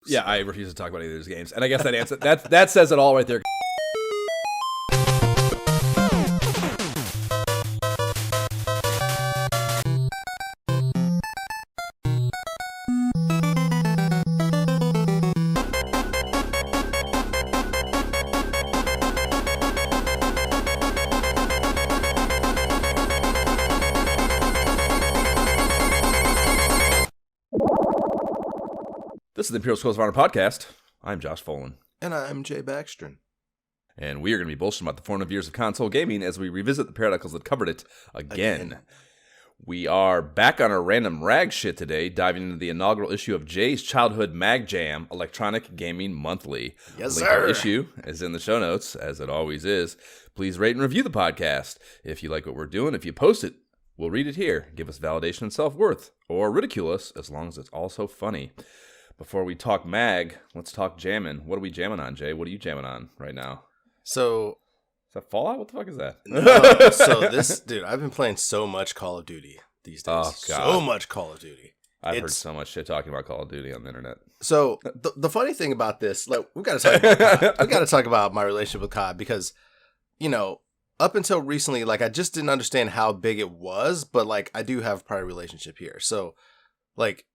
Yeah, I refuse to talk about either of these games. And I guess that says it all right there. This is the Imperial Schools of Honor podcast. I'm Josh Folan. And I'm Jay Baxtron. And we are going to be bullshitting about the formative years of console gaming as we revisit the periodicals that covered it again. We are back on our random RAGS shit today, diving into the inaugural issue of Jay's Childhood Mag Jam, Electronic Gaming Monthly. Yes, Link to sir. the issue is in the show notes, as it always is. Please rate and review the podcast. If you like what we're doing, if you post it, we'll read it here. Give us validation and self-worth, or ridicule us, as long as it's also funny. Before we talk mag, let's talk jamming. What are we jamming on, Jay? What are you jamming on right now? So, is that Fallout? What the fuck is that? Dude, I've been playing so much Call of Duty these days. Oh, God. So much Call of Duty. I've heard so much shit talking about Call of Duty on the internet. So, the funny thing about this, like, we got to talk about COD. We got to talk about my relationship with COD because, you know, up until recently, like, I just didn't understand how big it was, but, like, I do have a prior relationship here. So, like,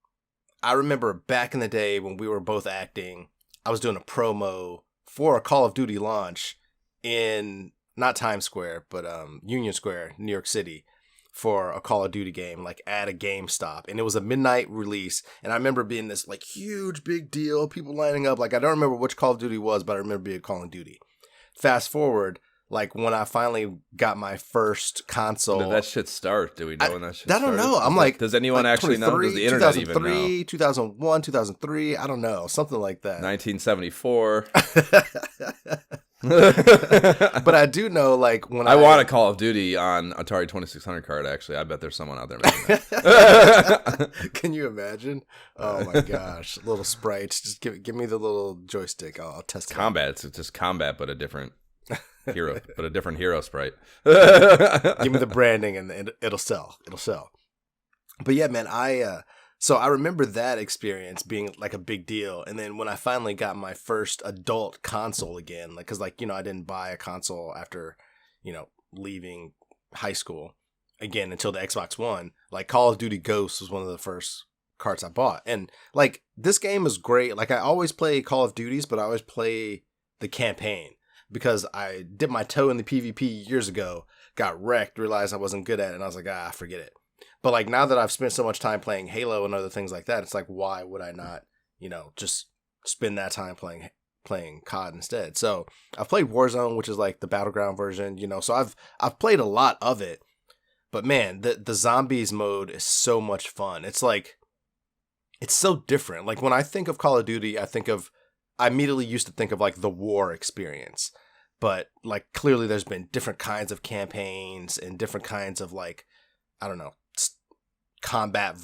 I remember back in the day when we were both acting, I was doing a promo for a Call of Duty launch in, not Times Square, but Union Square, New York City, for a Call of Duty game, like at a GameStop. And it was a midnight release. And I remember being this like huge, big deal, people lining up. Like, I don't remember which Call of Duty it was, but I remember being Call of Duty. Fast forward, like when I finally got my first console. When did that shit start? Do we know when that shit started? I don't know. I'm like, does anyone actually know? Does the internet even know? 2003, 2001, 2003. I don't know. Something like that. 1974. But I do know, like, when I want a Call of Duty on Atari 2600 card, actually. I bet there's someone out there making that. Can you imagine? Oh my gosh. Little sprites. Just give me the little joystick. I'll test it. Combat. It's just combat, but a different hero, but a different hero sprite. Give me the branding and it'll sell. It'll sell. But yeah, man, so I remember that experience being like a big deal. And then when I finally got my first adult console again, like, cause like, you know, I didn't buy a console after, you know, leaving high school again until the Xbox One, like Call of Duty Ghosts was one of the first carts I bought. And like, this game is great. Like, I always play Call of Duties, but I always play the campaign because I dipped my toe in the PvP years ago, got wrecked, realized I wasn't good at it. And I was like, forget it. But like, now that I've spent so much time playing Halo and other things like that, it's like, why would I not, you know, just spend that time playing COD instead? So I've played Warzone, which is like the battleground version, you know, so I've played a lot of it. But man, the zombies mode is so much fun. It's like, it's so different. Like, when I think of Call of Duty, I immediately used to think of like the war experience. But like, clearly there's been different kinds of campaigns and different kinds of like, I don't know, combat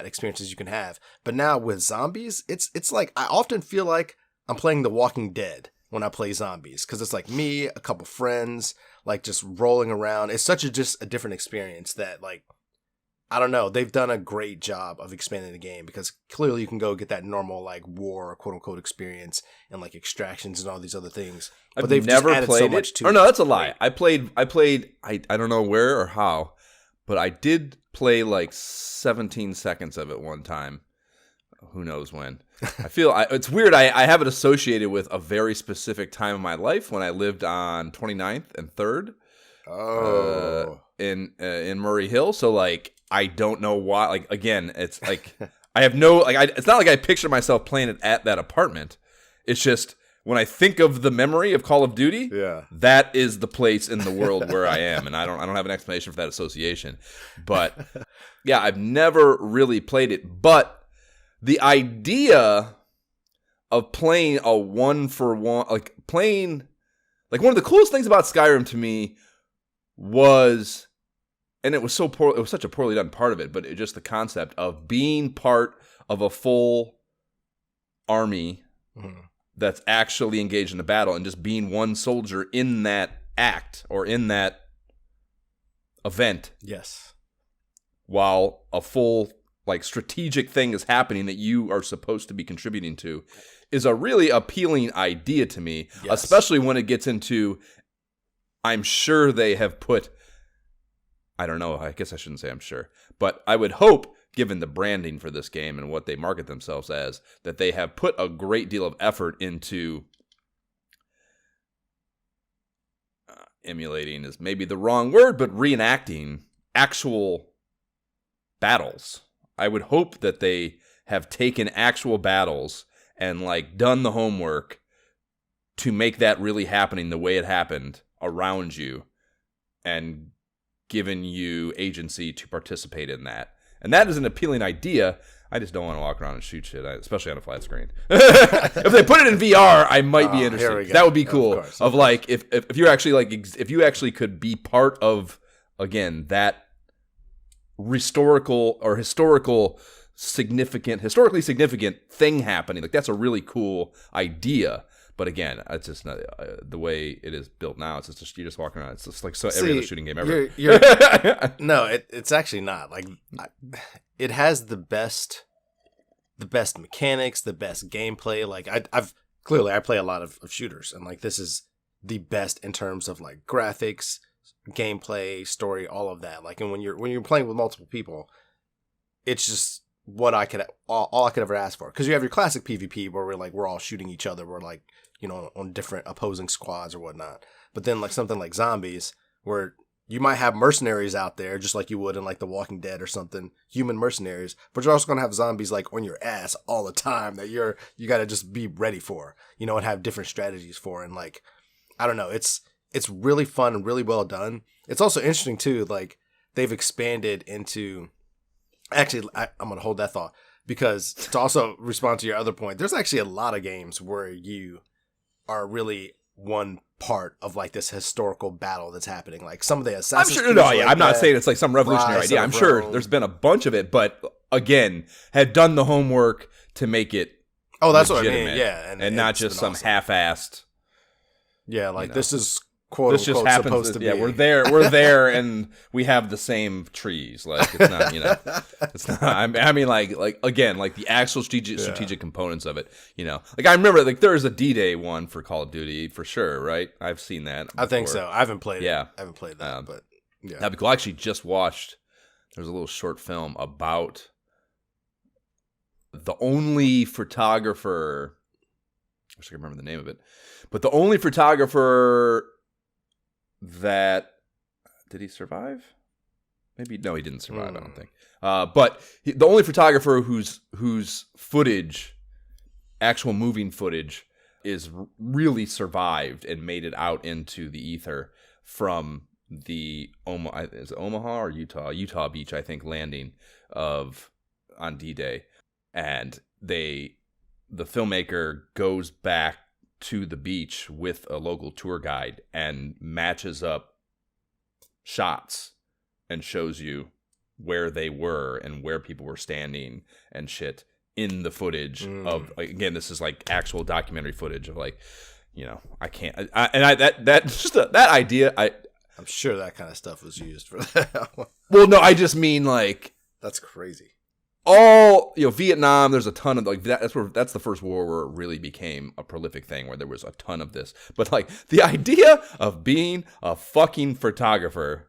experiences you can have. But now with zombies, it's like, I often feel like I'm playing The Walking Dead when I play zombies, because it's like me, a couple friends, like just rolling around. It's just a different experience that, like, I don't know, they've done a great job of expanding the game, because clearly you can go get that normal like war quote unquote experience and like extractions and all these other things. But they've never just added played so it. much to it. Oh no, that's a lie. I played I don't know where or how, but I did play like 17 seconds of it one time. Who knows when. I feel it's weird. I have it associated with a very specific time of my life when I lived on 29th and 3rd. In Murray Hill. So like, I don't know why. Like, again, it's like I have no like. It's not like I picture myself playing it at that apartment. It's just when I think of the memory of Call of Duty, that is the place in the world where I am, and I don't have an explanation for that association. But yeah, I've never really played it. But the idea of playing a 1-for-1, like playing, like one of the coolest things about Skyrim to me was, and it was such a poorly done part of it, but just the concept of being part of a full army that's actually engaged in a battle, and just being one soldier in that act or in that event. Yes. While a full like strategic thing is happening that you are supposed to be contributing to is a really appealing idea to me, especially when it gets into, I'm sure they have put, I don't know, I guess I shouldn't say I'm sure, but I would hope, given the branding for this game and what they market themselves as, that they have put a great deal of effort into emulating is maybe the wrong word, but reenacting actual battles. I would hope that they have taken actual battles and like done the homework to make that really happening the way it happened around you and given you agency to participate in that. And that is an appealing idea. I just don't want to walk around and shoot shit, especially on a flat screen. If they put it in VR, I might be interested. That would be cool. Of like, if you actually like, if you actually could be part of, again, that historically significant thing happening. Like that's a really cool idea. But again, it's just not the way it is built now. It's just you're just walking around. It's just like every other shooting game ever. No, it's actually not. Like it has the best mechanics, the best gameplay. Like I play a lot of shooters, and like this is the best in terms of like graphics, gameplay, story, all of that. Like, and when you're playing with multiple people, it's just what all I could ever ask for. Because you have your classic PvP where we're all shooting each other. We're like, you know, on different opposing squads or whatnot. But then like something like zombies, where you might have mercenaries out there, just like you would in like The Walking Dead or something, human mercenaries. But you're also gonna have zombies like on your ass all the time that you gotta just be ready for, you know, and have different strategies for. And like, I don't know, it's really fun and really well done. It's also interesting too, like they've expanded into. Actually, I'm going to hold that thought because to also respond to your other point, there's actually a lot of games where you are really one part of like this historical battle that's happening. Like some of the Assassin's Creed. I'm not saying it's like some revolutionary idea. I'm sure there's been a bunch of it, but again, had done the homework to make it. Oh, that's what I mean. Yeah, and not just some half-assed. Yeah, like this is. Quote, this just happens. Supposed to be. We're there, and we have the same trees. Like it's not, you know, it's not. I mean, like again, like the actual strategic components of it. You know, like I remember, like there is a D-Day one for Call of Duty for sure, right? I've seen that. Before. I think so. I haven't played it. I haven't played that, but yeah, that'd be cool. I actually just watched. There's a little short film about the only photographer. I wish I could remember the name of it, but the only photographer. That did he survive? Maybe no, he didn't survive. I don't think. But the only photographer whose footage, actual moving footage, is really survived and made it out into the ether from the Omaha or Utah Beach, I think, landing on D-Day, and the filmmaker goes back to the beach with a local tour guide and matches up shots and shows you where they were and where people were standing and shit in the footage of, like, again, this is like actual documentary footage of, like, you know, I can't, that idea, I'm sure that kind of stuff was used for that. Well, no, I just mean like, that's crazy. All, you know, Vietnam, there's a ton of like that's the first war where it really became a prolific thing where there was a ton of this. But like the idea of being a fucking photographer,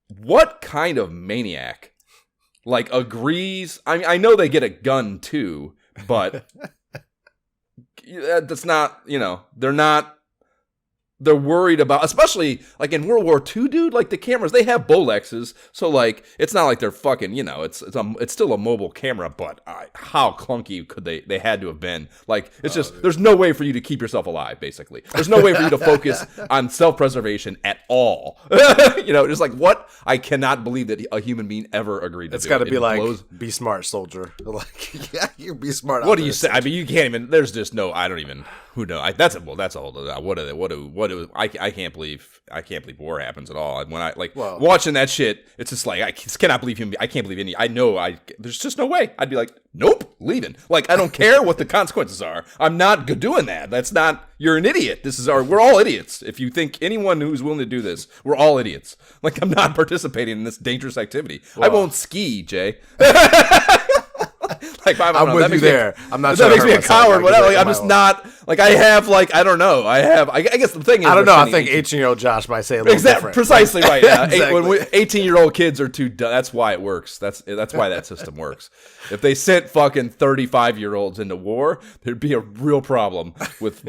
what kind of maniac like agrees? I mean, I know they get a gun too, but that's not, you know, they're worried about, especially like in World War II, dude, like the cameras, they have Bolexes. So like, it's not like they're fucking, you know, it's still a mobile camera, but how clunky could they had to have been? Like, it's just, there's no way for you to keep yourself alive, basically. There's no way for you to focus on self-preservation at all. You know, just like what? I cannot believe that a human being ever agreed to it's got to be like, be smart, soldier. Like, yeah, you be smart. What do you say? I mean, you can't even, there's just no, I don't even. Who knows? That's a whole. I can't believe war happens at all. When I watching that shit, it's just like I cannot believe him. I can't believe any. I know there's just no way. I'd be like, nope, leaving. Like I don't care what the consequences are. I'm not doing that. That's not. You're an idiot. We're all idiots. If you think anyone who's willing to do this, we're all idiots. Like I'm not participating in this dangerous activity. Well, I won't ski, Jay. Like, I'm with you there. I'm not. That makes me a coward. Whatever. Like, I'm just not. Like I have. Like I don't know. I guess the thing is. I don't know. I think 18-year-old Josh might say a little different. Precisely right. Yeah. Exactly. 18-year-old kids are too dumb. That's why it works. That's why that system works. If they sent fucking 35-year-olds into war, there'd be a real problem with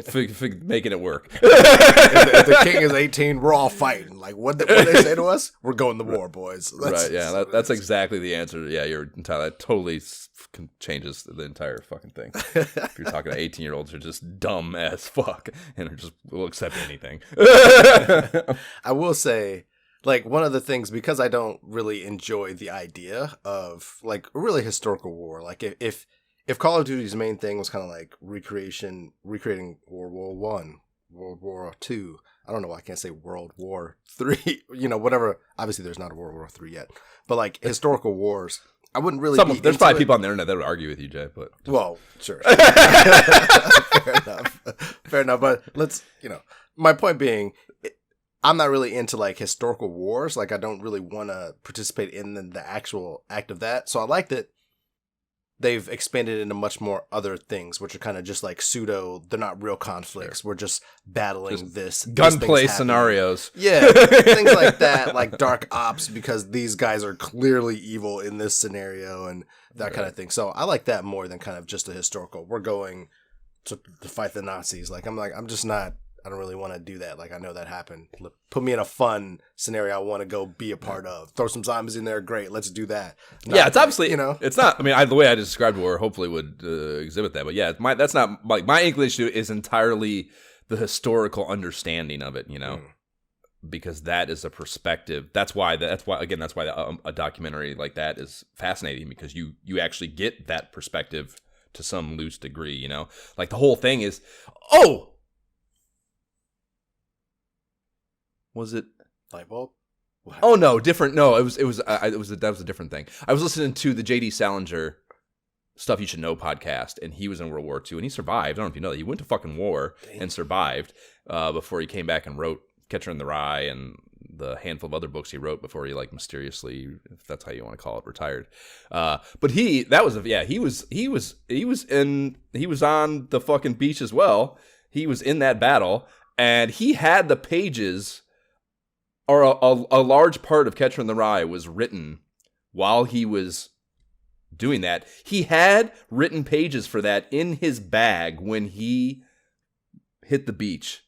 making it work. If the king is 18, we're all fighting. Like what they say to us? We're going to war, boys. Right. Yeah. That's exactly the answer. Yeah. You're entirely. That totally changes the entire fucking thing. If you're talking to 18-year-olds who are just dumb as fuck and will accept anything. I will say, like, one of the things, because I don't really enjoy the idea of like a really historical war. Like if Call of Duty's main thing was kind of like recreating World War One, World War Two. I don't know why I can't say World War Three. Whatever. Obviously, there's not a World War Three yet, but like historical wars. I wouldn't really. There's probably people on the internet that would argue with you, Jay. But well, sure. Fair enough. But let's, my point being, I'm not really into like historical wars. Like I don't really want to participate in the actual act of that. So I like that they've expanded into much more other things, which are kind of just like pseudo. They're not real conflicts. Sure. We're just battling just this gunplay scenarios. Yeah, things like that, like dark ops, because these guys are clearly evil in this scenario and that kind of thing. So I like that more than kind of just a historical. We're going to fight the Nazis. I'm just not. I don't really want to do that. Like, I know that happened. Put me in a fun scenario I want to go be a part of. Throw some zombies in there. Great. Let's do that. It's obviously, it's not, I mean, the way I described war hopefully would exhibit that. But yeah, that's not, like, my English is entirely the historical understanding of it, because that is a perspective. That's why a documentary like that is fascinating, because you actually get that perspective to some loose degree, Like, the whole thing is, was it light bulb? What? Oh no, different. No, that was a different thing. I was listening to the J.D. Salinger Stuff You Should Know podcast, and he was in World War II, and he survived. I don't know if you know that. He went to fucking war and survived before he came back and wrote Catcher in the Rye and the handful of other books he wrote before he like mysteriously, if that's how you want to call it, retired. But he was on the fucking beach as well. He was in that battle, and he had the pages. Or a large part of Catcher in the Rye was written while he was doing that. He had written pages for that in his bag when he hit the beach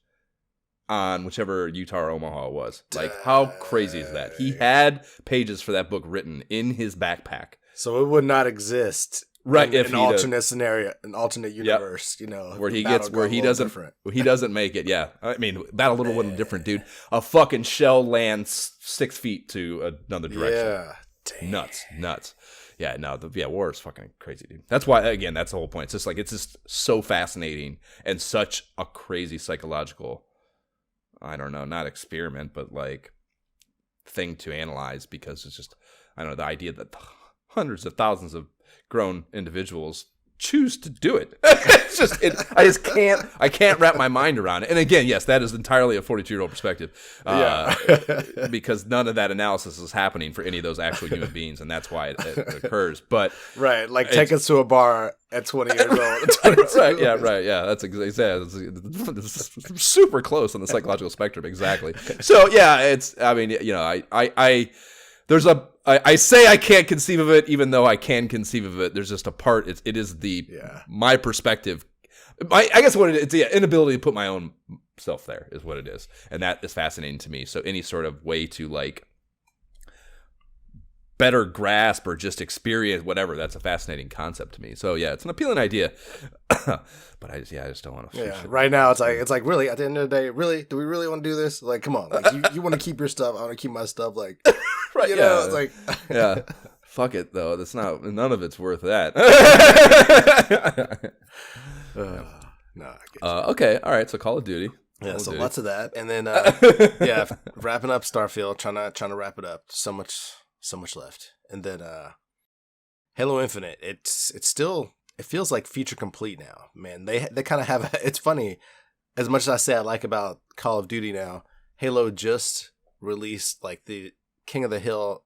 on whichever Utah or Omaha it was. Like, how crazy is that? He had pages for that book written in his backpack. So it would not exist. Right, if an alternate scenario, an alternate universe, where he doesn't make it. Yeah, I mean, battle a little bit different, dude. A fucking shell lands 6 feet to another direction. Yeah, damn. Nuts. Yeah, no, war is fucking crazy, dude. That's why, again, that's the whole point. It's just so fascinating and such a crazy psychological, I don't know, not experiment, but like thing to analyze, because it's just, I don't know, the idea that hundreds of thousands of grown individuals choose to do it. It's just, I can't wrap my mind around it. And again, yes, that is entirely a 42-year-old perspective, because none of that analysis is happening for any of those actual human beings, and that's why it occurs. But right, like take us to a bar at 20 years old. Right, yeah, that's exactly. It's super close on the psychological spectrum, exactly. So yeah, it's. I mean, I say I can't conceive of it, even though I can conceive of it. There's just a part. It is my perspective. I guess what it is, it's the inability to put my own self there is what it is, and that is fascinating to me. So any sort of way to like better grasp or just experience whatever, that's a fascinating concept to me. So yeah, it's an appealing idea, but I just don't want to. Yeah, right now it's like really at the end of the day, really, do we really want to do this? Like, come on, like you want to keep your stuff, I want to keep my stuff. Like, right? It's like yeah. Fuck it though. That's not. None of it's worth that. No, I get you. Okay, all right. So Call of Duty. Yeah, Call so of Duty. lots of that, and then wrapping up Starfield, trying to wrap it up. So much left, and then Halo Infinite. It feels like feature complete now, man. They kind of have. It's funny, as much as I say I like about Call of Duty now. Halo just released like the King of the Hill.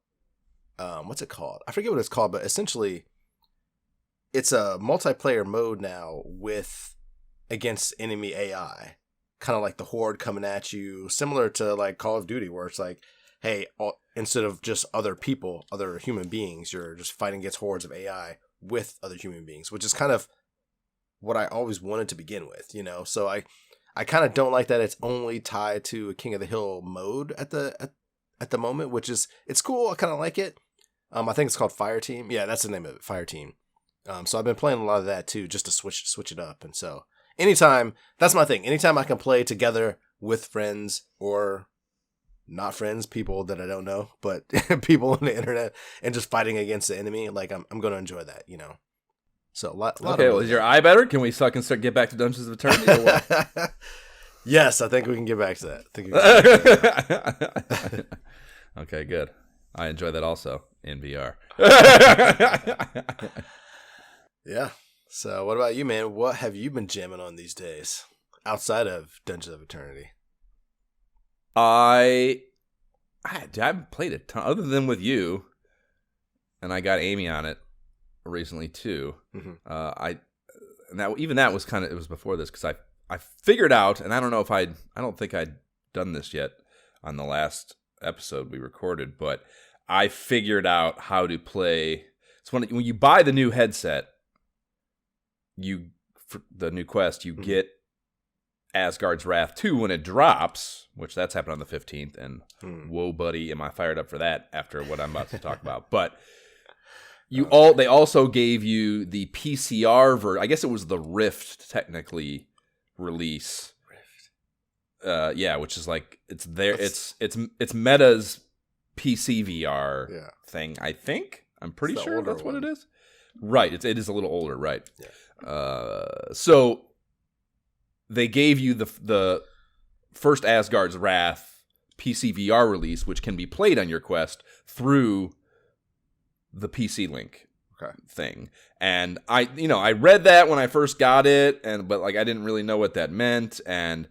What's it called? I forget what it's called, but essentially, it's a multiplayer mode now against enemy AI. Kind of like the Horde coming at you, similar to like Call of Duty, where it's like, hey, instead of just other people, other human beings, you're just fighting against hordes of AI with other human beings, which is kind of what I always wanted to begin with, you know? So I kind of don't like that it's only tied to a King of the Hill mode at the moment, which is, it's cool. I kind of like it. I think it's called Fire Team. Yeah, that's the name of it, Fire Team. So I've been playing a lot of that too, just to switch it up. And so anytime, that's my thing. Anytime I can play together with friends or not friends, people that I don't know, but people on the internet and just fighting against the enemy, like I'm going to enjoy that, you know? So a lot Okay, well, is your eye better? Can we start get back to Dungeons of Eternity or what? Yes, I think we can get back to that. Okay, good. I enjoy that also in VR. Yeah. So what about you, man? What have you been jamming on these days outside of Dungeons of Eternity? I haven't played a ton other than with you, and I got Amy on it recently too. Mm-hmm. That was kind of, it was before this because I figured out, and I don't think I'd done this yet on the last episode we recorded, but I figured out how to play. So when you buy the new headset, for the new Quest, you get Asgard's Wrath 2 when it drops, which that's happened on the 15th, and whoa, buddy, am I fired up for that after what I'm about to talk about. But they also gave you the PCR version. I guess it was the Rift technically release. Rift. Which is like it's Meta's PC VR thing, I think. I'm pretty sure that's what it is. Right, it is a little older, right? Yeah. So they gave you the first Asgard's Wrath PC VR release, which can be played on your Quest through the PC Link thing. And I read that when I first got it, but like I didn't really know what that meant. And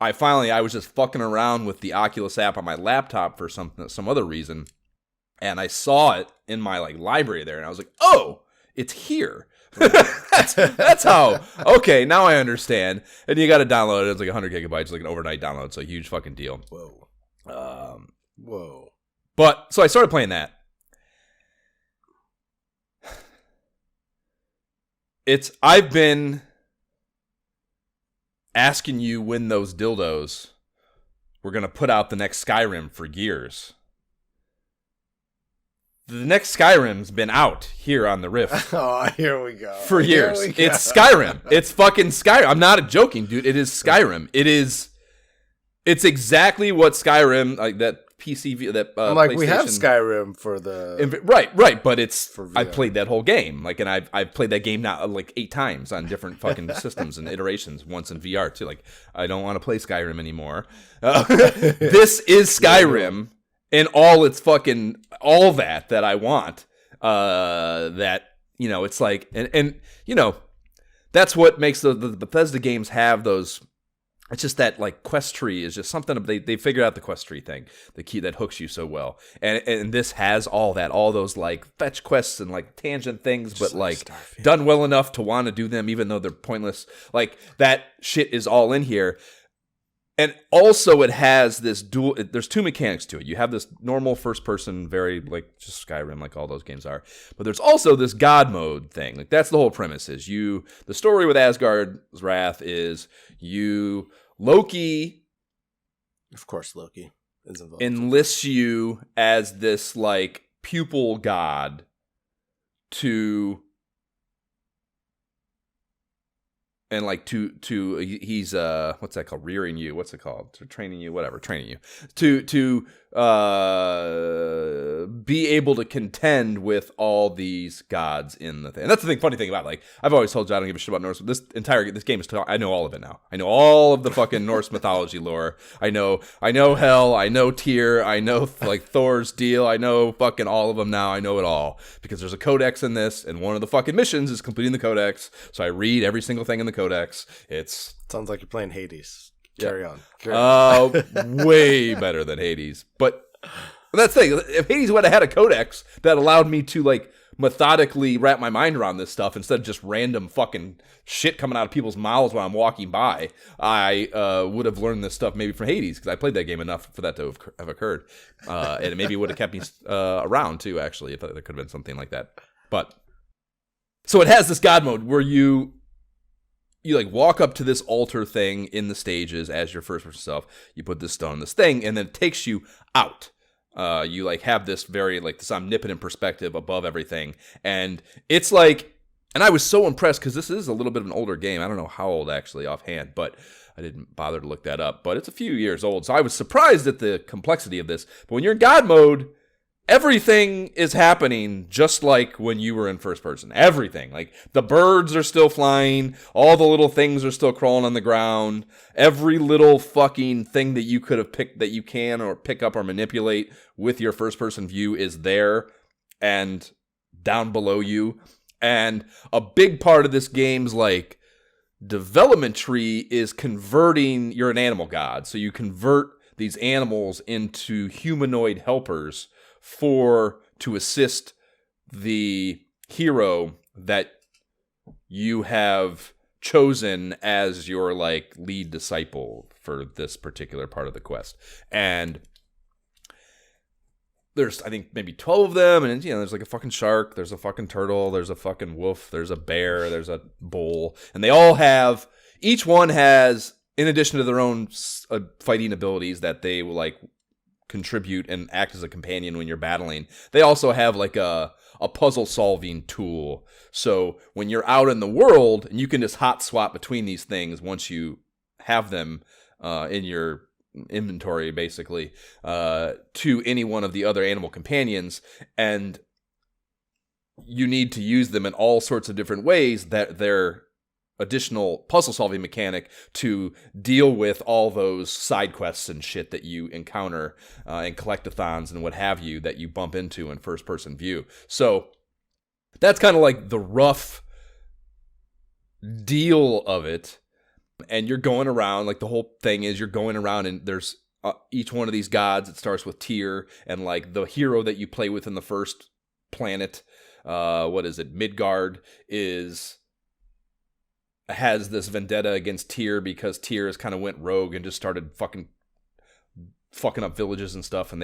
I was just fucking around with the Oculus app on my laptop for some other reason, and I saw it in my like library there, and I was like, oh, it's here. That's how. Okay, now I understand. And you got to download it. It's like 100 gigabytes, like an overnight download. It's a huge fucking deal. Whoa. But so I started playing that. I've been asking you when those dildos were going to put out the next Skyrim for years. The next Skyrim's been out here on the Rift. Oh, here we go. For years. It's Skyrim. It's fucking Skyrim. I'm not joking, dude. It is Skyrim. It's exactly what Skyrim, like that PCV, that I'm like, we have Skyrim for the right, but it's I played that whole game, like, and I've played that game now like 8 times on different fucking systems and iterations. Once in VR too. Like, I don't want to play Skyrim anymore. This is Skyrim and all its fucking all that I want. That it's like and that's what makes the Bethesda games have those. It's just that like quest tree is just something they figured out the quest tree thing, the key that hooks you so well, and this has all that, all those like fetch quests and like tangent things, just but like done well enough to want to do them even though they're pointless. Like that shit is all in here, and also it has this dual. There's 2 mechanics to it. You have this normal first person, very like just Skyrim, like all those games are, but there's also this God mode thing. Like that's the whole premise. Is the story with Asgard's Wrath is Loki, of course, Loki is involved. Enlists you as this like pupil god to, and like he's what's that called, rearing you, what's it called, training you, whatever, training you to be able to contend with all these gods in the thing. And that's the funny thing about, like, I've always told you I don't give a shit about Norse. This game is I know all of it now. I know all of the fucking Norse mythology lore. I know Hel, I know Tyr, I know like Thor's deal, I know fucking all of them now. I know it all because there's a codex in this, and one of the fucking missions is completing the codex. So I read every single thing in the codex. It's sounds like you're playing Hades. Carry on. Way better than Hades. But that's the thing. If Hades would have had a codex that allowed me to like methodically wrap my mind around this stuff instead of just random fucking shit coming out of people's mouths while I'm walking by, I would have learned this stuff maybe from Hades, because I played that game enough for that to have occurred. And it maybe would have kept me around too, actually, if there could have been something like that. But so it has this god mode where you like walk up to this altar thing in the stages as your first person self. You put this stone in this thing, and then it takes you out. You like have this very like this omnipotent perspective above everything, and it's like, and I was so impressed because this is a little bit of an older game. I don't know how old actually offhand, but I didn't bother to look that up. But it's a few years old, so I was surprised at the complexity of this. But when you're in God mode, everything is happening just like when you were in first person. Everything. Like, the birds are still flying. All the little things are still crawling on the ground. Every little fucking thing that you could have picked, that you can or pick up or manipulate with your first person view, is there and down below you. And a big part of this game's like development tree is converting. You're an animal god, so you convert these animals into humanoid helpers to assist the hero that you have chosen as your like lead disciple for this particular part of the quest. And there's, I think, maybe 12 of them, and there's like a fucking shark, there's a fucking turtle, there's a fucking wolf, there's a bear, there's a bull, and they all have, each one has, in addition to their own fighting abilities that they like contribute and act as a companion when you're battling, they also have like a puzzle solving tool. So when you're out in the world, and you can just hot swap between these things once you have them in your inventory, basically, to any one of the other animal companions, and you need to use them in all sorts of different ways, that they're additional puzzle solving mechanic to deal with all those side quests and shit that you encounter and collectathons and what have you that you bump into in first person view. So that's kind of like the rough deal of it. And you're going around, like, the whole thing is you're going around, and there's each one of these gods. It starts with Tyr, and like the hero that you play with in the first planet, Midgard, has this vendetta against Tyr because Tyr has kind of went rogue and just started fucking up villages and stuff, and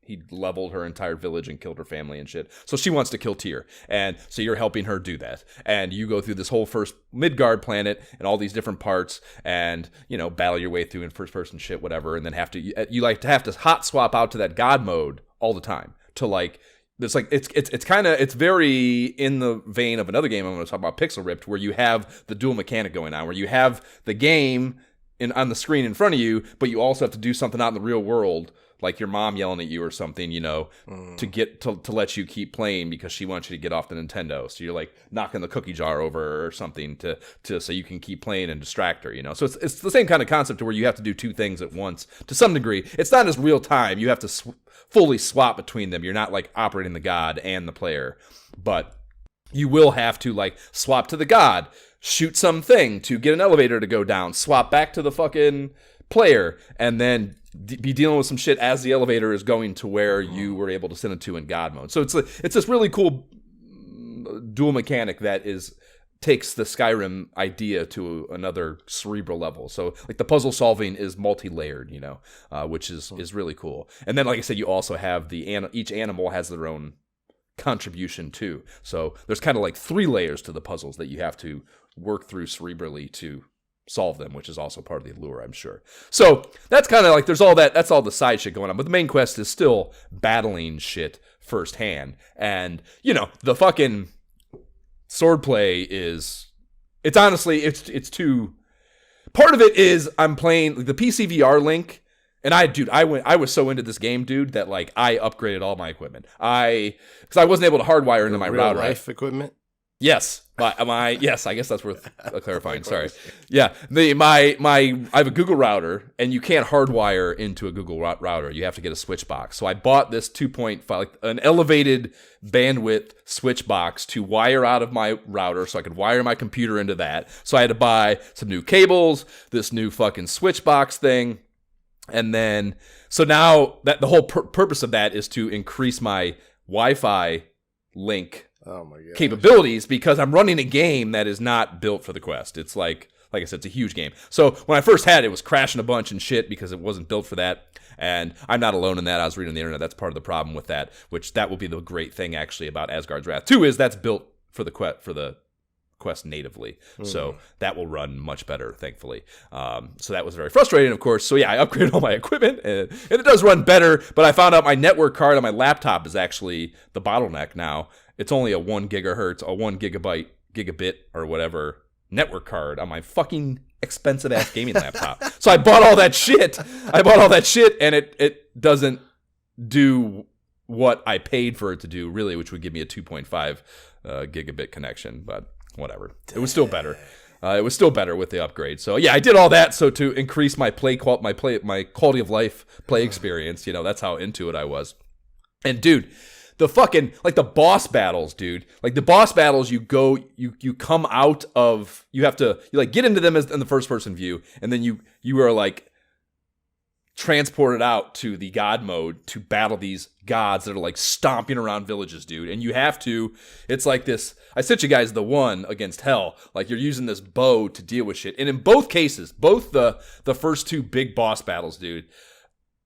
he leveled her entire village and killed her family and shit. So she wants to kill Tyr, and so you're helping her do that. And you go through this whole first Midgard planet and all these different parts, and battle your way through in first person shit, whatever. And then have to hot swap out to that god mode all the time to like. It's like it's very in the vein of another game I'm going to talk about, Pixel Ripped, where you have the dual mechanic going on, where you have the game on the screen in front of you, but you also have to do something out in the real world, like your mom yelling at you or something, to get to let you keep playing because she wants you to get off the Nintendo. So you're like knocking the cookie jar over or something to so you can keep playing and distract her, So it's the same kind of concept to where you have to do two things at once to some degree. It's not as real time. You have to fully swap between them. You're not like operating the god and the player, but you will have to like swap to the god, shoot something to get an elevator to go down, swap back to the fucking player, and then be dealing with some shit as the elevator is going to where you were able to send it to in God mode. So it's this really cool dual mechanic that takes the Skyrim idea to another cerebral level. So like the puzzle solving is multi-layered, which is really cool. And then, like I said, you also have each animal has their own contribution too. So there's kind of like 3 layers to the puzzles that you have to work through cerebrally to solve them, which is also part of the allure, I'm sure. So that's kind of like, there's all that, that's all the side shit going on, but the main quest is still battling shit firsthand. And the fucking swordplay is It's honestly, it's too. Part of it is I'm playing the PC VR link, and I was so into this game, dude, that like I upgraded all my equipment. Because I wasn't able to hardwire into my router. Real life equipment. Yes, yes, I guess that's worth clarifying. Sorry. Yeah, I have a Google router, and you can't hardwire into a Google router. You have to get a switch box. So I bought this 2.5, like an elevated bandwidth switch box to wire out of my router, so I could wire my computer into that. So I had to buy some new cables, this new fucking switch box thing, and then so now that the whole purpose of that is to increase my Wi-Fi link. Oh my god! Capabilities, because I'm running a game that is not built for the Quest. It's like I said, it's a huge game. So when I first had it, it was crashing a bunch and shit because it wasn't built for that. And I'm not alone in that. I was reading on the internet. That's part of the problem with that, which that will be the great thing actually about Asgard's Wrath 2 is that's built for the Quest natively. So that will run much better, thankfully. So that was very frustrating, of course. So yeah, I upgraded all my equipment, and it does run better, but I found out my network card on my laptop is actually the bottleneck now. It's only a 1 gigahertz, a 1 gigabit, or whatever network card on my fucking expensive-ass gaming laptop. So I bought all that shit. And it doesn't do what I paid for it to do, really, which would give me a 2.5 gigabit connection, but whatever. It was still better. It was still better with the upgrade. So yeah, I did all that so to increase my quality of life play experience. You know, that's how into it I was. And dude, the fucking like the boss battles, dude. Like the boss battles, you come out of, you like get into them as in the first person view, and then you are like transported out to the god mode to battle these gods that are like stomping around villages, dude. And you have to, it's like this, I sent you guys the one against hell, like you're using this bow to deal with shit. And in both cases, both the first two big boss battles, dude,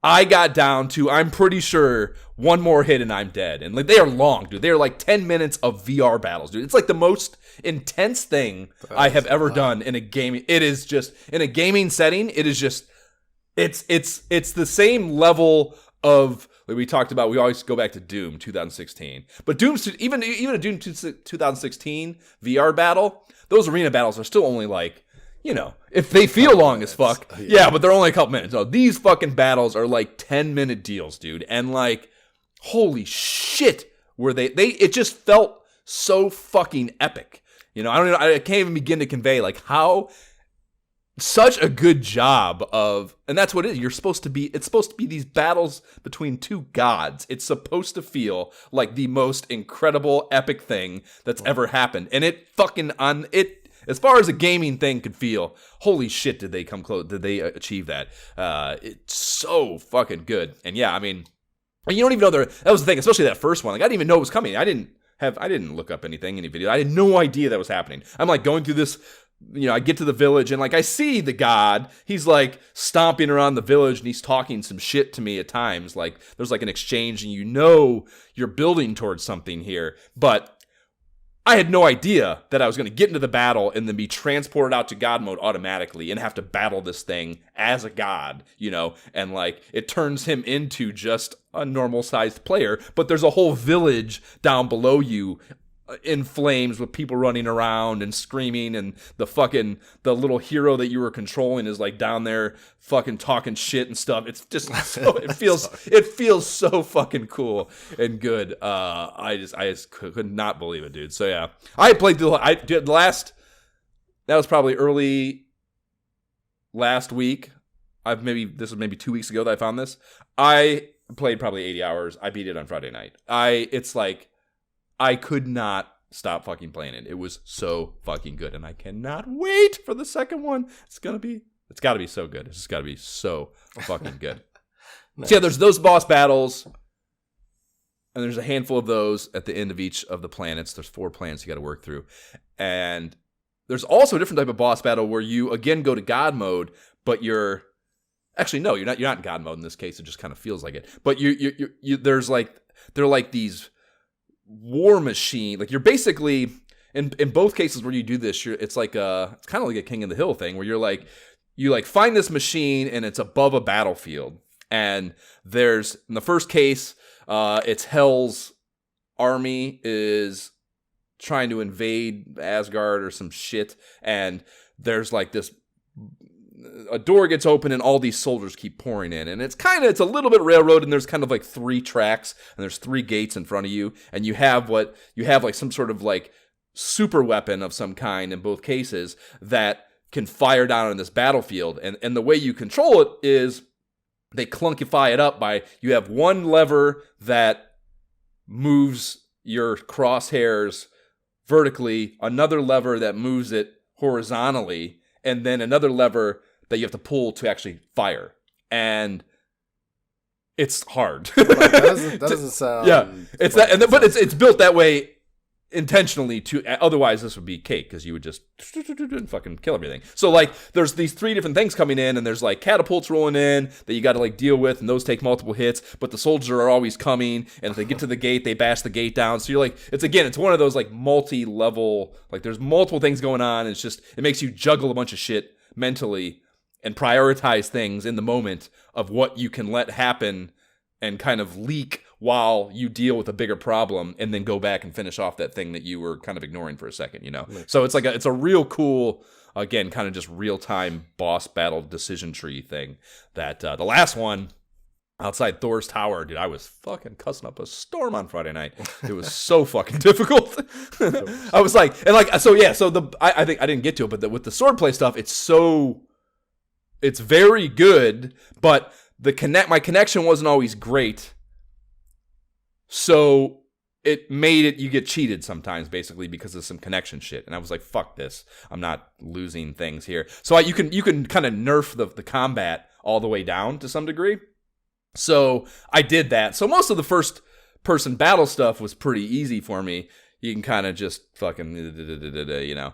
I got down to, I'm pretty sure, one more hit and I'm dead. And like they are long, dude. They are like 10 minutes of VR battles, dude. It's like the most intense thing I have ever done in a game. It is just, in a gaming setting, it is just, it's the same level of, like we talked about, we always go back to Doom 2016. But even a Doom 2016 VR battle, those arena battles are still only like, you know, if they feel long as fuck. Yeah, but they're only a couple minutes. So these fucking battles are like 10-minute deals, dude. And like, holy shit, were they it just felt so fucking epic. You know, I can't even begin to convey like how such a good job of, and that's what it is. It's supposed to be these battles between two gods. It's supposed to feel like the most incredible epic thing that's ever happened. And it fucking as far as a gaming thing could feel, holy shit, did they come close? Did they achieve that? It's so fucking good. And yeah, I mean, you don't even know that was the thing, especially that first one. Like I didn't even know it was coming. I didn't look up anything, any video. I had no idea that was happening. I'm like going through this, you know, I get to the village and like I see the god. He's like stomping around the village and he's talking some shit to me at times. Like there's like an exchange and you know you're building towards something here. But I had no idea that I was going to get into the battle and then be transported out to God mode automatically and have to battle this thing as a god, you know, and like it turns him into just a normal sized player, but there's a whole village down below you in flames with people running around and screaming, and the little hero that you were controlling is like down there fucking talking shit and stuff. It's just so, it feels so fucking cool and good. I just could not believe it, dude. So yeah, I played that was probably early last week. This was maybe 2 weeks ago that I found this. I played probably 80 hours. I beat it on Friday night. It's like I could not stop fucking playing it. It was so fucking good, and I cannot wait for the second one. It's got to be so good. It's just got to be so fucking good. Nice. So yeah, there's those boss battles, and there's a handful of those at the end of each of the planets. There's 4 planets you got to work through, and there's also a different type of boss battle where you again go to God mode, but you're actually no, you're not in God mode in this case. It just kind of feels like it, but they're like these war machine, like you're basically in both cases where you do this, it's kind of like a King of the Hill thing where you find this machine and it's above a battlefield, and there's, in the first case, it's Hell's army is trying to invade Asgard or some shit, and there's like this, a door gets open and all these soldiers keep pouring in, and it's a little bit railroad, and there's kind of like 3 tracks, and there's 3 gates in front of you, and you have like some sort of like super weapon of some kind in both cases that can fire down on this battlefield, and the way you control it is they clunkify it up by, you have one lever that moves your crosshairs vertically, another lever that moves it horizontally, and then another lever that you have to pull to actually fire. And it's hard. That doesn't sound... Yeah, it's that, but it's built that way intentionally to, otherwise this would be cake, because you would just fucking kill everything. So like there's these 3 different things coming in, and there's like catapults rolling in that you got to like deal with, and those take multiple hits, but the soldiers are always coming, and if they get to the gate, they bash the gate down. So you're like, it's one of those like multi-level, like there's multiple things going on. It's just, it makes you juggle a bunch of shit mentally and prioritize things in the moment of what you can let happen and kind of leak while you deal with a bigger problem, and then go back and finish off that thing that you were kind of ignoring for a second, you know? So it's like it's a real cool, again, kind of just real-time boss battle decision tree thing that the last one outside Thor's Tower, dude, I was fucking cussing up a storm on Friday night. It was so fucking difficult. I was like, and like, so yeah, so I think I didn't get to it, but with the swordplay stuff, it's very good, but my connection wasn't always great. So it made it, you get cheated sometimes, basically, because of some connection shit. And I was like, fuck this. I'm not losing things here. So you can kind of nerf the combat all the way down to some degree. So I did that. So most of the first person battle stuff was pretty easy for me. You can kind of just fucking, you know,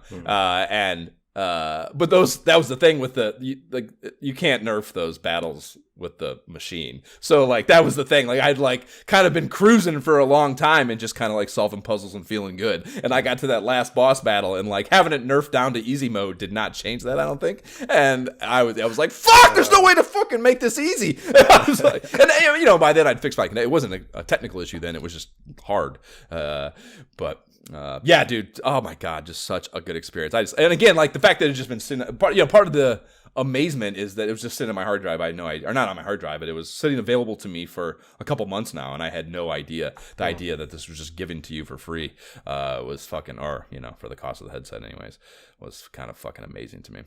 but that was the thing with you can't nerf those battles with the machine. So like that was the thing. Like I'd like kind of been cruising for a long time and just kind of like solving puzzles and feeling good. And I got to that last boss battle, and like having it nerfed down to easy mode did not change that, I don't think. And I was like, fuck, there's no way to fucking make this easy. I was like, and you know, by then I'd fixed it wasn't a technical issue then, it was just hard. Yeah, dude. Oh my God, just such a good experience. And again, like the fact that it's just been sitting. Part of the amazement is that it was just sitting on my hard drive. I had no idea, or not on my hard drive, but it was sitting available to me for a couple months now, and I had no idea. The idea that this was just given to you for free was fucking, or you know, for the cost of the headset, anyways, was kind of fucking amazing to me.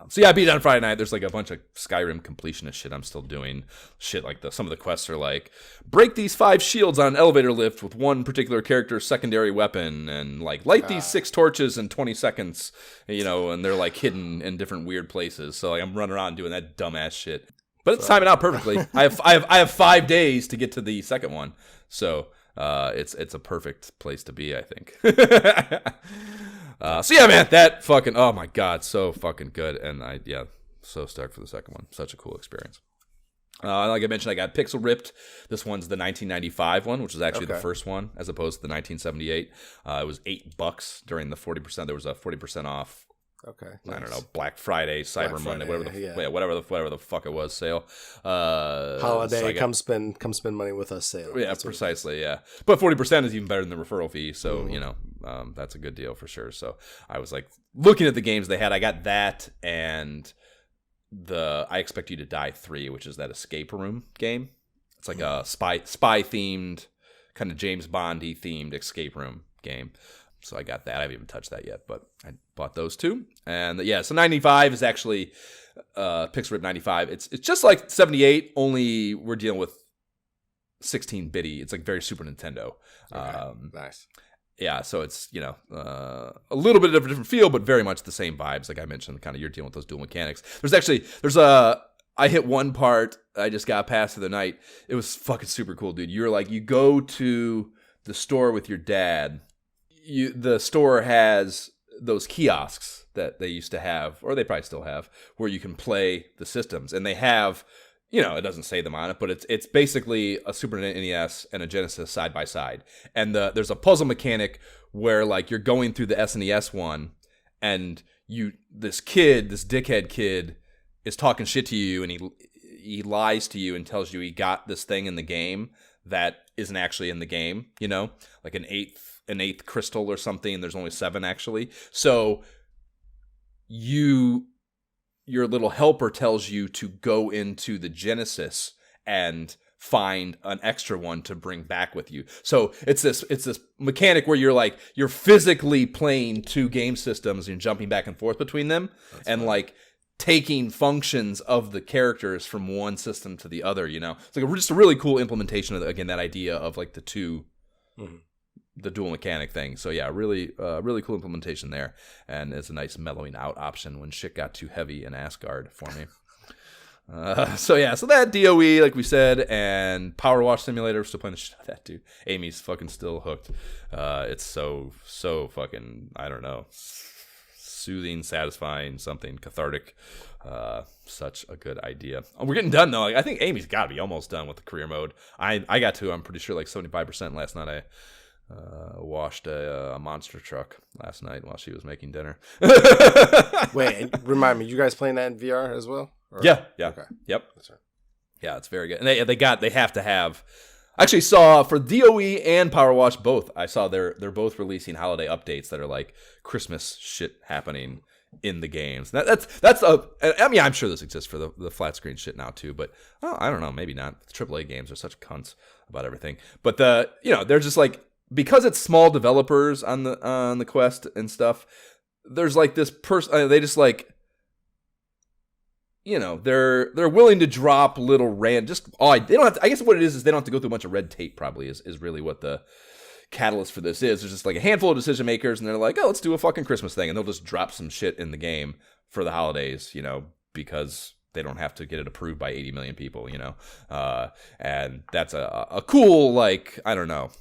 So yeah, I beat it on Friday night. There's like a bunch of Skyrim completionist shit I'm still doing. Shit like some of the quests are like, break these 5 shields on an elevator lift with one particular character's secondary weapon, and like light these 6 torches in 20 seconds, you know, and they're like hidden in different weird places. So like I'm running around doing that dumbass shit. But it's timing out perfectly. I have 5 days to get to the second one. So it's a perfect place to be, I think. So yeah, man, that fucking, oh my God, so fucking good. And so stoked for the second one. Such a cool experience. Like I mentioned, I got pixel ripped. This one's the 1995 one, which was actually the first one, as opposed to the 1978. It was $8 during the 40%. There was a 40% off. Okay. Nice. I don't know, Black Friday, Cyber Monday, whatever the fuck it was, sale. Holiday, come spend money with us sale. Yeah, precisely, yeah. But 40% is even better than the referral fee, so, you know, that's a good deal for sure. So I was like, looking at the games they had, I got that and I Expect You to Die 3, which is that escape room game. It's like a spy themed, kind of James Bondy themed escape room game. So I got that. I haven't even touched that yet, but I bought those 2. And yeah, so 95 is actually Pixel Rip 95. It's just like 78, only we're dealing with 16-bitty. It's like very Super Nintendo. Okay. Nice. Yeah, so it's, you know, a little bit of a different feel, but very much the same vibes. Like I mentioned, kind of you're dealing with those dual mechanics. I hit one part I just got past the other night. It was fucking super cool, dude. You're like, you go to the store with your dad. The store has those kiosks that they used to have, or they probably still have, where you can play the systems. And they have, you know, it doesn't say them on it, but it's basically a Super NES and a Genesis side by side. And there's a puzzle mechanic where like you're going through the SNES one, and this dickhead kid is talking shit to you, and he lies to you and tells you he got this thing in the game that isn't actually in the game, you know, like an eighth an 8th crystal or something. There's only 7 actually. So your little helper tells you to go into the Genesis and find an extra one to bring back with you. So it's this mechanic where you're physically playing 2 game systems and jumping back and forth between them. That's and funny. Like taking functions of the characters from one system to the other, you know. It's like just a really cool implementation of, again, that idea of like the two, the dual mechanic thing. So yeah, really cool implementation there. And it's a nice mellowing out option when shit got too heavy in Asgard for me. So that DOE, like we said, and Power Wash Simulator, we're still playing the shit out of that, dude. Amy's fucking still hooked. It's so fucking, I don't know, soothing, satisfying, something cathartic. Such a good idea. We're getting done though. I think Amy's got to be almost done with the career mode. I got to, I'm pretty sure, like 75% last night. I washed a monster truck last night while she was making dinner. Wait, remind me, you guys playing that in VR as well? Or? Yeah. Okay. Yep. That's right. Yeah, it's very good. And they have to have. I actually saw for DOE and Power Wash both. I saw they're both releasing holiday updates that are like Christmas shit happening in the games. I'm sure this exists for the flat screen shit now too, but I don't know, maybe not. The AAA games are such cunts about everything. But they're just like, because it's small developers on the Quest and stuff. There's like this person. They just like. You know, they're willing to drop little they don't have to, I guess what it is they don't have to go through a bunch of red tape, probably is really what the catalyst for this is. There's just like a handful of decision makers and they're like, oh, let's do a fucking Christmas thing. And they'll just drop some shit in the game for the holidays, you know, because they don't have to get it approved by 80 million people, you know. And that's a cool, like, I don't know,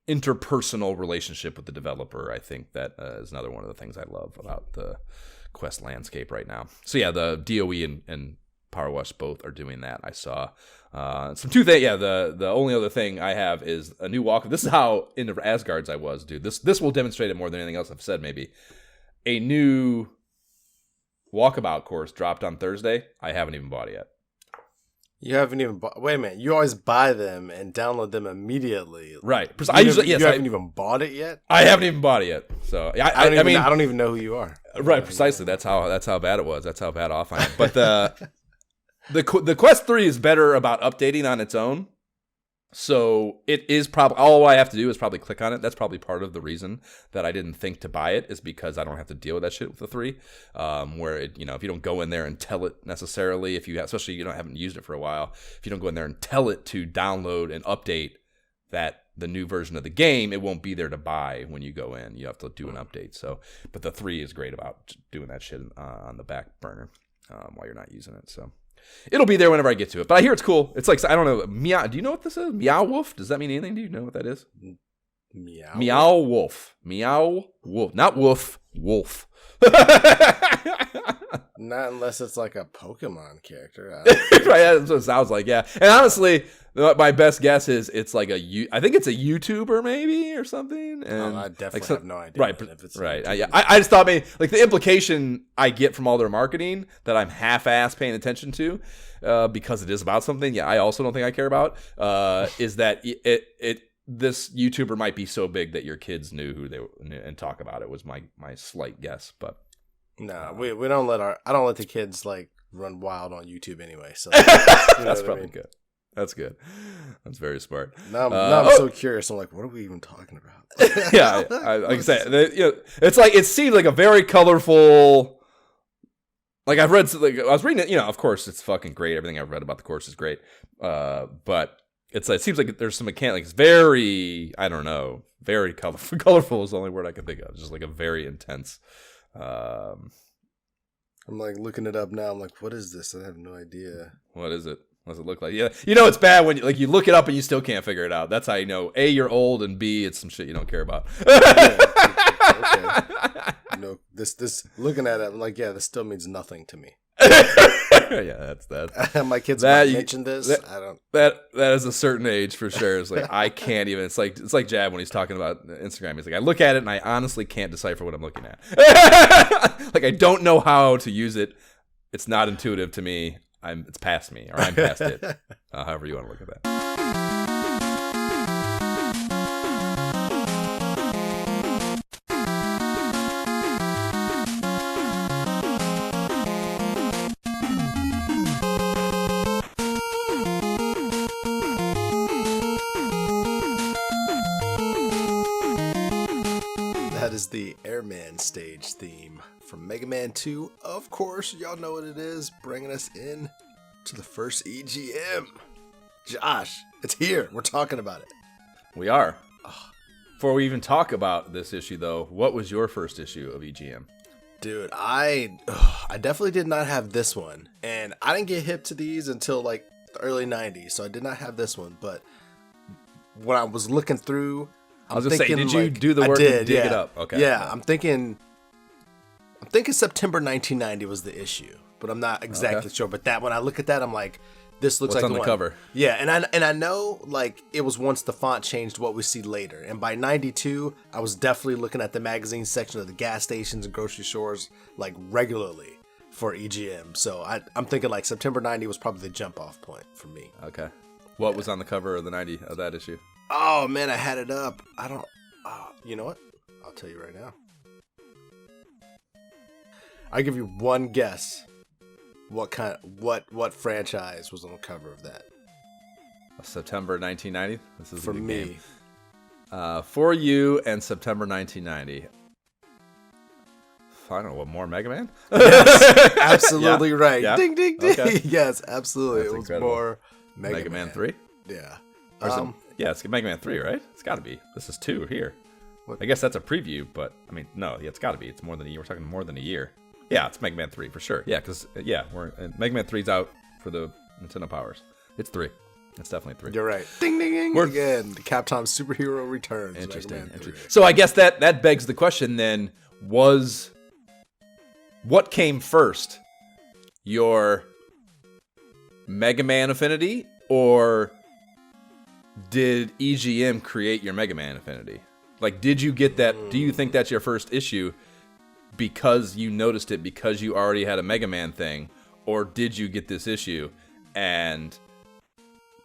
interpersonal relationship with the developer. I think that is another one of the things I love about the Quest landscape right now. So yeah, the DOE and Power Wash both are doing that. I saw some 2 things. Yeah, the only other thing I have is a new walk. This is how into Asgard's I was, dude. This will demonstrate it more than anything else I've said. Maybe a new walkabout course dropped on Thursday. I haven't even bought it yet. You haven't even bought. Wait a minute. You always buy them and download them immediately. Right. You haven't even bought it yet. I haven't even bought it yet. So I don't even know who you are. Right. Precisely. That's how bad it was. That's how bad off I am. But the Quest 3 is better about updating on its own. So it is probably all I have to do is probably click on it. That's probably part of the reason that I didn't think to buy it is because I don't have to deal with that shit with the 3. Where it, you know, if you don't go in there and tell it necessarily, especially you haven't used it for a while, if you don't go in there and tell it to download and update the new version of the game, it won't be there to buy when you go in. You have to do an update. So, but the 3 is great about doing that shit on the back burner while you're not using it. So. It'll be there whenever I get to it. But I hear it's cool. It's like, I don't know, Meow. Do you know what this is? Meow Wolf? Does that mean anything? Do you know what that is? Meow Wolf. Meow Wolf. Not Woof. Wolf. Not unless it's like a Pokemon character. Right, that's what it sounds like, yeah. And honestly, my best guess is it's like I think it's a YouTuber maybe or something. And I definitely have no idea. Right, if it's right. I just thought maybe like the implication I get from all their marketing that I'm half-ass paying attention to because it is about something. Yeah, I also don't think I care about is that this YouTuber might be so big that your kids knew who they were and talk about it was my slight guess, but. No, we don't I don't let the kids like run wild on YouTube anyway. So that's probably good. That's good. That's very smart. Now I'm so curious. I'm like, what are we even talking about? Yeah, like I said, it's like it seems like a very colorful. Like I was reading it. You know, of course, it's fucking great. Everything I've read about the course is great. But it seems like there's some mechanics. Very, I don't know, very colorful. Colorful is the only word I can think of. Just like a very intense. I'm like looking it up now. I'm like, what is this? I have no idea. What is it? What does it look like? Yeah, you know it's bad when you look it up and you still can't figure it out. That's how you know A, you're old, and B, it's some shit you don't care about. Okay. No, this looking at it, I'm like, yeah, this still means nothing to me. Yeah, that's that. My kids might mention this. I don't. That is a certain age for sure. It's like I can't even. It's like Jab when he's talking about Instagram. He's like, I look at it and I honestly can't decipher what I'm looking at. Like I don't know how to use it. It's not intuitive to me. It's past me, or I'm past it. However you want to look at that. the Airman stage theme from Mega Man 2. Of course, y'all know what it is, bringing us in to the first EGM. Josh, it's here. We're talking about it. We are. Before we even talk about this issue, though, what was your first issue of EGM? Dude, I definitely did not have this one. And I didn't get hip to these until like the early 90s, so I did not have this one. But when I was looking through, I was going to say, did you do the work to dig it up? Okay. Yeah, I'm thinking September 1990 was the issue, but I'm not exactly sure. But that when I look at that, I'm like, this looks What's like on the one. cover. Yeah, and I know like it was once the font changed what we see later. And by 92, I was definitely looking at the magazine section of the gas stations and grocery stores like regularly for EGM. So I'm thinking like September 90 was probably the jump off point for me. Okay. What was on the cover of that issue? Oh man, I had it up. I don't. You know what? I'll tell you right now. I give you one guess. What franchise was on the cover of that? September 1990. This is for me. Game. For you and September 1990. I don't know what more Mega Man. Yes, absolutely right. Yeah. Ding ding ding. Okay. Yes, absolutely. That's it was incredible. More Mega Man 3. Yeah. Yeah, it's Mega Man 3, right? It's got to be. This is 2 here. What? I guess that's a preview, but I mean, no, it's got to be. It's more than a year. We're talking more than a year. Yeah, it's Mega Man 3 for sure. Yeah, because Mega Man 3's out for the Nintendo Powers. It's 3. It's definitely 3. You're right. Ding ding ding. Again, the Capcom superhero returns. Interesting. So I guess that begs the question then: what came first, your Mega Man affinity, or did EGM create your Mega Man affinity? Like, did you get that? Do you think that's your first issue because you noticed it because you already had a Mega Man thing, or did you get this issue and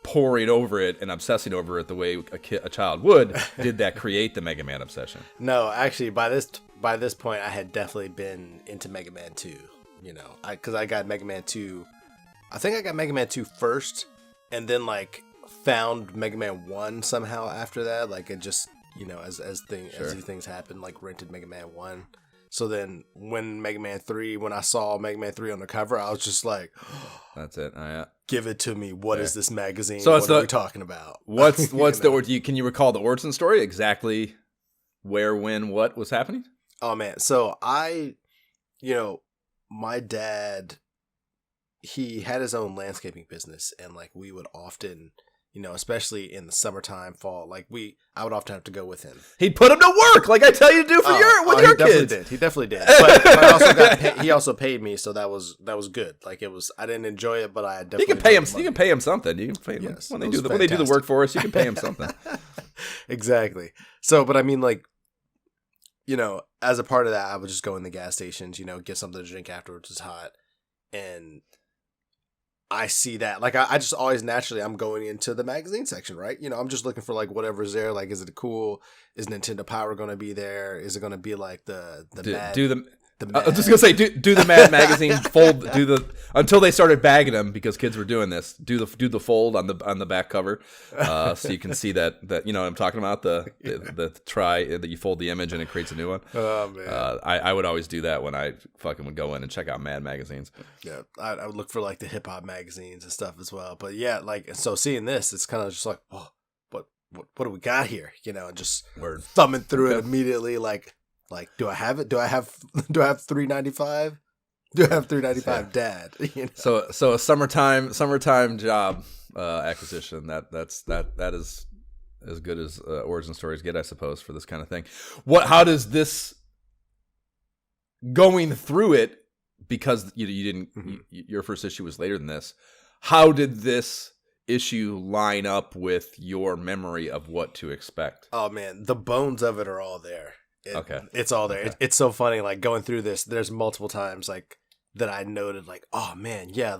poring over it and obsessing over it the way a child would? Did that create the Mega Man obsession? No, actually, by this point, I had definitely been into Mega Man 2. You know, because I got Mega Man 2. I think I got Mega Man 2 first, and then like found Mega Man 1 somehow after that. Like it just, you know, as these things happen, like rented Mega Man 1. So then when I saw Mega Man 3 on the cover, I was just like, that's it. Give it to me. What is this magazine? So what are we talking about? What's can you recall the origin story? Exactly where, when, what was happening? Oh man. So my dad, he had his own landscaping business, and like we would often, you know, especially in the summertime, fall, like I would often have to go with him. He'd put him to work, like I tell you to do for your kids. He definitely did. But I also he also paid me, so that was good. Like it was, I didn't enjoy it, but I definitely. You can pay him. You can pay him something. You can pay him yes, when they do the work for us. You can pay him something. Exactly. So, but I mean, like, you know, as a part of that, I would just go in the gas stations, you know, get something to drink afterwards. It's hot, and I see that. Like, I just always naturally, I'm going into the magazine section, right? You know, I'm just looking for like whatever's there. Like, is it cool? Is Nintendo Power going to be there? Is it going to be like the I was just gonna say, do the Mad magazine fold? Until they started bagging them because kids were doing this. Do the fold on the back cover, so you can see that you know what I'm talking about, the try that you fold the image and it creates a new one. Oh man, I would always do that when I fucking would go in and check out Mad magazines. Yeah, I would look for like the hip hop magazines and stuff as well. But yeah, like so seeing this, it's kind of just like, oh, what do we got here? You know, just thumbing through it immediately, like, do I have it? Do I have $3.95? Do I have $3.95, Dad? You know? So a summertime job acquisition. That is as good as origin stories get, I suppose, for this kind of thing. How does this going through it, because you didn't your first issue was later than this? How did this issue line up with your memory of what to expect? Oh man, the bones of it are all there. It's all there. Okay. It's so funny, like going through this, there's multiple times like that I noted, like, oh man, yeah,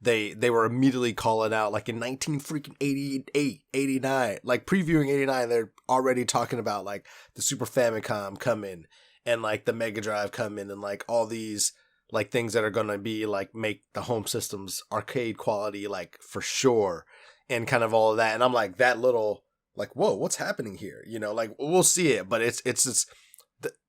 they were immediately calling out, like in 1988, 89, like previewing 89, they're already talking about like the Super Famicom coming and like the Mega Drive coming and like all these like things that are gonna be like make the home systems arcade quality, like for sure, and kind of all of that. And I'm like, that little, like, whoa, what's happening here? You know, like we'll see it, but it's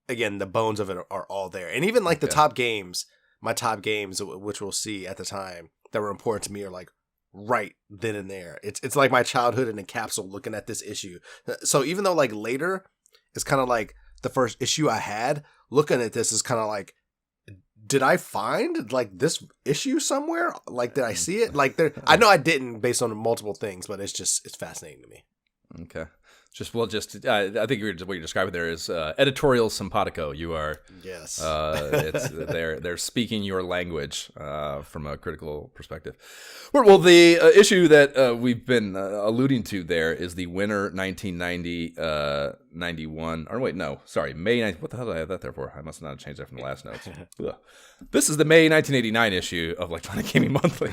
again, the bones of it are all there. And even like the top games, my top games, which we'll see at the time that were important to me, are like right then and there. It's like my childhood in a capsule looking at this issue. So even though like later it's kind of like the first issue I had, looking at this is kind of like, did I find like this issue somewhere? Like, did I see it? Like, there, I know I didn't based on multiple things, but it's fascinating to me. Okay. I think what you're describing there is editorial simpatico. You are, yes. They're speaking your language from a critical perspective. Well, the issue that we've been alluding to there is the winter 1990-91. Or wait, no, sorry, May 19. What the hell did I have that there for? I must not have changed that from the last notes. This is the May 1989 issue of Electronic Gaming Monthly,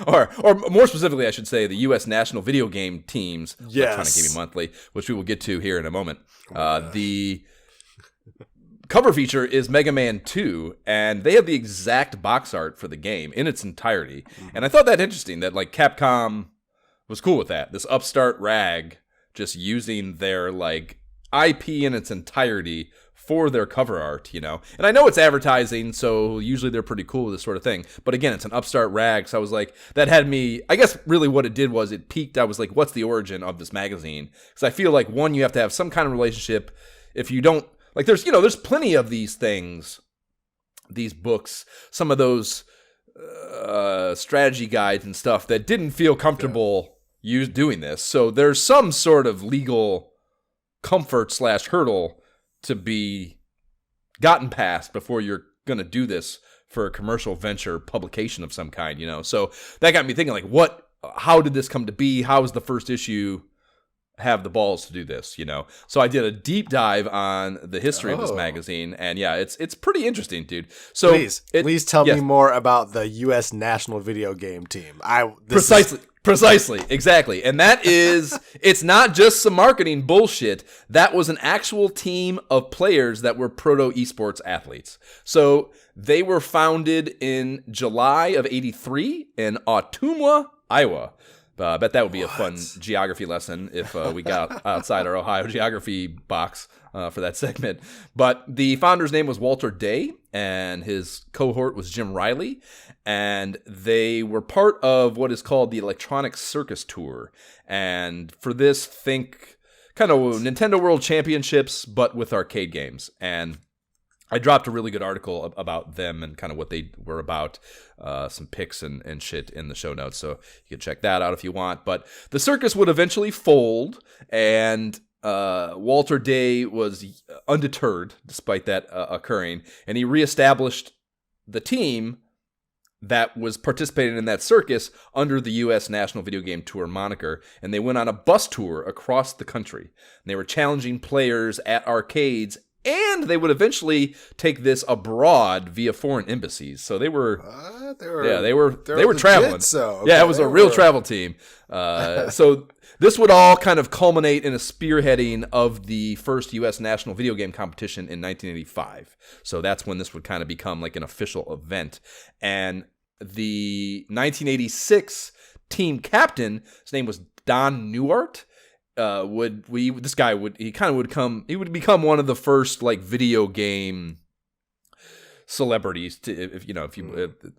or more specifically, I should say, the U.S. National Video Game Team's Electronic Gaming Monthly, which we will get to here in a moment. The cover feature is Mega Man 2, and they have the exact box art for the game in its entirety. And I thought that interesting that like Capcom was cool with that. This upstart rag just using their like IP in its entirety for their cover art, you know. And I know it's advertising, so usually they're pretty cool with this sort of thing. But again, it's an upstart rag, so I was like, that had me, I guess really what it did was it piqued, I was like, what's the origin of this magazine? Because I feel like, one, you have to have some kind of relationship. If you don't, like there's plenty of these things, these books, some of those strategy guides and stuff that didn't feel comfortable doing this. So there's some sort of legal comfort / hurdle to be gotten past before you're going to do this for a commercial venture publication of some kind, you know? So that got me thinking, like, how did this come to be? How was the first issue have the balls to do this, you know? So I did a deep dive on the history of this magazine, and yeah, it's pretty interesting, dude. So please tell me more about the U.S. National Video Game Team. Precisely, exactly. And that is, it's not just some marketing bullshit. That was an actual team of players that were proto esports athletes. So they were founded in July of '83 in Ottumwa, Iowa. I bet that would be a fun geography lesson if we got outside our Ohio geography box for that segment. But the founder's name was Walter Day, and his cohort was Jim Riley. And they were part of what is called the Electronic Circus Tour. And for this, think kind of Nintendo World Championships, but with arcade games. And I dropped a really good article about them and kind of what they were about, some pics and shit in the show notes. So you can check that out if you want. But the circus would eventually fold, and Walter Day was undeterred despite that occurring. And he reestablished the team that was participating in that circus under the U.S. National Video Game Tour moniker, and they went on a bus tour across the country. And they were challenging players at arcades, and they would eventually take this abroad via foreign embassies. So they were traveling. So okay, it was a real travel team. So this would all kind of culminate in a spearheading of the first U.S. national video game competition in 1985. So that's when this would kind of become like an official event. And the 1986 team captain, his name was Don Newart, would become one of the first like video game celebrities to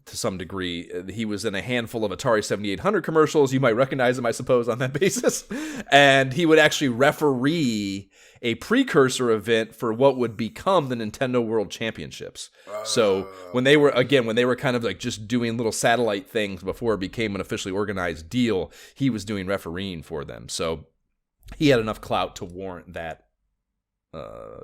some degree. He was in a handful of Atari 7800 commercials. You might recognize him, I suppose, on that basis. And he would actually referee a precursor event for what would become the Nintendo World Championships. So when they were kind of like just doing little satellite things before it became an officially organized deal, he was doing refereeing for them. So he had enough clout to warrant that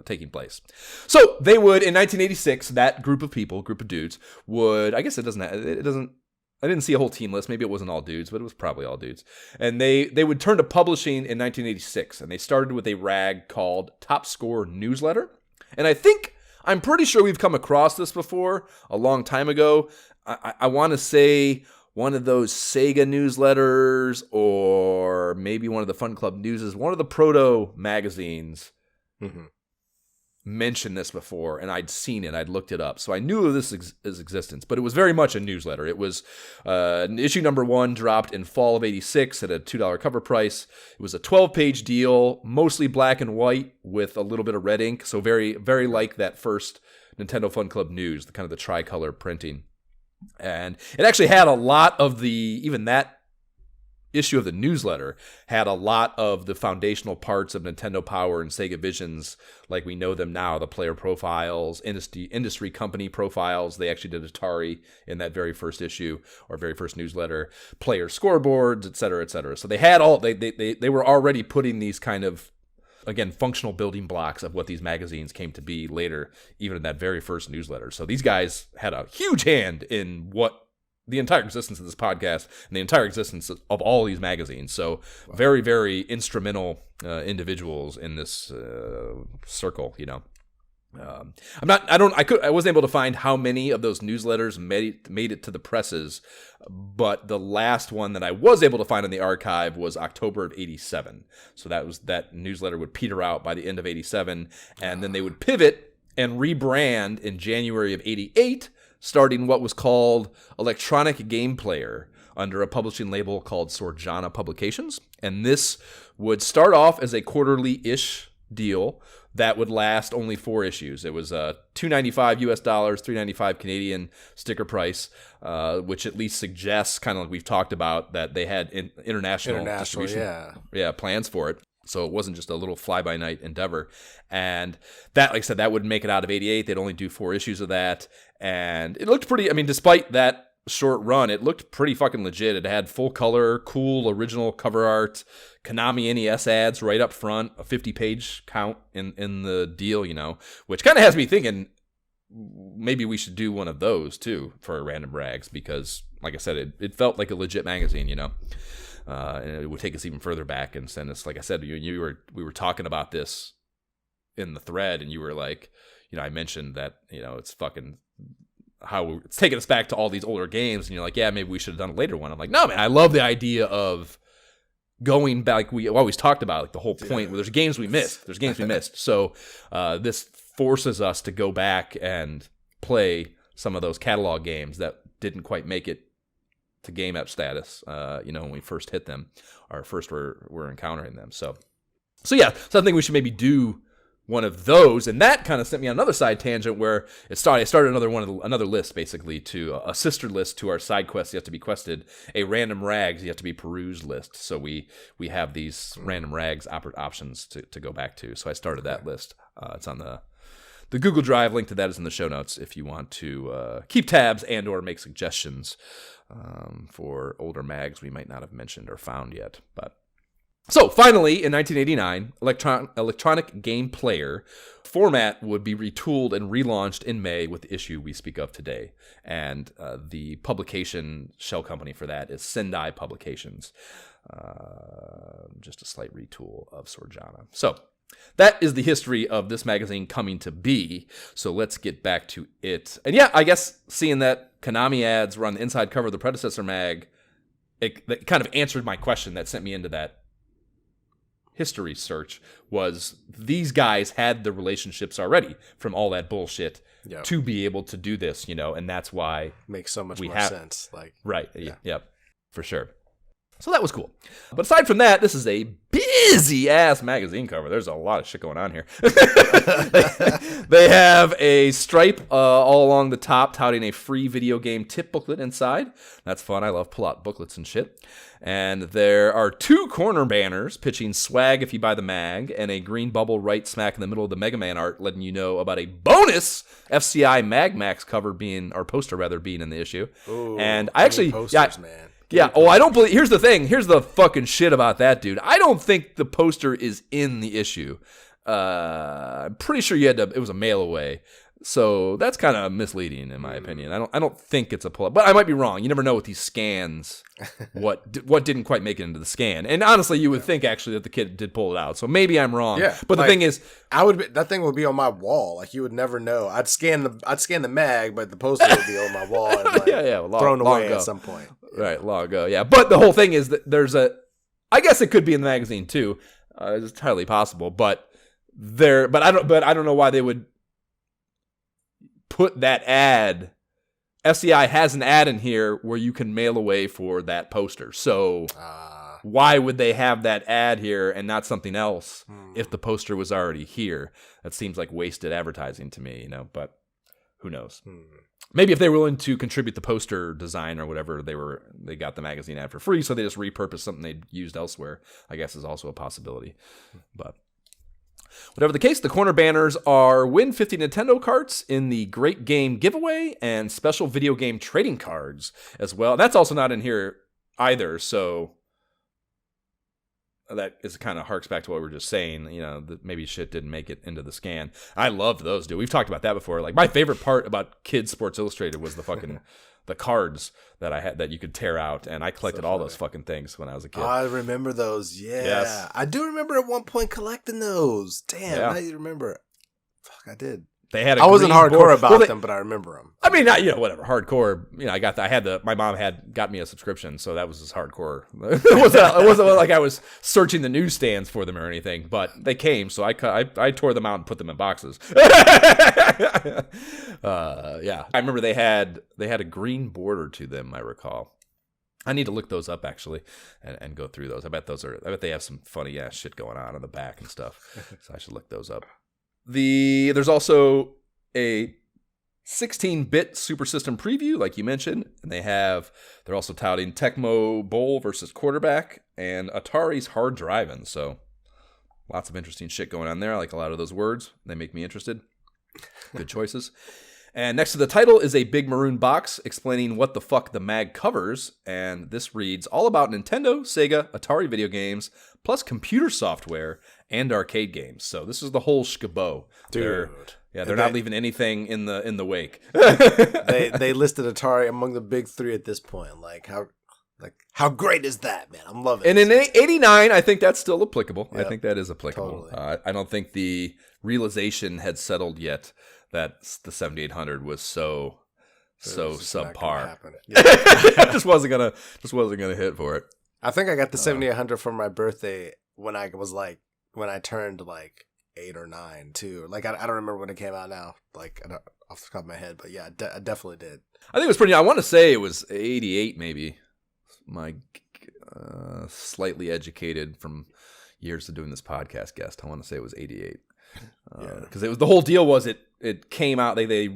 taking place. So they would, in 1986, that group of dudes would, I guess I didn't see a whole team list. Maybe it wasn't all dudes, but it was probably all dudes. And they would turn to publishing in 1986, and they started with a rag called Top Score Newsletter. And I'm pretty sure we've come across this before a long time ago. I want to say one of those Sega newsletters, or maybe one of the Fun Club Newses, one of the proto magazines. Mm-hmm. mentioned this before, and I'd seen it. I'd looked it up, so I knew of this existence. But it was very much a newsletter. It was issue number 1 dropped in fall of '86 at a $2 cover price. It was a 12-page deal, mostly black and white with a little bit of red ink. So very, very like that first Nintendo Fun Club News, the kind of the tricolor printing. And it actually had a lot of even that issue of the newsletter had a lot of the foundational parts of Nintendo Power and Sega Visions like we know them now, the player profiles, industry company profiles. They actually did Atari in that very first issue or very first newsletter, player scoreboards, et cetera, et cetera. So they had they were already putting these kind of, again, functional building blocks of what these magazines came to be later, even in that very first newsletter. So these guys had a huge hand in what the entire existence of this podcast and the entire existence of all these magazines. So very, very instrumental individuals in this circle, you know. I wasn't able to find how many of those newsletters made it to the presses, but the last one that I was able to find in the archive was October of '87. So that newsletter would peter out by the end of '87, and then they would pivot and rebrand in January of '88, starting what was called Electronic Game Player under a publishing label called Sorjana Publications. And this would start off as a quarterly-ish deal that would last only 4 issues. It was $2.95 US, $3.95 Canadian sticker price, which at least suggests, kind of like we've talked about, that they had international distribution plans for it. So it wasn't just a little fly-by-night endeavor. And that, like I said, that would make it out of '88. They'd only do 4 issues of that. And it looked pretty, I mean, despite that short run, it looked pretty fucking legit. It had full color, cool, original cover art, Konami NES ads right up front, a 50-page count in the deal, you know, which kind of has me thinking maybe we should do one of those, too, for a Random Rags, because, like I said, it felt like a legit magazine, you know. And it would take us even further back and send us, like I said, we were talking about this in the thread, and you were like, you know, I mentioned that, you know, it's fucking how it's taking us back to all these older games, and you're like, yeah, maybe we should have done a later one. I'm like, no, man, I love the idea of going back. Like we always talked about, like the whole point where there's games we missed. So this forces us to go back and play some of those catalog games that didn't quite make it to game app status, you know, when we first hit them, or first we're encountering them. So I think we should maybe do one of those, and that kind of sent me on another side tangent where I started another list, basically, to a sister list to our side quests yet to be quested, a Random Rags yet to be perused list. So we have these Random Rags options to go back to. So I started that list. It's on the Google Drive. Link to that is in the show notes if you want to keep tabs and or make suggestions for older mags we might not have mentioned or found yet. But so finally, in 1989, Electronic Game Player format would be retooled and relaunched in May with the issue we speak of today. And the publication shell company for that is Sendai Publications. Just a slight retool of Sorjana. So that is the history of this magazine coming to be. So let's get back to it. And yeah, I guess seeing that Konami ads were on the inside cover of the predecessor mag, that kind of answered my question that sent me into that history search. Was these guys had the relationships already from all that bullshit to be able to do this, you know, and that's why makes so much more sense. Like, right. Yeah. Yep. For sure. So that was cool. But aside from that, this is a busy-ass magazine cover. There's a lot of shit going on here. They have a stripe all along the top touting a free video game tip booklet inside. That's fun. I love pull-out booklets and shit. And there are 2 corner banners pitching swag if you buy the mag, and a green bubble right smack in the middle of the Mega Man art letting you know about a bonus FCI Mag Max cover being in the issue. Ooh, and I actually... posters, man. Yeah, I don't believe... Here's the thing. Here's the fucking shit about that, dude. I don't think the poster is in the issue. I'm pretty sure it was a mail away. So that's kind of misleading, in my opinion. I don't think it's a pull-up. But I might be wrong. You never know with these scans what didn't quite make it into the scan. And honestly, you would think, actually, that the kid did pull it out. So maybe I'm wrong. Yeah, but the thing is... that thing would be on my wall. Like, you would never know. I'd scan the mag, but the poster would be on my wall and thrown away at some point. Right, long ago, yeah. But the whole thing is that I guess it could be in the magazine too. It's entirely possible. But but I don't know why they would put that ad. SEI has an ad in here where you can mail away for that poster. So why would they have that ad here and not something else if the poster was already here? That seems like wasted advertising to me, but who knows? Maybe if they were willing to contribute the poster design or whatever, they got the magazine ad for free, so they just repurposed something they'd used elsewhere, I guess is also a possibility. But whatever the case, the corner banners are win 50 Nintendo carts in the Great Game giveaway and special video game trading cards as well. That's also not in here either, so that is kind of harks back to what we were just saying, that maybe shit didn't make it into the scan. I loved those, dude. We've talked about that before. Like, my favorite part about Kids Sports Illustrated was the fucking the cards that I had that you could tear out, and I collected all those fucking things when I was a kid. Oh, I remember those. Yeah. Yes. I do remember at one point collecting those. Damn, now you remember. Fuck, I did. They had. I wasn't hardcore about them, but I remember them. I mean, whatever, hardcore. My mom had got me a subscription, so that was just hardcore. It wasn't like I was searching the newsstands for them or anything, but they came, so I tore them out and put them in boxes. I remember they had a green border to them. I recall. I need to look those up actually and go through those. I bet they have some funny ass shit going on in the back and stuff. So I should look those up. There's also a 16-bit Super System preview, like you mentioned, and they're also touting Tecmo Bowl versus Quarterback and Atari's Hard Driving. So lots of interesting shit going on there. I like a lot of those words. They make me interested. Good choices. And next to the title is a big maroon box explaining what the fuck the mag covers, and this reads all about Nintendo, Sega, Atari video games, plus computer software and arcade games. So this is the whole shkabo. Dude. They're not leaving anything in the wake. they listed Atari among the big three at this point. How great is that, man? I'm loving it. And in 89, I think that's still applicable. Yep. I think that is applicable. Totally. I don't think the realization had settled yet that the 7800 was so subpar. just wasn't gonna hit for it. I think I got the 7800 for my birthday when I turned 8 or 9 too. I don't remember when it came out now. Off the top of my head, but yeah, I definitely did. I think it was pretty. I want to say it was 88, maybe. My slightly educated from years of doing this podcast guest. I want to say it was 88. Because it was the whole deal was it came out they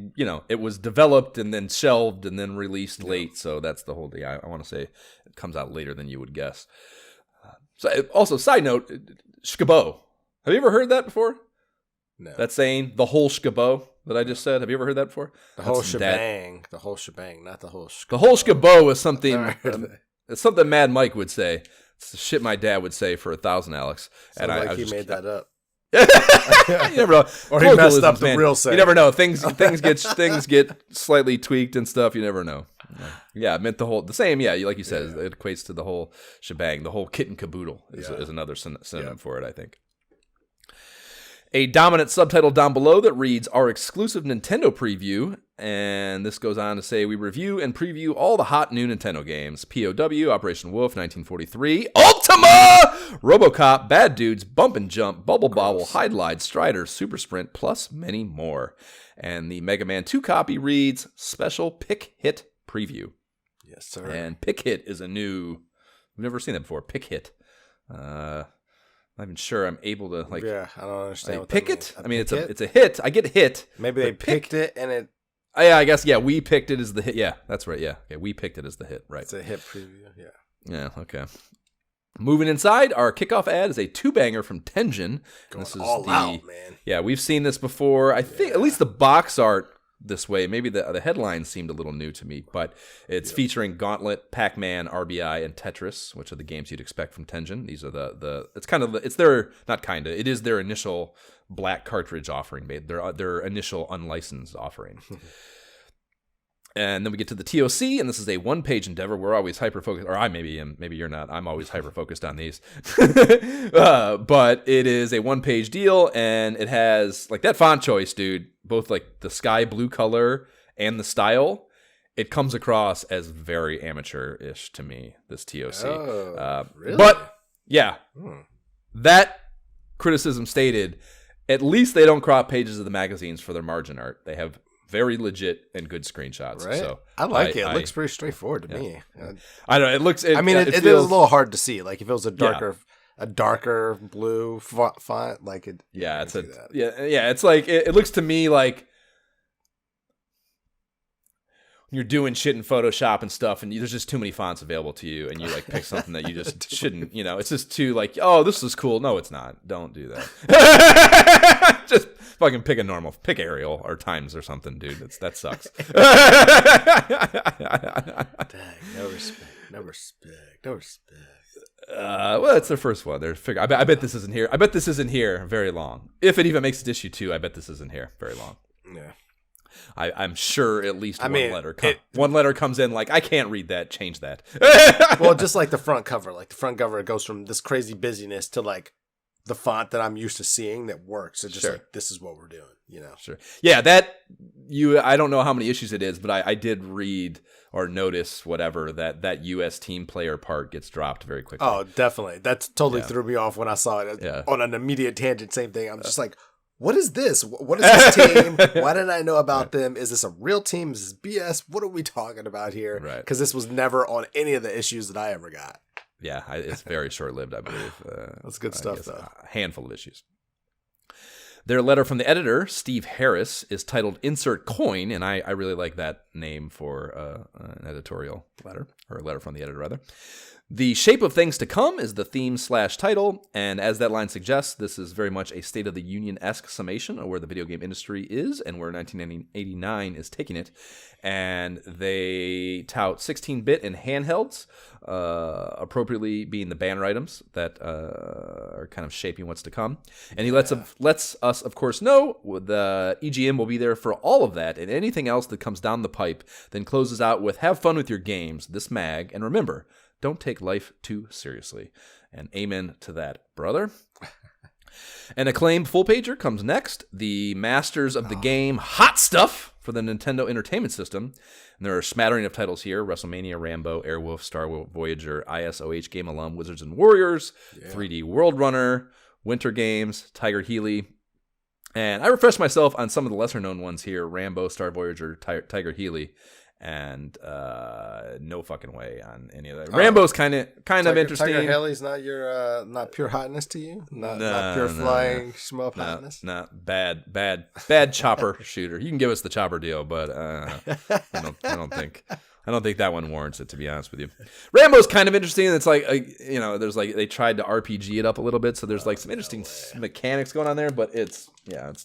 it was developed and then shelved and then released late, so that's the whole deal. I want to say it comes out later than you would guess. So also, side note, shkabo. Have you ever heard that before? No. That saying, the whole shkabo that I just said. Have you ever heard that before? The whole shebang, not the whole shkabo. The whole shkabo is something. It's something Mad Mike would say. It's the shit my dad would say for 1,000, Alex. And I he made that up. You never know. Or he messed up the real saying. You never know. Things get slightly tweaked and stuff. You never know. Yeah, it meant the same. Yeah, like you said, it equates to the whole shebang. The whole kit and caboodle is another synonym for it, I think. A dominant subtitle down below that reads our exclusive Nintendo preview, and this goes on to say we review and preview all the hot new Nintendo games: POW, Operation Wolf, 1943, Ultima, RoboCop, Bad Dudes, Bump and Jump, Bubble Bobble, Hide Glide, Strider, Super Sprint, plus many more. And the Mega Man 2 copy reads special Pick Hit preview. Yes, sir. And Pick Hit is a new. We've never seen that before. Pick Hit. I'm not even sure I'm able to I don't understand. What pick it. I mean, it's a hit. I get hit. Maybe they picked it and it. Yeah, I guess. Yeah, we picked it as the hit. Yeah, that's right. Yeah, we picked it as the hit. Right. It's a hit preview. Yeah. Yeah. Okay. Moving inside, our kickoff ad is a 2-banger from Tenjin. This is all out, man. Yeah, we've seen this before. I think at least the box art this way. Maybe the headlines seemed a little new to me, but it's featuring Gauntlet, Pac-Man, RBI, and Tetris, which are the games you'd expect from Tenjin. These are it is their initial black cartridge offering, their initial unlicensed offering. And then we get to the TOC, and this is a one-page endeavor. We're always hyper-focused, or I maybe am, maybe you're not. I'm always hyper-focused on these. But it is a one-page deal, and it has, that font choice, dude, both, the sky blue color and the style. It comes across as very amateur-ish to me, this TOC. Oh, really? But, yeah, that criticism stated, At least they don't crop pages of the magazines for their margin art. They have very legit and good screenshots. Right. So I like it. It looks pretty straightforward to me. I don't know. It looks. It feels, is a little hard to see. Like if it was a darker blue font, like it. Yeah, it's It's like it looks to me like when you're doing shit in Photoshop and stuff, and there's just too many fonts available to you, and you like pick something that you just shouldn't. It's just too like, oh, this is cool. No, it's not. Don't do that. Just fucking pick Arial or Times or something, dude. That sucks. Dang, no respect. Well, it's their first one. I bet this isn't here. I bet this isn't here very long. If it even makes it issue 2, I bet this isn't here very long. Yeah. I'm sure at least one letter comes in like, I can't read that. Change that. Well, just like the front cover. Like the front cover goes from this crazy busyness to like the font that I'm used to seeing that works. It's just like, this is what we're doing, Sure. Yeah, I don't know how many issues it is, but I did read or notice whatever that U.S. team player part gets dropped very quickly. Oh, definitely. That totally threw me off when I saw it on an immediate tangent. Same thing. I'm just like, what is this? What is this team? Why didn't I know about them? Is this a real team? Is this BS? What are we talking about here? Right. Because this was never on any of the issues that I ever got. Yeah, it's very short-lived, I believe. That's good stuff, though. A handful of issues. Their letter from the editor, Steve Harris, is titled Insert Coin, and I really like that name for an editorial letter, or a letter from the editor, rather. The shape of things to come is the theme/title, and as that line suggests, this is very much a State of the Union-esque summation of where the video game industry is and where 1989 is taking it. And they tout 16-bit and handhelds, appropriately being the banner items that are kind of shaping what's to come. And he lets us, of course, know the EGM will be there for all of that, and anything else that comes down the pipe, then closes out with, have fun with your games, this mag, and remember, don't take life too seriously. And amen to that, brother. An acclaimed full-pager comes next. The masters of the game Hot Stuff for the Nintendo Entertainment System. And there are a smattering of titles here. WrestleMania, Rambo, Airwolf, Star Voyager, ISOH Game Alum, Wizards and Warriors, 3D World Runner, Winter Games, Tiger Healy. And I refreshed myself on some of the lesser-known ones here. Rambo, Star Voyager, Tiger Healy. And no fucking way on any of that. Rambo's kind of interesting. Tiger Haley's not your not pure hotness to you. Not pure flying shmup hotness. No, bad chopper shooter. You can give us the chopper deal, but I don't think that one warrants it, to be honest with you. Rambo's kind of interesting. It's like there's like they tried to RPG it up a little bit, so there's like some interesting mechanics going on there, but it's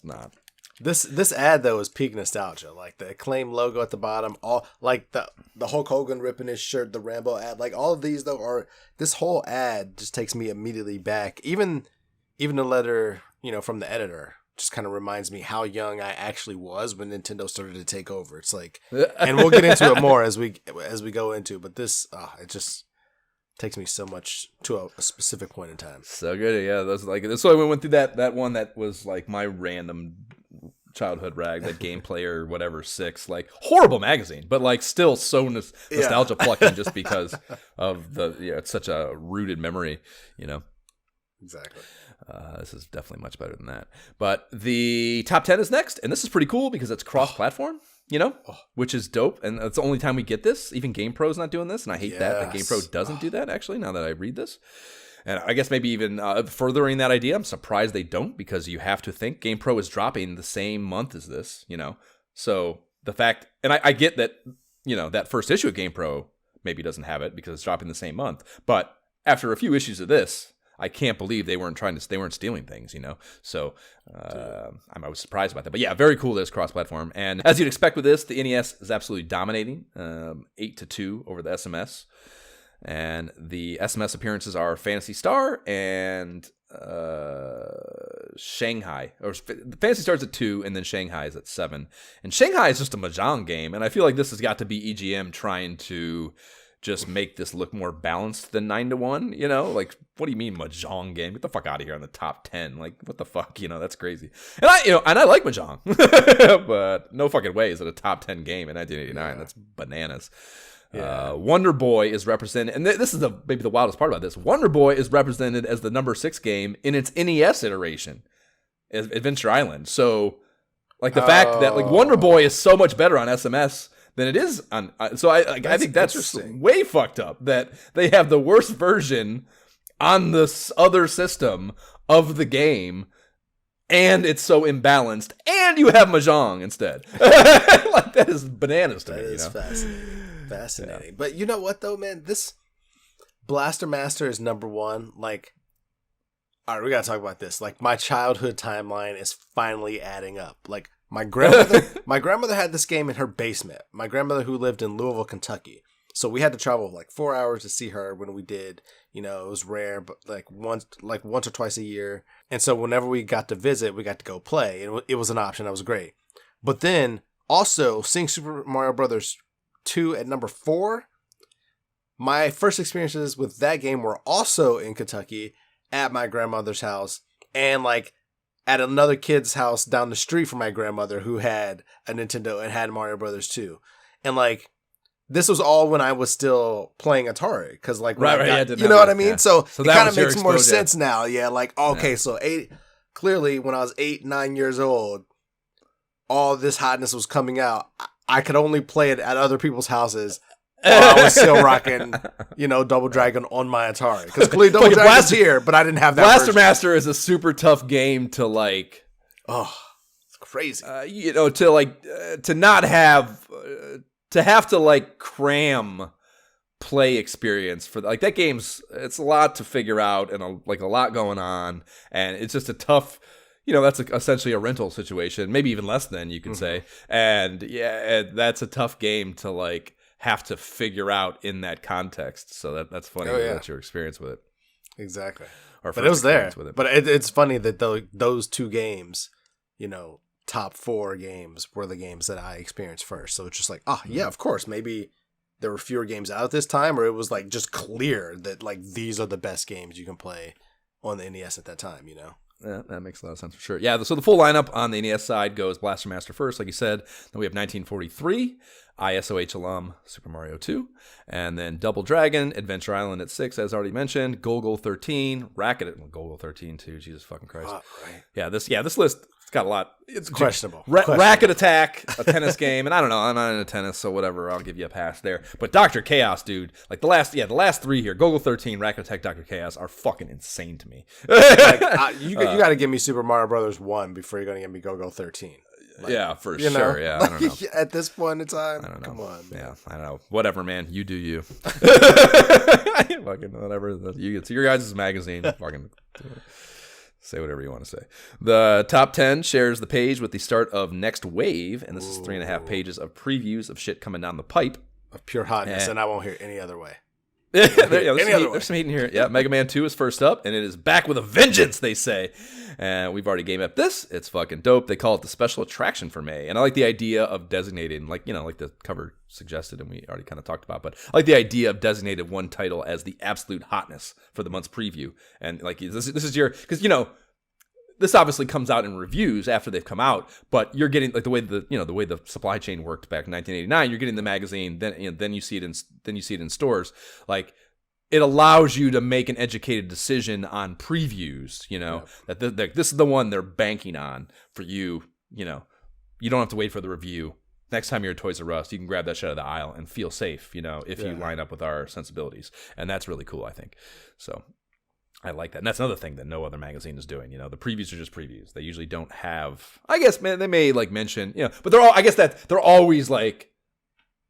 not. This ad though is peak nostalgia, like the Acclaim logo at the bottom, all like the Hulk Hogan ripping his shirt, the Rambo ad, like all of these though are this whole ad just takes me immediately back. Even the letter from the editor just kind of reminds me how young I actually was when Nintendo started to take over. It's like, and we'll get into it more as we go into, but this it just takes me so much to a specific point in time. So good, yeah. That's why we went through that one that was like my random childhood rag, that Game Player whatever 6, like horrible magazine, but like still so nostalgia plucking just because of it's such a rooted memory, Exactly. This is definitely much better than that. But the top 10 is next, and this is pretty cool because it's cross-platform, which is dope, and it's the only time we get this. Even GamePro's not doing this, and I hate that GamePro doesn't do that, actually, now that I read this. And I guess maybe even furthering that idea, I'm surprised they don't, because you have to think GamePro is dropping the same month as this, So the fact, and I get that, that first issue of GamePro maybe doesn't have it because it's dropping the same month. But after a few issues of this, I can't believe they weren't stealing things, So I was surprised about that. But yeah, very cool that it's cross-platform. And as you'd expect with this, the NES is absolutely dominating, 8-2 over the SMS. And the SMS appearances are Phantasy Star and Shanghai. Or Phantasy Star's at 2, and then Shanghai is at 7. And Shanghai is just a Mahjong game, and I feel like this has got to be EGM trying to just make this look more balanced than 9-1. Like, what do you mean Mahjong game? Get the fuck out of here on the top 10. Like, what the fuck? That's crazy. And I like Mahjong, but no fucking way is it a top 10 game in 1989. Yeah. That's bananas. Yeah. Wonder Boy is represented, and this is maybe the wildest part about this. Wonder Boy is represented as the number 6 game in its NES iteration, Adventure Island. So, like the fact that like Wonder Boy is so much better on SMS than it is on. So I think that's way fucked up that they have the worst version on this other system of the game, and it's so imbalanced, and you have Mahjong instead. Like that is bananas to me. That is fascinating. Yeah. But you know what though, man? This Blaster Master is number one. Like, all right, we gotta talk about this. Like, my childhood timeline is finally adding up. Like, my grandmother had this game in her basement. My grandmother, who lived in Louisville, Kentucky. So we had to travel like 4 hours to see her when we did. You know, it was rare, but like once or twice a year. And so whenever we got to visit, we got to go play. And it was an option. That was great. But then also seeing Super Mario Brothers 2 at number 4, my first experiences with that game were also in Kentucky at my grandmother's house, and like at another kid's house down the street from my grandmother who had a Nintendo and had Mario Brothers 2. And like, this was all when I was still playing Atari, because like, you know what I mean? Yeah. So it kind of makes more sense now. Yeah, like, okay, so clearly when I was 8, 9 years old, all this hotness was coming out. I could only play it at other people's houses while I was still rocking, you know, Double Dragon on my Atari. Because clearly Double Dragon's here, but I didn't have that Blaster Master is a super tough game to like... Oh, it's crazy. You know, to like, to not have... to have to like cram play experience for like that game's, it's a lot to figure out and a lot going on, and it's just a tough, you know, that's essentially a rental situation, maybe even less than you could say, and that's a tough game to like have to figure out in that context. So that's funny. That's your experience with it. Exactly. But it was there. But it's funny that those two games, you know, top 4 games were the games that I experienced first. So it's just like, yeah, of course. Maybe there were fewer games out this time, or it was like just clear that like these are the best games you can play on the NES at that time, you know? Yeah, that makes a lot of sense for sure. Yeah, so the full lineup on the NES side goes Blaster Master first, like you said. Then we have 1943, ISOH alum Super Mario 2, and then Double Dragon, Adventure Island at 6, as already mentioned. Golgo 13, Racket at Golgo 13 too. Jesus fucking Christ. Right. Yeah, this list. It's got a lot. It's questionable. Racket Attack, a tennis game, and I don't know. I'm not into tennis, so whatever. I'll give you a pass there. But Dr. Chaos, dude, like the last 3 here, Golgo 13, Racket Attack, Dr. Chaos are fucking insane to me. Like, you got to give me Super Mario Brothers 1 before you're going to give me Golgo 13. Like, yeah, for sure. Know? Yeah, I don't know. At this point in time, I don't know. Come on, man. Yeah, I don't know. Whatever, man. You do you. Fucking whatever. It's your guys' magazine. Fucking say whatever you want to say. The top 10 shares the page with the start of Next Wave, and this is 3.5 pages of previews of shit coming down the pipe. Of pure hotness, and I won't hear any other way. There's some heat in here. Yeah, Mega Man 2 is first up, and it is back with a vengeance, they say. And we've already game up this. It's fucking dope. They call it the special attraction for May. And I like the idea of designating, like, you know, like the cover suggested and we already kind of talked about, but I like the idea of designated one title as the absolute hotness for the month's preview. And like, this is your, because, you know, this obviously comes out in reviews after they've come out, but you're getting like the way the supply chain worked back in 1989. You're getting the magazine, then you see it in stores. Like, it allows you to make an educated decision on previews. You know, that this is the one they're banking on for you. You know, you don't have to wait for the review. Next time you're at Toys R Us, you can grab that shit out of the aisle and feel safe. You know, if you line up with our sensibilities, and that's really cool, I think. So I like that. And that's another thing that no other magazine is doing. You know, the previews are just previews. They usually don't have, I guess, man, they may like mention, you know, but they're always like,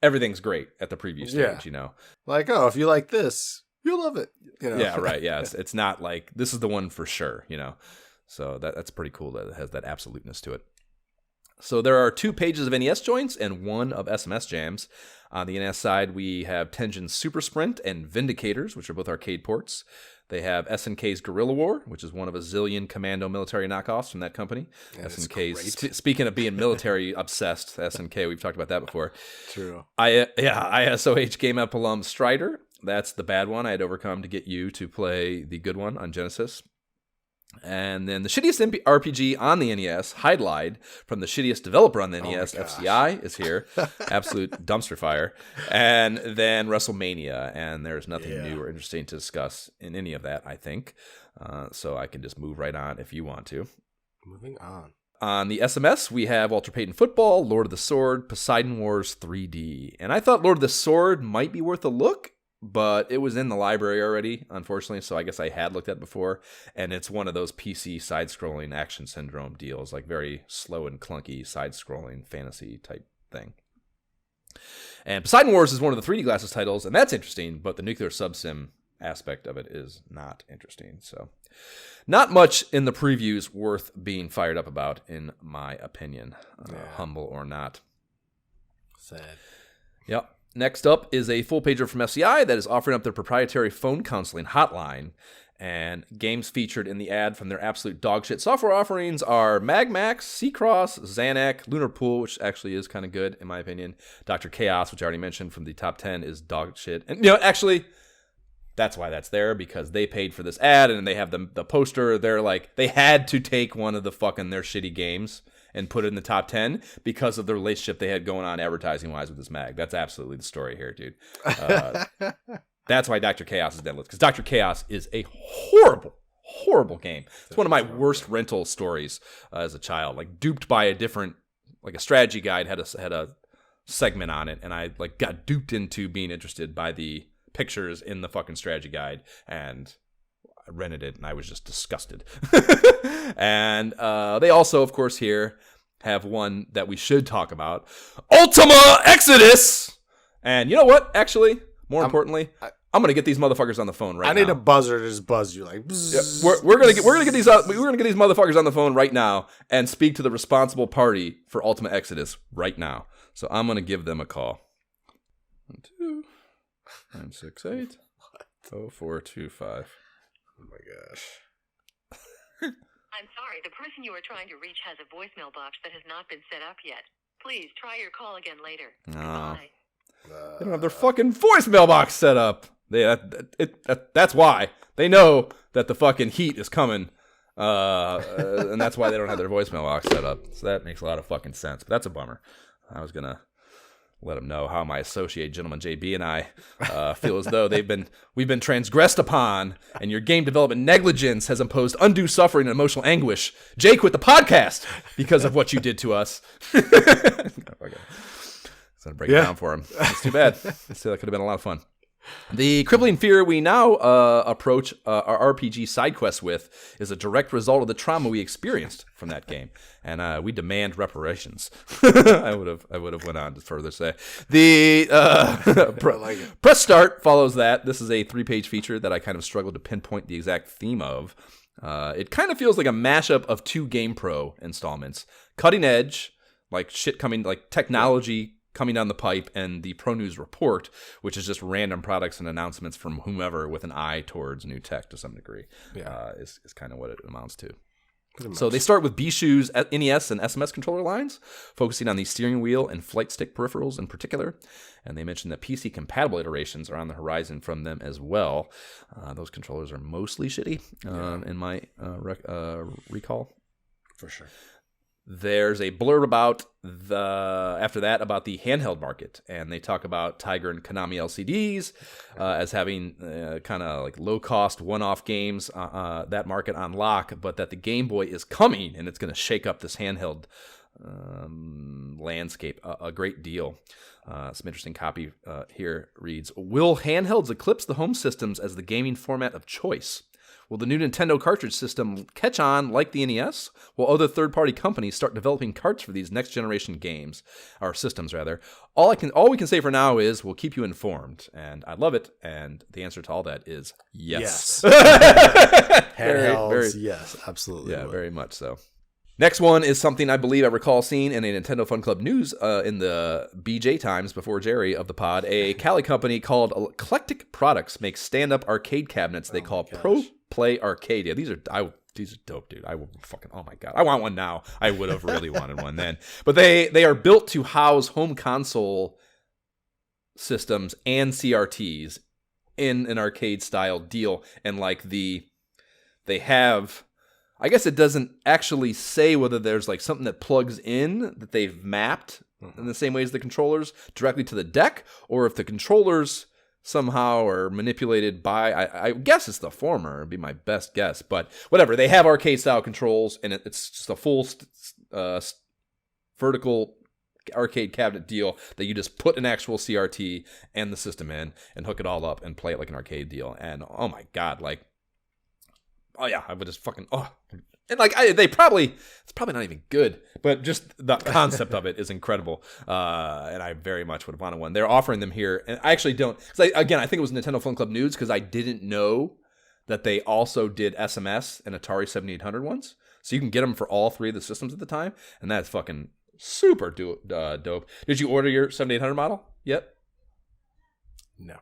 everything's great at the preview stage, you know. Like, oh, if you like this, you'll love it. You know? Yeah, right. Yeah. It's not like, this is the one for sure, you know. So that's pretty cool that it has that absoluteness to it. So there are 2 pages of NES joints and 1 of SMS jams. On the NES side, we have Tengen's Super Sprint and Vindicators, which are both arcade ports. They have SNK's Guerrilla War, which is one of a zillion Commando military knockoffs from that company. SNK's, speaking of being military obsessed, SNK, we've talked about that before. True. ISOH Game Up alum Strider. That's the bad one I had overcome to get you to play the good one on Genesis. And then the shittiest RPG on the NES, Hydlide, from the shittiest developer on the NES, FCI, is here. Absolute dumpster fire. And then WrestleMania, and there's nothing new or interesting to discuss in any of that, I think. So I can just move right on if you want to. Moving on. On the SMS, we have Walter Payton Football, Lord of the Sword, Poseidon Wars 3D. And I thought Lord of the Sword might be worth a look, but it was in the library already, unfortunately, so I guess I had looked at it before. And it's one of those PC side-scrolling action syndrome deals, like very slow and clunky side-scrolling fantasy type thing. And Poseidon Wars is one of the 3D Glasses titles, and that's interesting, but the nuclear subsim aspect of it is not interesting, so... Not much in the previews worth being fired up about, in my opinion. Humble or not. Sad. Yep. Next up is a full pager from SCI that is offering up their proprietary phone counseling hotline. And games featured in the ad from their absolute dogshit software offerings are Magmax, Seacross, Xanac, Lunar Pool, which actually is kind of good, in my opinion. Dr. Chaos, which I already mentioned from the top 10, is dogshit. And, actually... That's why that's there, because they paid for this ad, and they have the poster. They're like, they had to take one of the fucking their shitty games and put it in the top 10 because of the relationship they had going on advertising-wise with this mag. That's absolutely the story here, dude. That's why Dr. Chaos is dead list, because Dr. Chaos is a horrible, horrible game. It's one of my worst rental stories as a child. Like, duped by a different, like a strategy guide had a segment on it, and I like got duped into being interested by the pictures in the fucking strategy guide, and I rented it, and I was just disgusted. And they also, of course, here have one that we should talk about, Ultima Exodus. And you know what? Actually, more importantly, I'm gonna get these motherfuckers on the phone right now. I need a buzzer to just buzz you like. Yeah, we're gonna get these motherfuckers on the phone right now and speak to the responsible party for Ultima Exodus right now. So I'm gonna give them a call. 1, 2. 968 0425. Oh my gosh. I'm sorry, the person you are trying to reach has a voicemail box that has not been set up yet. Please try your call again later. Goodbye. They don't have their fucking voicemail box set up. That's why. They know that the fucking heat is coming. And that's why they don't have their voicemail box set up. So that makes a lot of fucking sense. But that's a bummer. I was going to let them know how my associate, Gentlman JB, and I feel as though we've been transgressed upon, and your game development negligence has imposed undue suffering and emotional anguish. Jake quit the podcast because of what you did to us. Okay. So I'm breaking it down for him. It's too bad. That could have been a lot of fun. The crippling fear we now approach our RPG SideQuest with is a direct result of the trauma we experienced from that game, and we demand reparations. I would have went on to further say the press start follows that. This is a 3-page feature that I kind of struggled to pinpoint the exact theme of. It kind of feels like a mashup of 2 GamePro installments, cutting edge, like shit coming, like technology coming down the pipe, and the Pro News Report, which is just random products and announcements from whomever with an eye towards new tech to some degree, is kind of what it amounts to. So they start with B-Shoe's NES and SMS controller lines, focusing on the steering wheel and flight stick peripherals in particular. And they mention that PC-compatible iterations are on the horizon from them as well. Those controllers are mostly shitty, in my recall. For sure. There's a blurb about after that about the handheld market, and they talk about Tiger and Konami LCDs as having kind of like low-cost one-off games, that market on lock, but that the Game Boy is coming, and it's going to shake up this handheld landscape a great deal. Some interesting copy here reads, will handhelds eclipse the home systems as the gaming format of choice? Will the new Nintendo cartridge system catch on like the NES? Will other third-party companies start developing carts for these next-generation games, or systems, rather? All we can say for now is we'll keep you informed, and I love it. And the answer to all that is yes. Handhelds, yes, absolutely. Yeah, very much so. Next one is something I believe I recall seeing in a Nintendo Fun Club news in the BJ times before Jerry of the pod. A Cali company called Eclectic Products makes stand-up arcade cabinets they call Pro Play Arcade. Yeah, these are dope, dude. I will fucking, oh my god, I want one now. I would have really wanted one then. But they are built to house home console systems and CRTs in an arcade style deal, and like they have. I guess it doesn't actually say whether there's like something that plugs in that they've mapped in the same way as the controllers directly to the deck, or if the controllers somehow or manipulated by, I guess it's the former, would be my best guess, but whatever. They have arcade style controls, and it's just a full vertical arcade cabinet deal that you just put an actual CRT and the system in and hook it all up and play it like an arcade deal. And oh my God, like, oh yeah, I would just fucking, and like, it's probably not even good, but just the concept of it is incredible. And I very much would have wanted one. They're offering them here, and I actually don't, because I think it was Nintendo Film Club News, because I didn't know that they also did SMS and Atari 7800 ones. So you can get them for all three of the systems at the time, and that's fucking super dope. Did you order your 7800 model yet? No.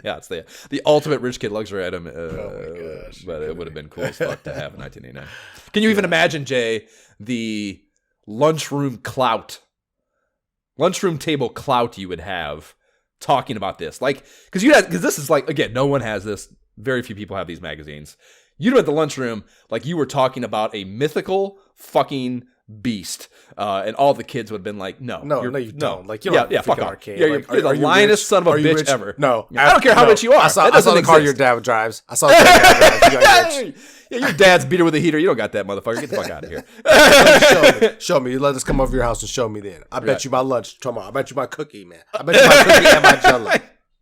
Yeah, it's the ultimate rich kid luxury item. Oh my gosh. But it would have been cool as fuck to have in 1989. Can you even imagine, Jay, the lunchroom table clout you would have talking about this? Like, because this is like, again, no one has this. Very few people have these magazines. You know, at the lunchroom, like, you were talking about a mythical fucking beast, and all the kids would have been like, "No, you don't. Like, you don't fuck off. arcade. Yeah, like, you're the lionest son of a bitch rich? ever. No, I don't care how rich you are. I saw the car your dad drives. I saw the car your dad drives. You got rich. Yeah, your dad's beater with a heater. You don't got that, motherfucker. Get the fuck out of here. Show me. You let us come over your house and show me then. I bet you my lunch tomorrow. I bet you my cookie, man. I bet you my cookie and my jello.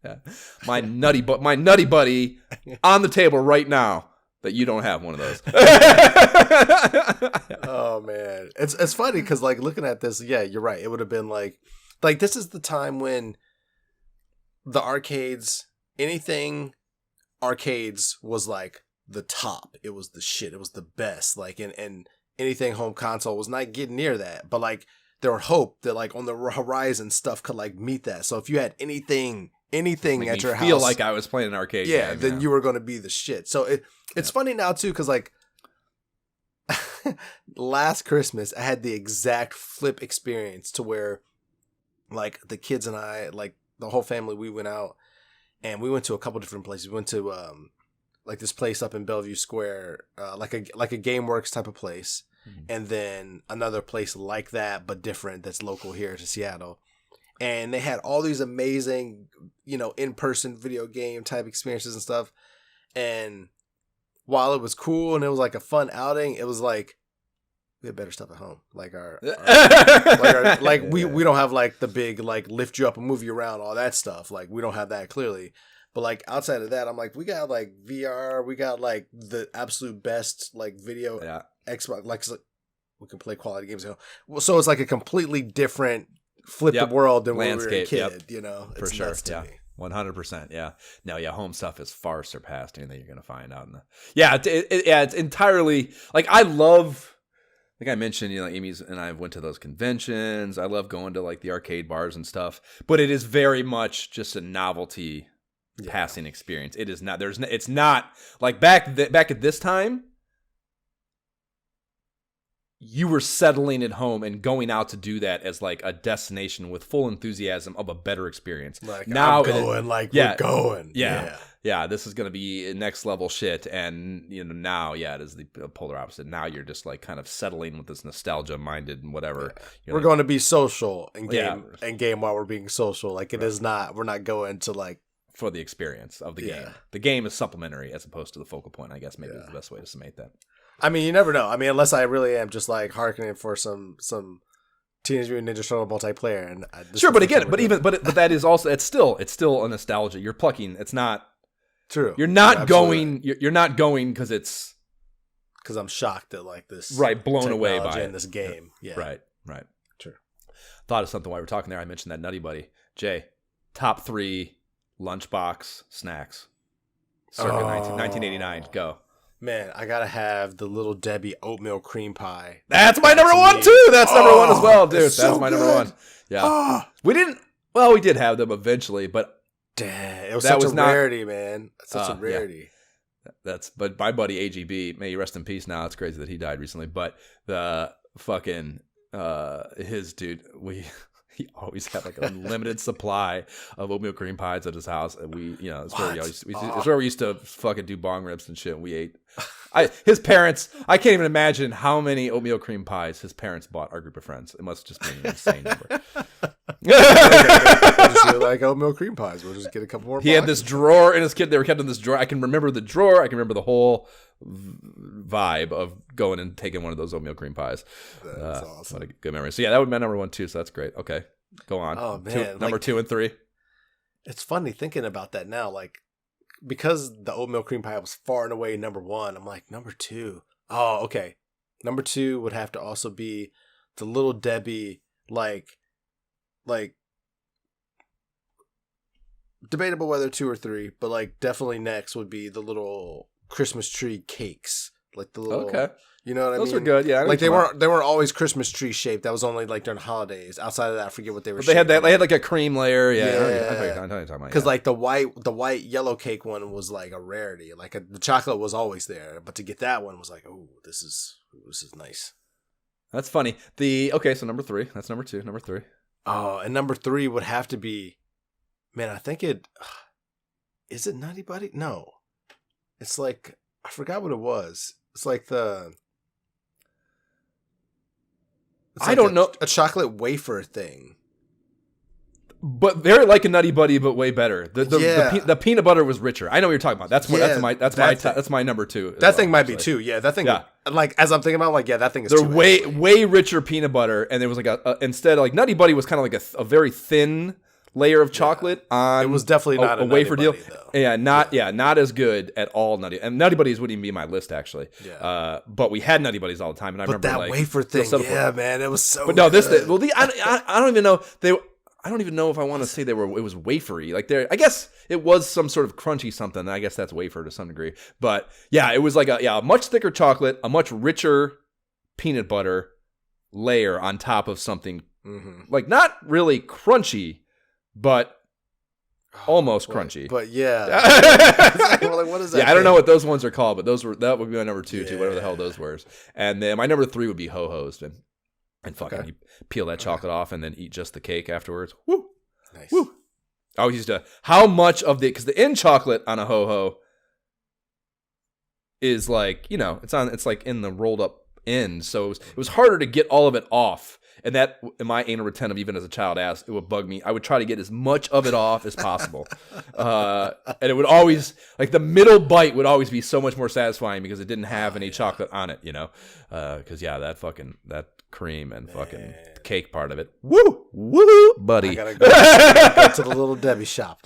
Yeah. My nutty buddy on the table right now. That you don't have one of those. Oh man, it's funny because, like, looking at this, yeah, you're right. It would have been like this is the time when the anything arcades was like the top. It was the shit. It was the best. Like, and anything home console was not getting near that. But like, there were hope that, like, on the horizon stuff could, like, meet that. So if you had anything at your house, feel like I was playing an arcade game, then you were going to be the shit. So it's funny now too, because, like, last Christmas I had the exact flip experience to where, like, the kids and I, like, the whole family, we went out and we went to a couple different places. We went to like this place up in Bellevue Square, like a GameWorks type of place, and then another place like that but different that's local here to Seattle. And they had all these amazing, in-person video game type experiences and stuff. And while it was cool and it was like a fun outing, it was like, we have better stuff at home. Like we don't have like the big, like, lift you up and move you around, all that stuff. Like, we don't have that clearly. But like, outside of that, I'm like, we got like VR, we got like the absolute best like video Xbox, like we can play quality games. So it's like a completely different flip the world than when we were a kid, It's for sure. nuts to me. 100%. Yeah. No, yeah. Home stuff is far surpassed anything you're going to find out in the. Yeah. It's entirely like, I love, like I mentioned, Amy's and I went to those conventions. I love going to like the arcade bars and stuff, but it is very much just a novelty passing experience. It is not, it's not like back at this time. You were settling at home and going out to do that as like a destination with full enthusiasm of a better experience. Like, now, we're going. Yeah. This is going to be next level shit. And now, it is the polar opposite. Now you're just like kind of settling with this nostalgia minded and whatever. Yeah. We're going to be social and game while we're being social. Like, it is not. We're not going to like for the experience of the game. The game is supplementary as opposed to the focal point. I guess maybe is the best way to summate that. I mean, you never know. I mean, unless I really am just like hearkening for some Teenage Mutant Ninja Turtle multiplayer, and sure, but again, but that is also it's still a nostalgia. You're plucking. It's not true. You're not going. You're not going because it's because I'm shocked at like this blown away by in this game. Yeah. Right. True. Thought of something while we were talking there. I mentioned that Nutty Buddy. Jay, top 3 lunchbox snacks. Circa 1989. Go. Man, I gotta have the Little Debbie oatmeal cream pie. That's my number 1 too. That's number 1 as well, dude. That's my number 1. Yeah, we didn't. Well, we did have them eventually, but it was such a rarity, man. Such a rarity. Yeah. But my buddy AGB, may he rest in peace. Now it's crazy that he died recently, but the fucking his dude, he always had like an unlimited supply of oatmeal cream pies at his house, and it's where we used to fucking do bong rips and shit. And we ate. His parents. I can't even imagine how many oatmeal cream pies his parents bought our group of friends. It must just be an insane number. like oatmeal cream pies. We'll just get a couple more. He had this drawer in his kid. They were kept in this drawer. I can remember the drawer. I can remember the whole vibe of going and taking one of those oatmeal cream pies. That's awesome. What a good memory. So yeah, that would be my number 1 too. So that's great. Okay, go on. Oh man, number 2 and 3. It's funny thinking about that now. Like because the oatmeal cream pie was far and away number 1. I'm like number 2. Oh, okay. Number 2 would have to also be the Little Debbie, like debatable whether 2 or 3, but like definitely next would be the little Christmas tree cakes, like the little. Okay. You know what I mean? Those were good. Yeah, like they weren't always Christmas tree shaped. That was only like during holidays. Outside of that, I forget what they were. But they had that. They had like a cream layer. Yeah. Yeah. Because like the white yellow cake one was like a rarity. Like the chocolate was always there, but to get that one was like, oh, this is nice. That's funny. So number 3. That's number 2. Number 3. Oh, and number 3 would have to be, man. I think is it Nutty Buddy? No, it's like I forgot what it was. It's like I don't know, a chocolate wafer thing. But very like a Nutty Buddy, but way better. The peanut butter was richer. I know what you're talking about. That's my number 2. That thing might be 2. Yeah, that thing. Yeah. Like as I'm thinking about, like that thing is. They're way richer peanut butter, and there was like instead like Nutty Buddy was kind of like a very thin layer of chocolate on. It was definitely not a wafer Nutty Buddy, deal. Though. Not as good at all. Nutty Buddies wouldn't even be on my list actually. Yeah. But we had Nutty Buddies all the time, and I remember that like, wafer thing. Yeah, man, it was so. But no, good. I don't even know I don't even know if I want to say it was wafery. Like I guess it was some sort of crunchy something. I guess that's wafer to some degree. But yeah, it was like a much thicker chocolate, a much richer peanut butter layer on top of something like not really crunchy, but almost crunchy. But yeah. Like, what is that? Yeah, I don't know what those ones are called, but that would be my number 2 too, whatever the hell those were. And then my number 3 would be Ho-Ho's and fucking you peel that chocolate off and then eat just the cake afterwards. Woo. Nice. Woo. I always used to how much of because the end chocolate on a Ho-Ho is like, it's like in the rolled up end, so it was harder to get all of it off. And that, in my anal retentive, even as a child ass, it would bug me. I would try to get as much of it off as possible. And it would always, like the middle bite would always be so much more satisfying because it didn't have any chocolate on it, Because, that cream and fucking cake part of it. Woo, buddy. I gotta go to the Little Debbie shop.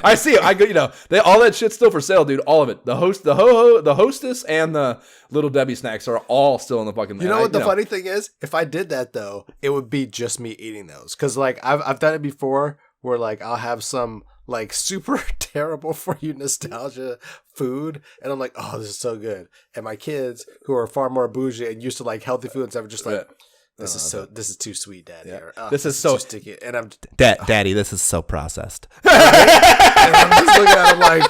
I see it. I go, all that shit's still for sale, dude. All of it. The Hostess and the Little Debbie snacks are all still in the fucking. You know what the funny thing is? If I did that though, it would be just me eating those. Because like I've done it before, where like I'll have some like super terrible for you nostalgia food, and I'm like, oh, this is so good. And my kids, who are far more bougie and used to like healthy food and stuff, are just like. This is too sweet, Daddy. Yeah. Or, this is so too sticky, and I'm Daddy. This is so processed. And I'm just looking at him like,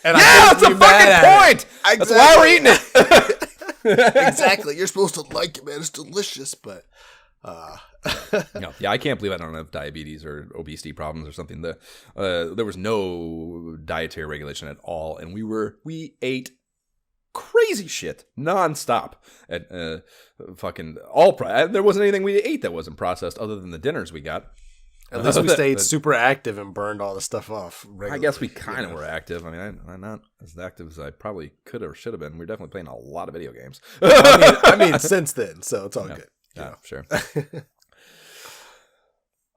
and that's a fucking point. Exactly. That's why we're eating it. Exactly. You're supposed to like it, man. It's delicious, but. I can't believe I don't have diabetes or obesity problems or something. There was no dietary regulation at all, and we ate crazy shit nonstop at fucking all. There wasn't anything we ate that wasn't processed other than the dinners we got. At least we stayed super active and burned all the stuff off regularly. I guess we kind of were active. I mean, I'm not as active as I probably could or should have been. We were definitely playing a lot of video games. I mean, since then, so it's all good. Yeah, sure.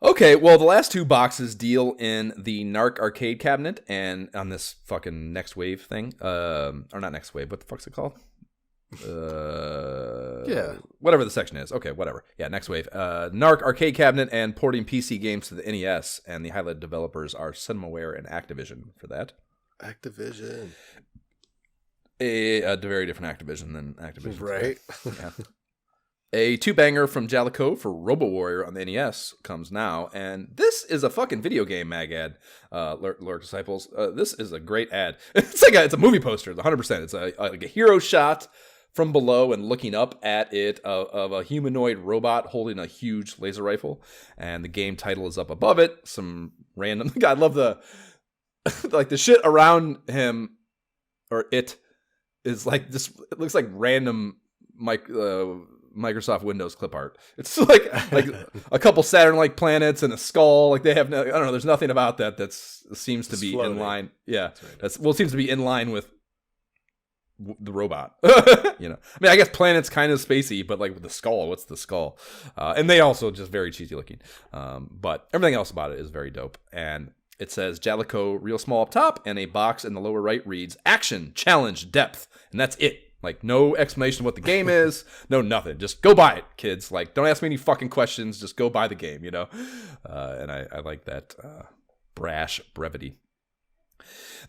Okay, well, the last 2 boxes deal in the Narc arcade cabinet and on this fucking Next Wave thing. Or not Next Wave, what the fuck's it called? Whatever the section is. Okay, whatever. Yeah, Next Wave. Narc arcade cabinet and porting PC games to the NES, and the highlighted developers are Cinemaware and Activision for that. Activision. A very different Activision than Activision. Right. Yeah. A 2-banger from Jalico for Robo Warrior on the NES comes now, and this is a fucking video game mag ad, Lurk Disciples. This is a great ad. It's a movie poster, 100%. It's like a hero shot from below and looking up at it of a humanoid robot holding a huge laser rifle, and the game title is up above it. Some random. God, I love the like the shit around him or it is like this. It looks like random Microsoft Windows clip art. It's like a couple Saturn-like planets and a skull. Like they have no, I don't know. There's nothing about that seems to be in line. Yeah, it seems to be in line with the robot. I mean, I guess planet's kind of spacey, but like with the skull, what's the skull? And they also just very cheesy looking. But everything else about it is very dope. And it says Jalico real small up top, and a box in the lower right reads action, challenge, depth, and that's it. Like no explanation of what the game is, no nothing. Just go buy it, kids. Like don't ask me any fucking questions. Just go buy the game, And I like that brash brevity.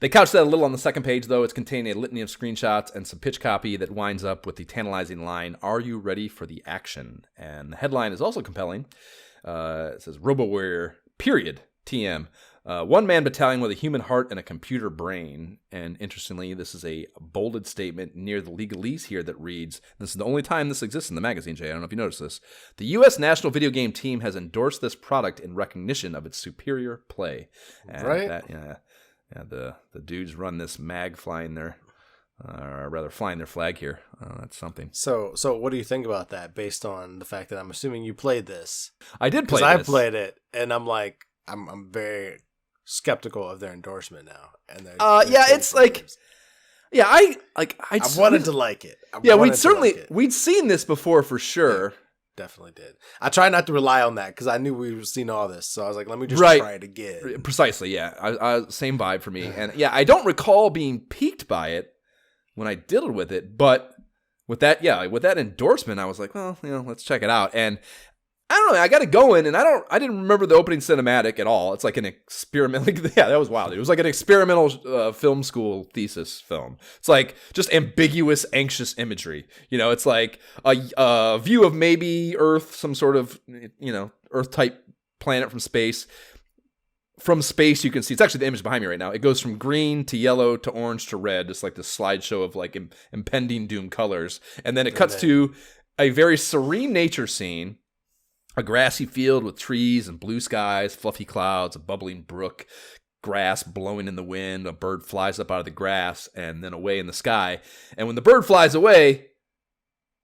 They couch that a little on the second page, though. It's containing a litany of screenshots and some pitch copy that winds up with the tantalizing line, "Are you ready for the action?" And the headline is also compelling. It says, RoboWarrior, period, TM. One-man battalion with a human heart and a computer brain. And interestingly, this is a bolded statement near the legalese here that reads, this is the only time this exists in the magazine, Jay. I don't know if you noticed this. The U.S. National Video Game Team has endorsed this product in recognition of its superior play. And right? The dudes run this mag flying their flag here. That's something. So what do you think about that based on the fact that I'm assuming you played this? I did play this. Because I played it, and I'm like, I'm very skeptical of their endorsement now. And it's like, games. yeah, I wanted to like it. We'd seen this before for sure. Yeah. Definitely did. I try not to rely on that because I knew we were seeing all this. So I was like, let me just try it again. Precisely, yeah. Same vibe for me. And yeah, I don't recall being piqued by it when I dealt with it. But with that endorsement, I was like, well, let's check it out. And I don't know, I got it going, and I didn't remember the opening cinematic at all. It's like an experimental, yeah, that was wild. It was like an experimental film school thesis film. It's like just ambiguous, anxious imagery. It's like a view of maybe Earth, some sort of, Earth-type planet from space. From space, you can see, it's actually the image behind me right now. It goes from green to yellow to orange to red, just like this slideshow of like impending doom colors. And then it cuts to a very serene nature scene. A grassy field with trees and blue skies, fluffy clouds, a bubbling brook, grass blowing in the wind, a bird flies up out of the grass and then away in the sky. And when the bird flies away,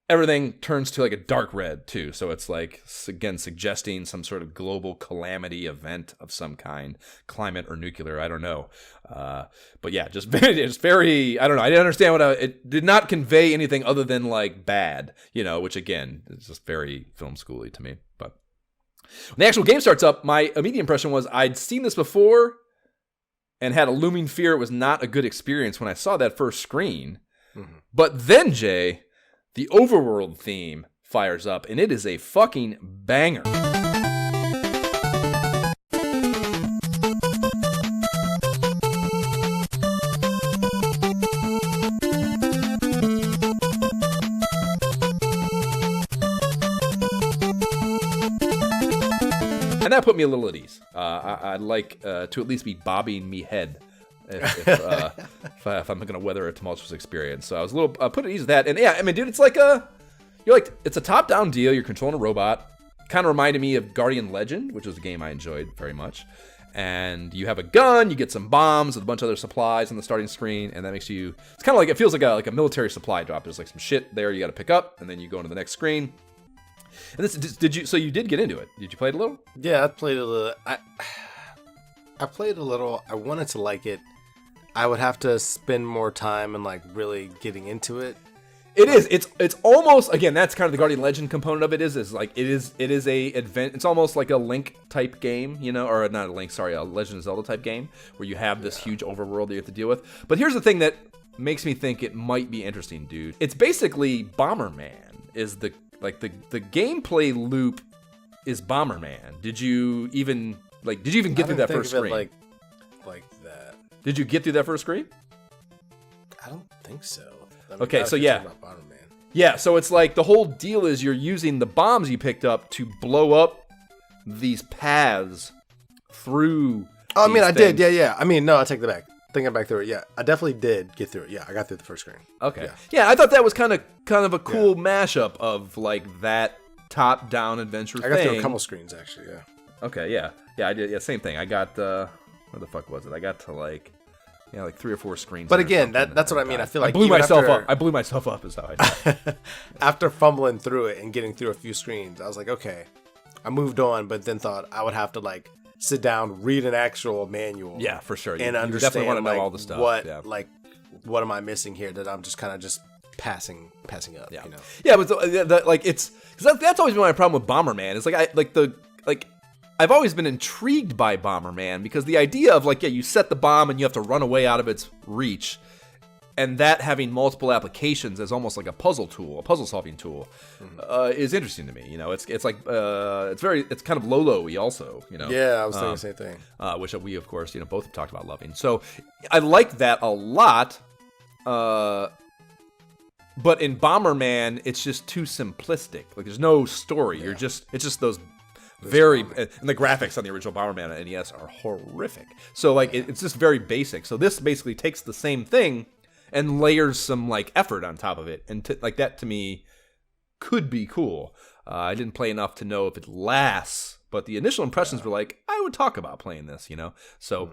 everything turns to like a dark red too. So it's like, again, suggesting some sort of global calamity event of some kind, climate or nuclear, I don't know. But yeah, just very, I don't know. I didn't understand it did not convey anything other than like bad, which again, is just very film schooly to me. But when the actual game starts up, my immediate impression was I'd seen this before and had a looming fear it was not a good experience when I saw that first screen. Mm-hmm. But then, Jay, the overworld theme fires up, and it is a fucking banger. And that put me a little at ease. I'd like to at least be bobbing me head if I'm going to weather a tumultuous experience. So I was a little put at ease with that. And yeah, I mean, dude, it's like it's a top-down deal. You're controlling a robot. Kind of reminded me of Guardian Legend, which was a game I enjoyed very much. And you have a gun, you get some bombs with a bunch of other supplies on the starting screen, and that makes you. It's kind of like it feels like a military supply drop. There's like some shit there you got to pick up, and then you go into the next screen. And this did you? So you did get into it? Did you play it a little? Yeah, I played a little. I played a little. I wanted to like it. I would have to spend more time and like really getting into it. It is. It's almost, again, that's kind of the Guardian Legend component of it. Is like it is a advent. It's almost like a Link type game, or not a Link. Sorry, a Legend of Zelda type game where you have this huge overworld that you have to deal with. But here's the thing that makes me think it might be interesting, dude. It's basically Bomberman. Is the gameplay loop is Bomberman. Did you even get through that first screen? Like that. Did you get through that first screen? I don't think so. Okay, so yeah. Yeah, so it's like the whole deal is you're using the bombs you picked up to blow up these paths through. Oh, I mean, I did. Yeah. I mean, no, I take that back. Thinking back through it, yeah, I definitely did get through it. Yeah, I got through the first screen. Okay. Yeah, I thought that was kind of a cool mashup of like that top-down adventure thing. I got through a couple screens actually. Yeah. Okay. Yeah. I did. Yeah, same thing. I got where the fuck was it? I got to like Yeah, like 3 or 4 screens. But again, that's what I mean. I feel like I blew myself after, up. I blew myself up is how I did it. After fumbling through it and getting through a few screens, I was like, okay. I moved on, but then thought I would have to like sit down, read an actual manual. Yeah, for sure. And you understand definitely want to know like, all the stuff. What am I missing here that I'm just kind of just passing up? Yeah, you know? Yeah, but it's because that's always been my problem with Bomberman. It's I've always been intrigued by Bomberman because the idea of you set the bomb and you have to run away out of its reach, and that having multiple applications as almost like a puzzle tool, a puzzle solving tool, is interesting to me. You know, it's kind of Lolo-y also. You know, yeah, I was thinking the same thing. Which we of course both have talked about loving. So I like that a lot. But in Bomberman, it's just too simplistic. Like there's no story. Yeah. It's just those. And the graphics on the original Bomberman on NES are horrific. So it's just very basic. So this basically takes the same thing and layers some effort on top of it, and that to me could be cool. I didn't play enough to know if it lasts, but the initial impressions were I would talk about playing this, So,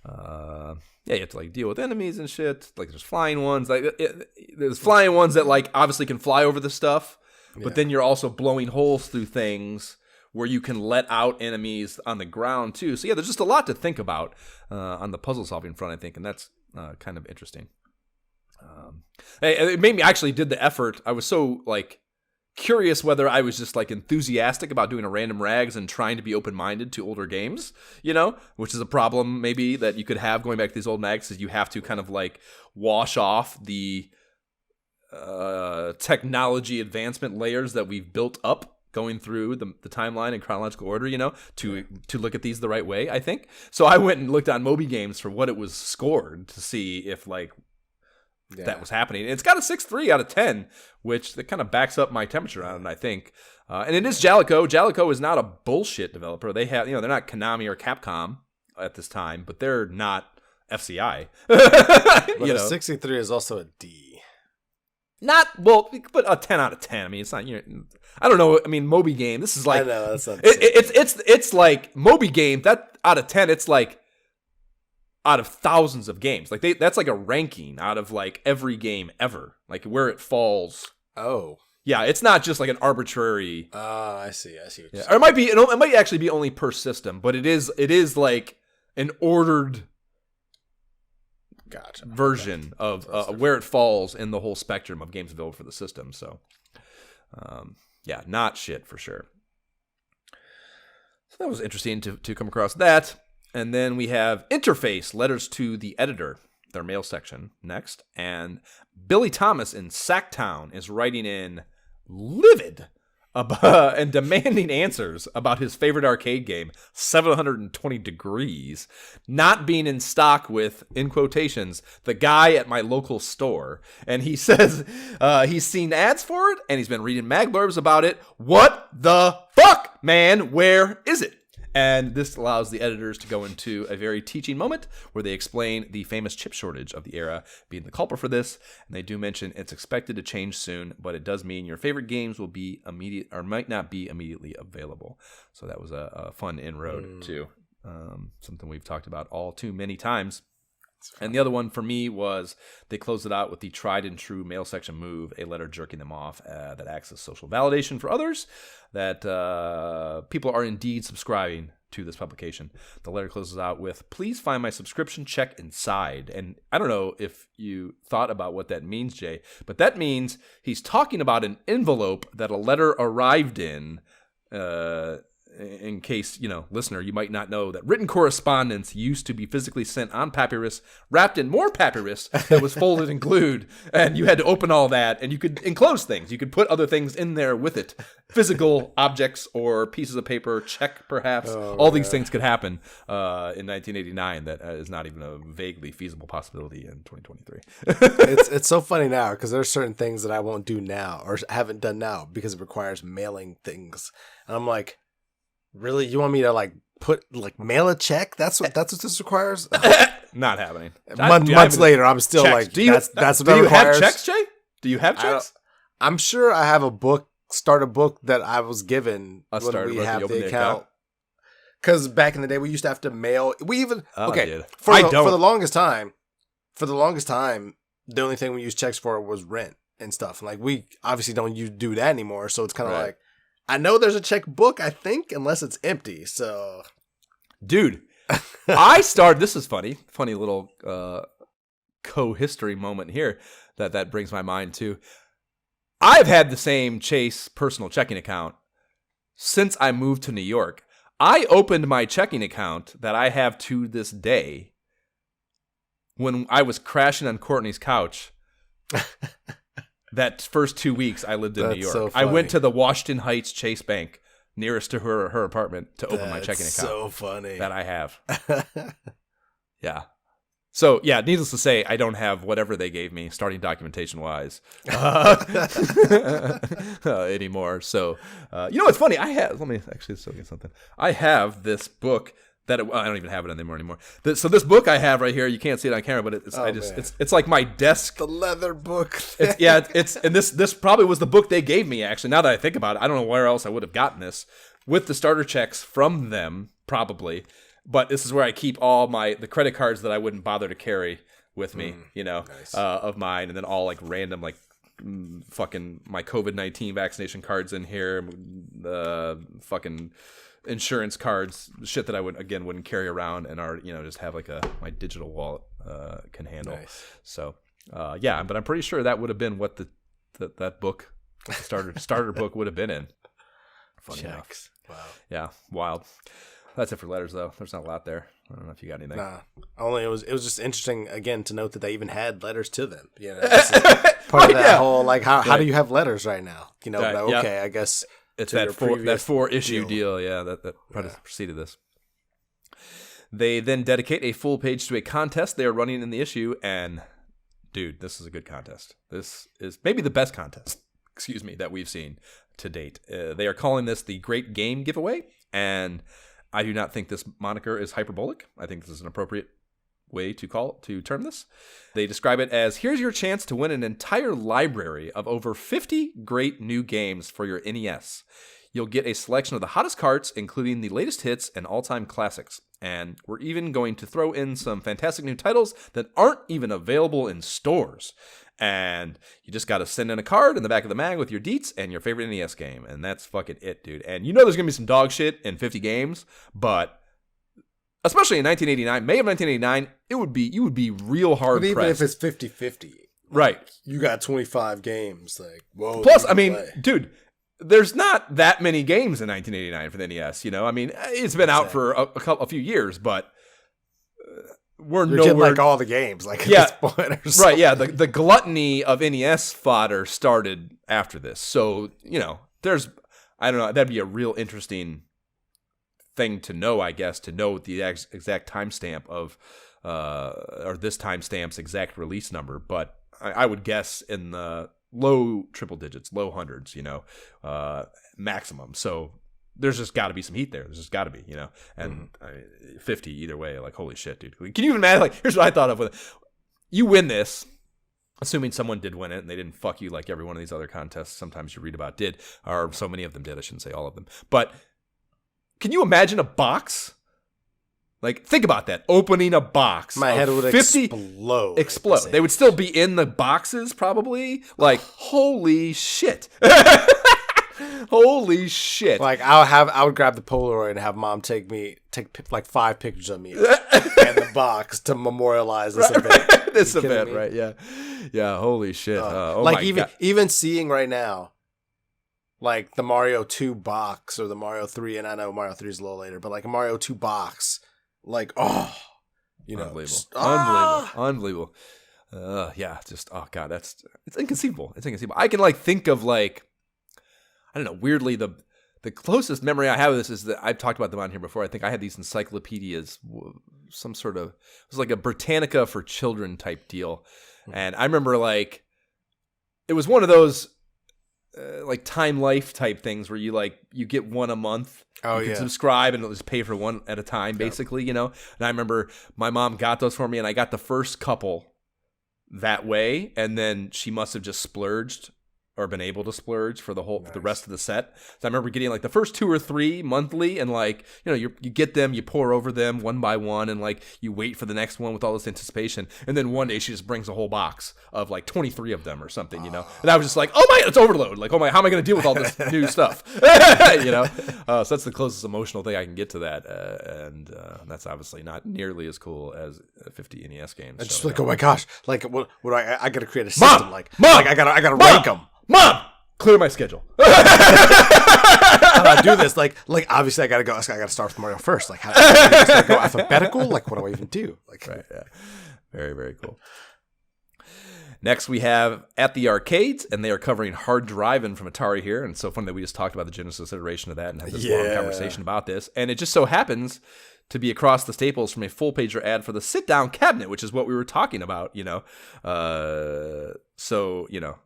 you have to deal with enemies and shit. There's flying ones. There's flying ones that obviously can fly over the stuff, but then you're also blowing holes through things where you can let out enemies on the ground too. So there's just a lot to think about on the puzzle solving front, I think, and that's kind of interesting. It made me actually did the effort. I was so curious whether I was just enthusiastic about doing a random rags and trying to be open-minded to older games, which is a problem maybe that you could have going back to these old mags, is you have to kind of wash off the technology advancement layers that we've built up going through the timeline in chronological order, to look at these the right way, I think. So I went and looked on Moby Games for what it was scored to see if that was happening. And it's got a 6.3 out of 10, which that kind of backs up my temperature on it, I think. And it is Jalico. Jalico is not a bullshit developer. They have, they're not Konami or Capcom at this time, but they're not FCI. But a 63 is also a D. But a 10 out of 10. I mean, it's not. I don't know. I mean, Moby Game. This is I know that's not it's like Moby Game. That out of 10, it's out of thousands of games. That's a ranking out of every game ever. Where it falls. Oh. Yeah, it's not just an arbitrary. I see. What you're saying. Or it might actually be only per system, but it is an ordered. Gotcha. Version of where it falls in the whole spectrum of games available for the system. So, not shit for sure. So that was interesting to come across that. And then we have Interface, Letters to the Editor, their mail section next. And Billy Thomas in Sacktown is writing in livid and demanding answers about his favorite arcade game, 720 Degrees, not being in stock with, in quotations, the guy at my local store. And he says he's seen ads for it, and he's been reading mag blurbs about it. What the fuck, man? Where is it? And this allows the editors to go into a very teaching moment where they explain the famous chip shortage of the era being the culprit for this. And they do mention it's expected to change soon, but it does mean your favorite games will be immediate or might not be immediately available. So that was a fun inroad to something we've talked about all too many times. And the other one for me was they closed it out with the tried and true mail section move, a letter jerking them off that acts as social validation for others, that people are indeed subscribing to this publication. The letter closes out with, please find my subscription check inside. And I don't know if you thought about what that means, Jay, but that means he's talking about an envelope that a letter arrived in case, listener, you might not know that written correspondence used to be physically sent on papyrus, wrapped in more papyrus that was folded and glued, and you had to open all that, and you could enclose things. You could put other things in there with it. Physical objects or pieces of paper, check perhaps. All these things could happen in 1989. That is not even a vaguely feasible possibility in 2023. It's so funny now because there are certain things that I won't do now or haven't done now because it requires mailing things. And I'm like, really? You want me to mail a check? That's what this requires? Not happening. Months later, I'm still checks. That's what that requires. Do you have checks, Jay? Do you have checks? I'm sure I have a book, starter book that I was given when we have the account. Because back in the day, we used to have to mail. We even dude. for I the, don't. for the longest time. For the longest time, the only thing we used checks for was rent and stuff. Like we obviously don't do that anymore. So it's kind of like, I know there's a checkbook, I think, unless it's empty. So, dude, this is funny little co-history moment here that brings my mind to. I've had the same Chase personal checking account since I moved to New York. I opened my checking account that I have to this day when I was crashing on Courtney's couch. That first 2 weeks I lived in New York. So I went to the Washington Heights Chase Bank nearest to her apartment to open my checking account. So funny. That I have. Yeah. So, yeah, needless to say, I don't have whatever they gave me, starting documentation-wise, anymore. So, you know what's funny? Let me actually show you something. I have this book that I don't even have it anymore. So this book I have right here, you can't see it on camera, but it's like my desk. The leather book. And this probably was the book they gave me, actually. Now that I think about it, I don't know where else I would have gotten this with the starter checks from them, probably. But this is where I keep all the credit cards that I wouldn't bother to carry with me, nice. Of mine, and then all like random fucking my COVID-19 vaccination cards in here, fucking insurance cards, shit that I wouldn't carry around, and are just have like my digital wallet can handle. Nice. So yeah, but I'm pretty sure that would have been what that book, the starter book would have been in. Funny Checks. enough. Wow. Yeah, wild. That's it for letters, though. There's not a lot there. I don't know if you got anything. Nah. Only it was just interesting again to note that they even had letters to them. This is part of that whole how do you have letters right now? Okay, I guess it's that 4-issue deal. Yeah, that preceded this. They then dedicate a full page to a contest they are running in the issue, and dude, this is a good contest. This is maybe the best contest, that we've seen to date. They are calling this the Great Game Giveaway, and I do not think this moniker is hyperbolic. I think this is an appropriate way to term this. They describe it as, here's your chance to win an entire library of over 50 great new games for your NES. You'll get a selection of the hottest carts, including the latest hits and all-time classics. And we're even going to throw in some fantastic new titles that aren't even available in stores. And you just got to send in a card in the back of the mag with your deets and your favorite NES game. And that's fucking it, dude. And there's going to be some dog shit in 50 games, but especially in 1989, May of 1989, you would be real hard pressed. But even if it's 50-50. Right. You got 25 games. Whoa. Plus, dude, there's not that many games in 1989 for the NES, it's been out for a few years, but we're You're getting like all the games, at this point or something. Right, yeah. The gluttony of NES fodder started after this. So, there's, I don't know, that'd be a real interesting thing to know, I guess, to know the exact timestamp of, or this timestamp's exact release number. But I would guess in the low triple digits, low hundreds, maximum. So there's just got to be some heat there. There's just got to be, and 50 either way. Like, holy shit, dude. Can you even imagine? Here's what I thought of with it. You win this, assuming someone did win it and they didn't fuck you like every one of these other contests sometimes you read about did, or so many of them did. I shouldn't say all of them. But can you imagine a box? Like, think about that. Opening a box. My head would explode. They would still be in the boxes, probably. Like, holy shit. Holy shit. Like, I would grab the Polaroid and have mom take like 5 pictures of me in the box to memorialize this event. This event, right? Yeah. Yeah, holy shit. Even seeing right now, like the Mario 2 box or the Mario 3, and I know Mario 3 is a little later, but like a Mario 2 box, like, Unbelievable. Yeah, just, oh God, it's inconceivable. It's inconceivable. I can think of I don't know, weirdly, the closest memory I have of this is that I've talked about them on here before. I think I had these encyclopedias, some sort of, it was like a Britannica for children type deal. And I remember it was one of those Time Life type things where you get one a month. Oh, you can subscribe and it'll just pay for one at a time, basically, And I remember my mom got those for me, and I got the first couple that way, and then she must have just splurged or been able to splurge for for the rest of the set. So I remember getting like the first 2 or 3 monthly, and like, you know, you get them, you pour over them one by one, and like you wait for the next one with all this anticipation. And then one day she just brings a whole box of like 23 of them or something, you know. And I was just like, oh my, it's overload. Like, oh my, how am I going to deal with all this new stuff? You know. So that's the closest emotional thing I can get to that, and that's obviously not nearly as cool as 50 NES games. It's just like, oh my gosh, like what do I got to create a system, Mom, I gotta rank them. Mom, clear my schedule. How do I do this? Like obviously I gotta start with Mario first. Like, how do I go alphabetical? Like, what do I even do? Like, right, yeah, very, very cool. Next, we have At the Arcades, and they are covering Hard Driving from Atari here. And it's so funny that we just talked about the Genesis iteration of that and had this long conversation about this. And it just so happens to be across the staples from a full-pager ad for the sit-down cabinet, which is what we were talking about, you know. So, you know,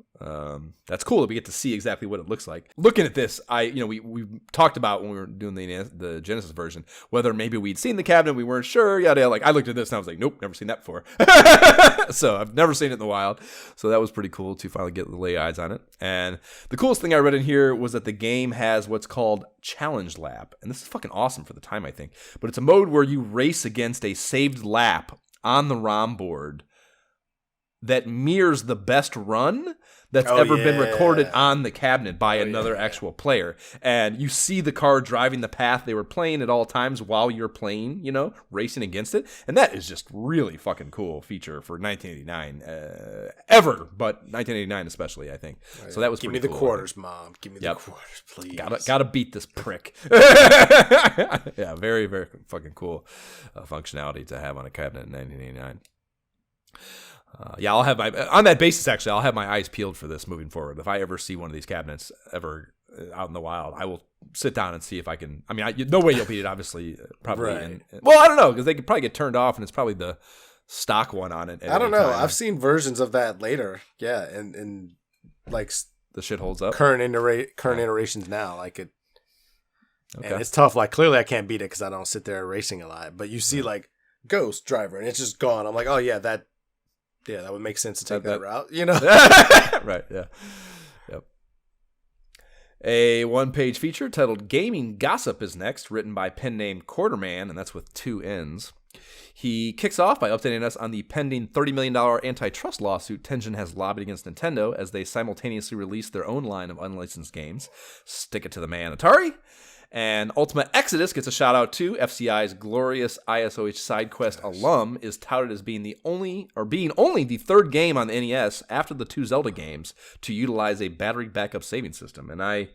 that's cool that we get to see exactly what it looks like. Looking at this, we talked about when we were doing the Genesis version, whether maybe we'd seen the cabinet, we weren't sure, yada, like I looked at this and I was like, nope, never seen that before. So I've never seen it in the wild. So that was pretty cool to finally get the lay eyes on it. And the coolest thing I read in here was that the game has what's called Challenge Lap. And this is fucking awesome for the time, I think. But it's a mode where you race against a saved lap on the ROM board that mirrors the best run that's ever been recorded on the cabinet by another actual player. And you see the car driving the path they were playing at all times while you're playing, you know, racing against it. And that is just really fucking cool feature for 1989. Ever, but 1989 especially, I think. Right. So that was Give pretty me the cool, quarters, Mom. Give me the quarters, please. Gotta beat this prick. Yeah, very, very fucking cool functionality to have on a cabinet in 1989. I'll have on that basis, actually, I'll have my eyes peeled for this moving forward. If I ever see one of these cabinets ever out in the wild, I will sit down and see if I can. I mean, no way you'll beat it, obviously. Probably. Right. Well, I don't know, because they could probably get turned off, and it's probably the stock one on it. I don't know. I've seen versions of that later. Yeah, and like the shit holds up. Current iterations now, like it. Okay. And it's tough. Like, clearly I can't beat it because I don't sit there racing a lot. But you see, like, Ghost Driver, and it's just gone. I'm like, oh yeah, that would make sense to take that route, you know? Right, yeah. Yep. A one-page feature titled Gaming Gossip is next, written by pen name Quarterman, and that's with 2 N's. He kicks off by updating us on the pending $30 million antitrust lawsuit Tengen has lobbied against Nintendo as they simultaneously release their own line of unlicensed games. Stick it to the man, Atari. And Ultimate Exodus gets a shout out too. FCI's glorious ISOH SideQuest alum is touted as being only the third game on the NES after the 2 Zelda games to utilize a battery backup saving system. And I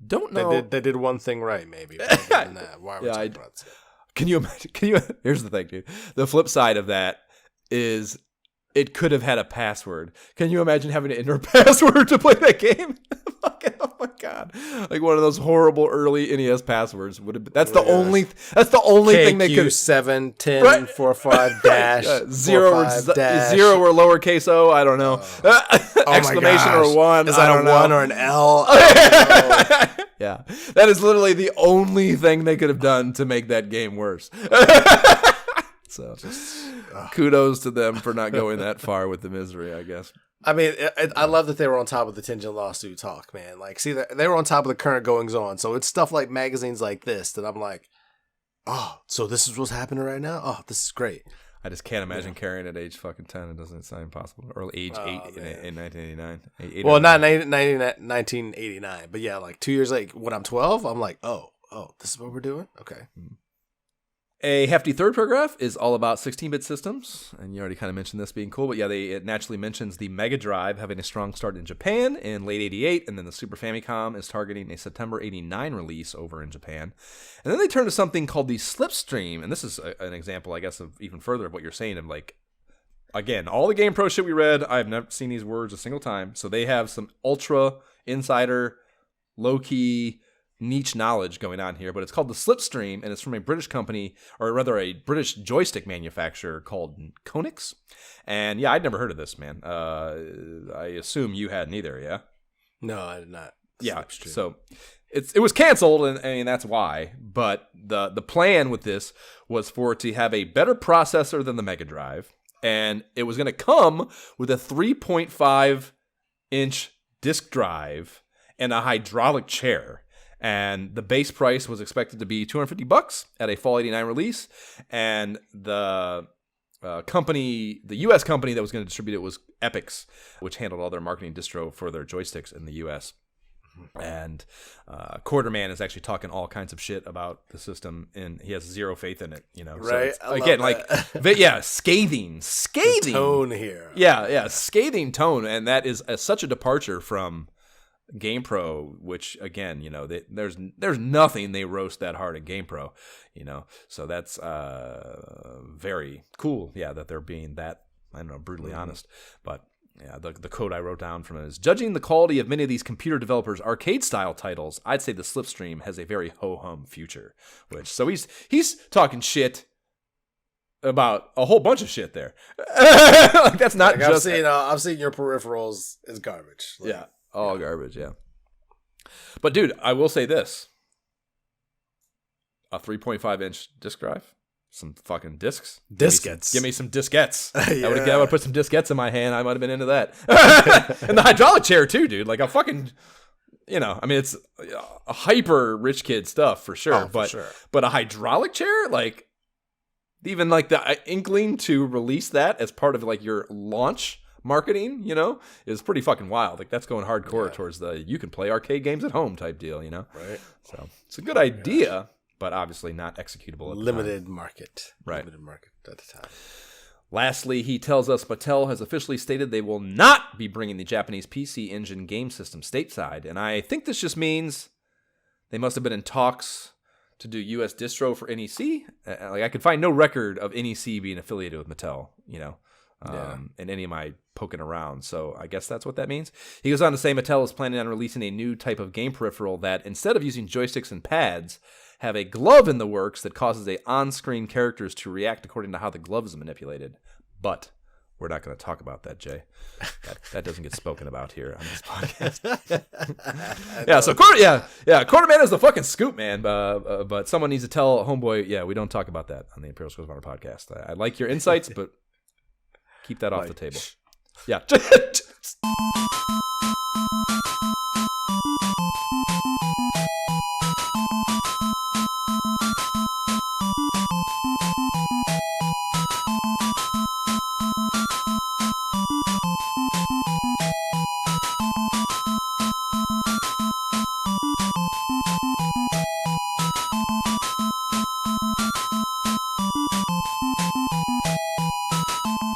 don't know. They did one thing right, maybe. Why are we talking about this? Can you imagine? Here's the thing, dude. The flip side of that is it could have had a password. Can you imagine having to enter a password to play that game? Oh my god! Like one of those horrible early NES passwords would have been. That's the only thing they could. 71045 dash 0 or lowercase o. I don't know. Exclamation or 1. Is that a 1 or an L? Yeah, that is literally the only thing they could have done to make that game worse. So, kudos to them for not going that far with the misery, I guess. I mean, I love that they were on top of the Tengen lawsuit talk, man. Like, see, they were on top of the current goings on. So it's stuff like magazines like this that I'm like, oh, so this is what's happening right now? Oh, this is great. I just can't imagine carrying at age fucking 10. It doesn't sound impossible. Or age 8 in 1989. Well, not 1989, but yeah, like 2 years later, when I'm 12, I'm like, oh, this is what we're doing? Okay. A hefty third paragraph is all about 16-bit systems, and you already kind of mentioned this being cool, but yeah, it naturally mentions the Mega Drive having a strong start in Japan in late 88, and then the Super Famicom is targeting a September 89 release over in Japan. And then they turn to something called the Slipstream, and this is an example, I guess, of even further of what you're saying of like, again, all the Game Pro shit we read, I've never seen these words a single time, so they have some ultra insider, low-key, niche knowledge going on here, but it's called the Slipstream, and it's from a British company, or rather a British joystick manufacturer called Konix. And yeah, I'd never heard of this, man. I assume you hadn't either, yeah? No, I did not. Yeah, so it was canceled, and I mean, that's why. But the plan with this was for it to have a better processor than the Mega Drive, and it was going to come with a 3.5-inch disk drive, and a hydraulic chair. And the base price was expected to be $250 at a Fall 89 release. And the U.S. company that was going to distribute it was Epix, which handled all their marketing distro for their joysticks in the U.S. And Quarterman is actually talking all kinds of shit about the system, and he has zero faith in it. Right? So again, scathing tone here. Yeah, scathing tone, and that is such a departure from GamePro, which again, there's nothing they roast that hard at GamePro, So that's very cool. Yeah, that they're being that, brutally honest, but. Yeah, the quote I wrote down from it is, judging the quality of many of these computer developers' arcade-style titles, I'd say the Slipstream has a very ho-hum future. So he's talking shit about a whole bunch of shit there. That's not just... I've seen your peripherals is garbage. All garbage, yeah. But dude, I will say this. A 3.5-inch disc drive. Some fucking discs. Diskettes. Give me some diskettes. Yeah. I would put some diskettes in my hand. I might have been into that. And the hydraulic chair too, dude. Like a fucking, it's a hyper rich kid stuff for sure. But a hydraulic chair, like even like the inkling to release that as part of like your launch marketing, is pretty fucking wild. Like that's going hardcore towards you can play arcade games at home type deal, Right. So it's a good idea. But obviously not executable at the limited market. Right. Limited market at the time. Lastly, he tells us Mattel has officially stated they will not be bringing the Japanese PC Engine game system stateside. And I think this just means they must have been in talks to do U.S. distro for NEC. I could find no record of NEC being affiliated with Mattel, in any of my poking around. So I guess that's what that means. He goes on to say Mattel is planning on releasing a new type of game peripheral that, instead of using joysticks and pads, have a glove in the works that causes on-screen characters to react according to how the glove is manipulated. But we're not going to talk about that, Jay. That doesn't get spoken about here on this podcast. Quarterman is the fucking scoop, man. But someone needs to tell Homeboy, we don't talk about that on the Imperial Squad podcast. I like your insights, but keep that off the table. Yeah.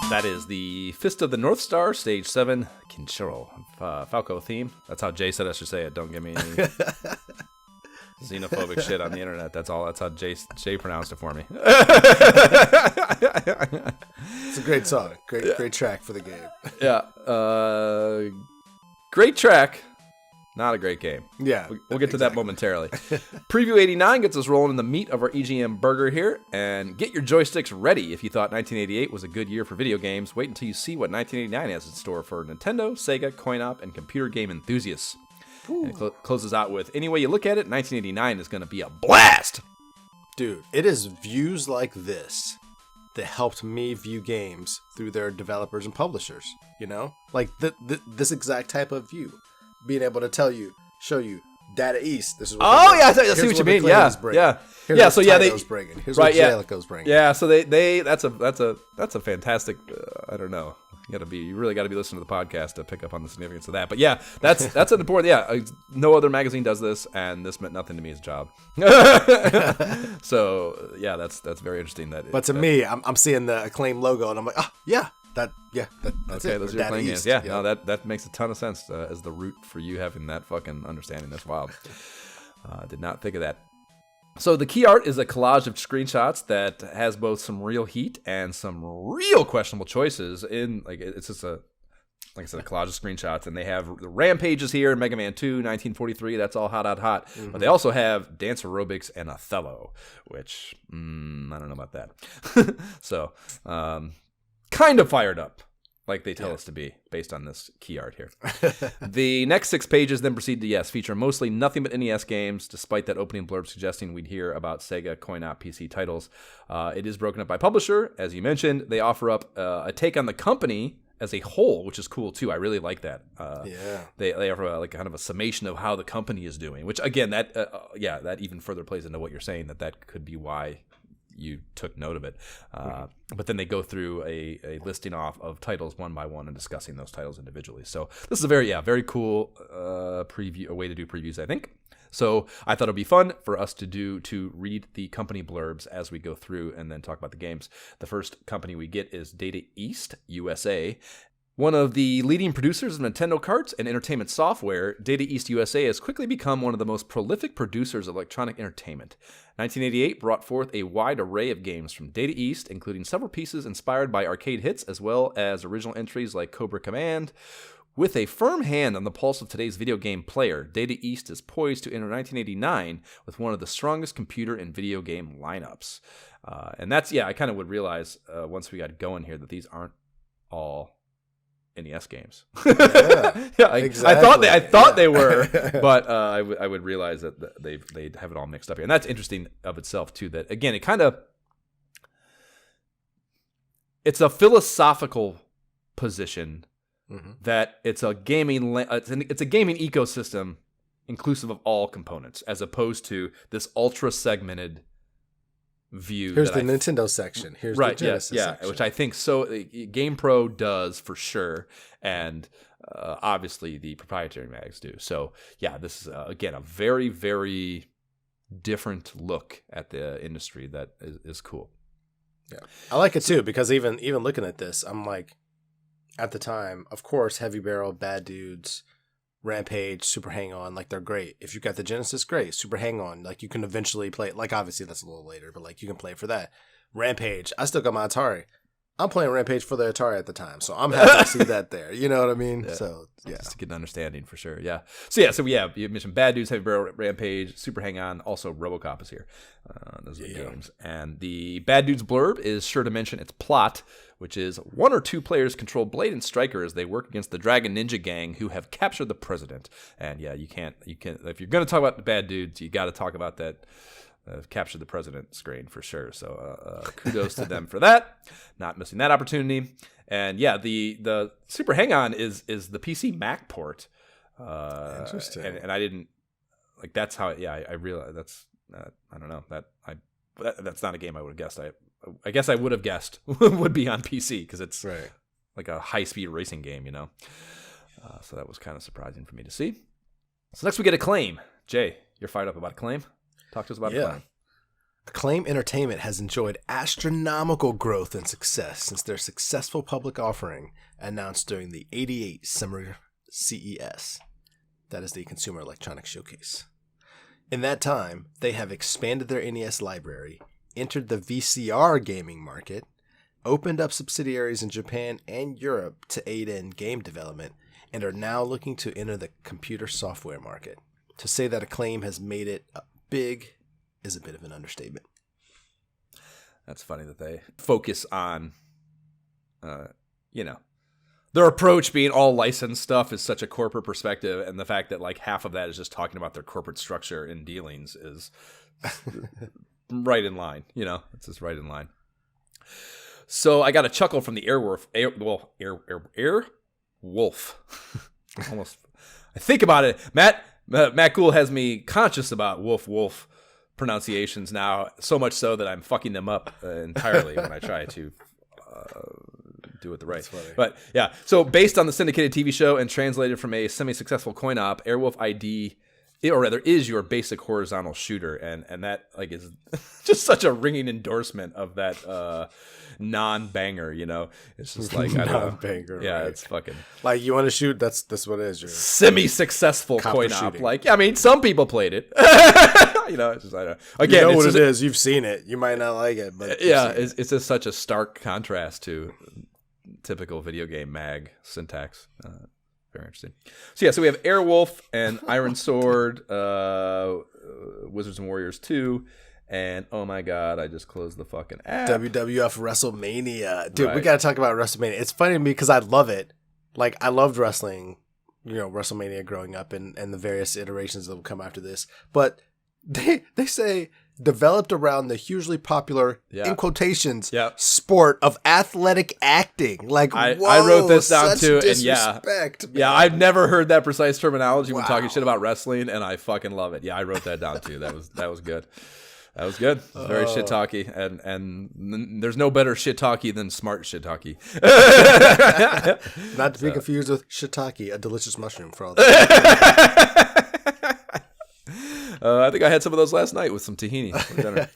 That is the Fist of the North Star, Stage 7, Kinshiro, Falco theme. That's how Jay said I should say it. Don't give me any xenophobic shit on the internet. That's all. That's how Jay pronounced it for me. It's a great song. Great track for the game. Yeah. Great track. Not a great game. Yeah. We'll get to that momentarily. Preview 89 gets us rolling in the meat of our EGM burger here. And get your joysticks ready if you thought 1988 was a good year for video games. Wait until you see what 1989 has in store for Nintendo, Sega, coin-op, and computer game enthusiasts. And it closes out with, any way you look at it, 1989 is going to be a blast! Dude, it is views like this that helped me view games through their developers and publishers, Like this exact type of view. Being able to show you Data East. This is what I see what you mean. Yeah. Here's So what bringing. Here's what Jellicoe's bringing. Yeah. So they that's a fantastic. I don't know. You really got to be listening to the podcast to pick up on the significance of that. But yeah, that's an important. Yeah, no other magazine does this, and this meant nothing to me as a job. So yeah, that's very interesting. But to me, I'm seeing the Acclaim logo, and I'm like, that's okay, it. Those are your playing games. Yeah, no, that makes a ton of sense as the root for you having that fucking understanding. That's wild. Did not think of that. So the key art is a collage of screenshots that has both some real heat and some real questionable choices. It's just a collage of screenshots, and they have the rampages here, Mega Man 2, 1943. That's all hot. Mm-hmm. But they also have Dance Aerobics and Othello, which I don't know about that. So. Kind of fired up, like they tell us to be, based on this key art here. The next 6 pages then proceed to, feature mostly nothing but NES games, despite that opening blurb suggesting we'd hear about Sega coin-op PC titles. It is broken up by publisher. As you mentioned, they offer up a take on the company as a whole, which is cool too. I really like that. They have like kind of a summation of how the company is doing, which again, that that even further plays into what you're saying, that could be why you took note of it. But then they go through a listing off of titles one by one and discussing those titles individually. So this is a very cool preview, a way to do previews, I think. So I thought it'd be fun for us to read the company blurbs as we go through and then talk about the games. The first company we get is Data East USA. One of the leading producers of Nintendo carts and entertainment software, Data East USA has quickly become one of the most prolific producers of electronic entertainment. 1988 brought forth a wide array of games from Data East, including several pieces inspired by arcade hits, as well as original entries like Cobra Command. With a firm hand on the pulse of today's video game player, Data East is poised to enter 1989 with one of the strongest computer and video game lineups. And that's, I kind of would realize once we got going here that these aren't all NES games. Exactly. I thought they were, but I would realize that they have it all mixed up here. And that's interesting of itself, too, that, again, it's a philosophical position. Mm-hmm. That it's a gaming ecosystem inclusive of all components, as opposed to this ultra segmented view. Here's the Nintendo section. Here's the Genesis section. Which I think GamePro does for sure, and obviously the proprietary mags do. So this is again a very, very different look at the industry that is cool. Yeah, I like it too, because even looking at this, I'm like, at the time, of course, Heavy Barrel, Bad Dudes, Rampage, Super Hang-On, like they're great. If you got the Genesis, great. Super Hang-On, like you can eventually play it. Like obviously that's a little later, but like you can play for that. Rampage, I still got my Atari. I'm playing Rampage for the Atari at the time, so I'm happy to see that there. You know what I mean? Yeah. So just to get an understanding for sure. Yeah. So you mentioned Bad Dudes, Heavy Barrel, Rampage, Super Hang-On. Also, RoboCop is here. Those are the games. And the Bad Dudes blurb is sure to mention its plot, which is one or two players control Blade and Stryker as they work against the Dragon Ninja Gang who have captured the president. And you can't if you're going to talk about the Bad Dudes, you got to talk about that. Captured the president screen for sure. So kudos to them for that. Not missing that opportunity. And the Super Hang-On is the PC Mac port. Interesting. And I didn't like. That's how. I realized that's. I don't know that's not a game I would have guessed. I guess I would have guessed would be on PC because it's like a high-speed racing game, you know. So that was kind of surprising for me to see. So next we get Acclaim. Jay, you're fired up about Acclaim? Talk to us about Acclaim. Acclaim Entertainment has enjoyed astronomical growth and success since their successful public offering announced during the 88 Summer CES. That is the Consumer Electronics Showcase. In that time, they have expanded their NES library, entered the VCR gaming market, opened up subsidiaries in Japan and Europe to aid in game development, and are now looking to enter the computer software market. To say that Acclaim has made it big is a bit of an understatement. That's funny that they focus on, their approach being all licensed stuff is such a corporate perspective, and the fact that like half of that is just talking about their corporate structure and dealings is right in line. It's just right in line. So I got a chuckle from the Airwolf. Almost. I think about it, Matt Gould has me conscious about wolf pronunciations now, so much so that I'm fucking them up entirely when I try to do it the right. But yeah, so based on the syndicated TV show and translated from a semi-successful coin op, Airwolf ID, or rather is your basic horizontal shooter, and that like is just such a ringing endorsement of that non-banger, It's just like non-banger. Yeah, right. it's fucking like you want to shoot. That's what it is. Your semi-successful coin op. Shooting. Like, I mean, some people played it. It's just I don't. Again, you know it's what just, it is. You've seen it. You might not like it, but it's just such a stark contrast to typical video game mag syntax. Very interesting. So we have Airwolf and Iron Sword, Wizards and Warriors 2, and oh my god, I just closed the fucking app. WWF WrestleMania. Dude, we gotta talk about WrestleMania. It's funny to me because I love it. Like, I loved wrestling, WrestleMania growing up and the various iterations that will come after this. But they say developed around the hugely popular, Yeah. in quotations, Yeah. sport of athletic acting. Like, I whoa, wrote this down such too, and disrespect, man. yeah, I've never heard that precise terminology when talking Wow. shit about wrestling, and I fucking love it. Yeah, I wrote that down too. That was good. That was good. It was very shit talky, and there's no better shit talky than smart shit talky. Not to be confused with shiitake, a delicious mushroom for all I think I had some of those last night with some tahini for dinner.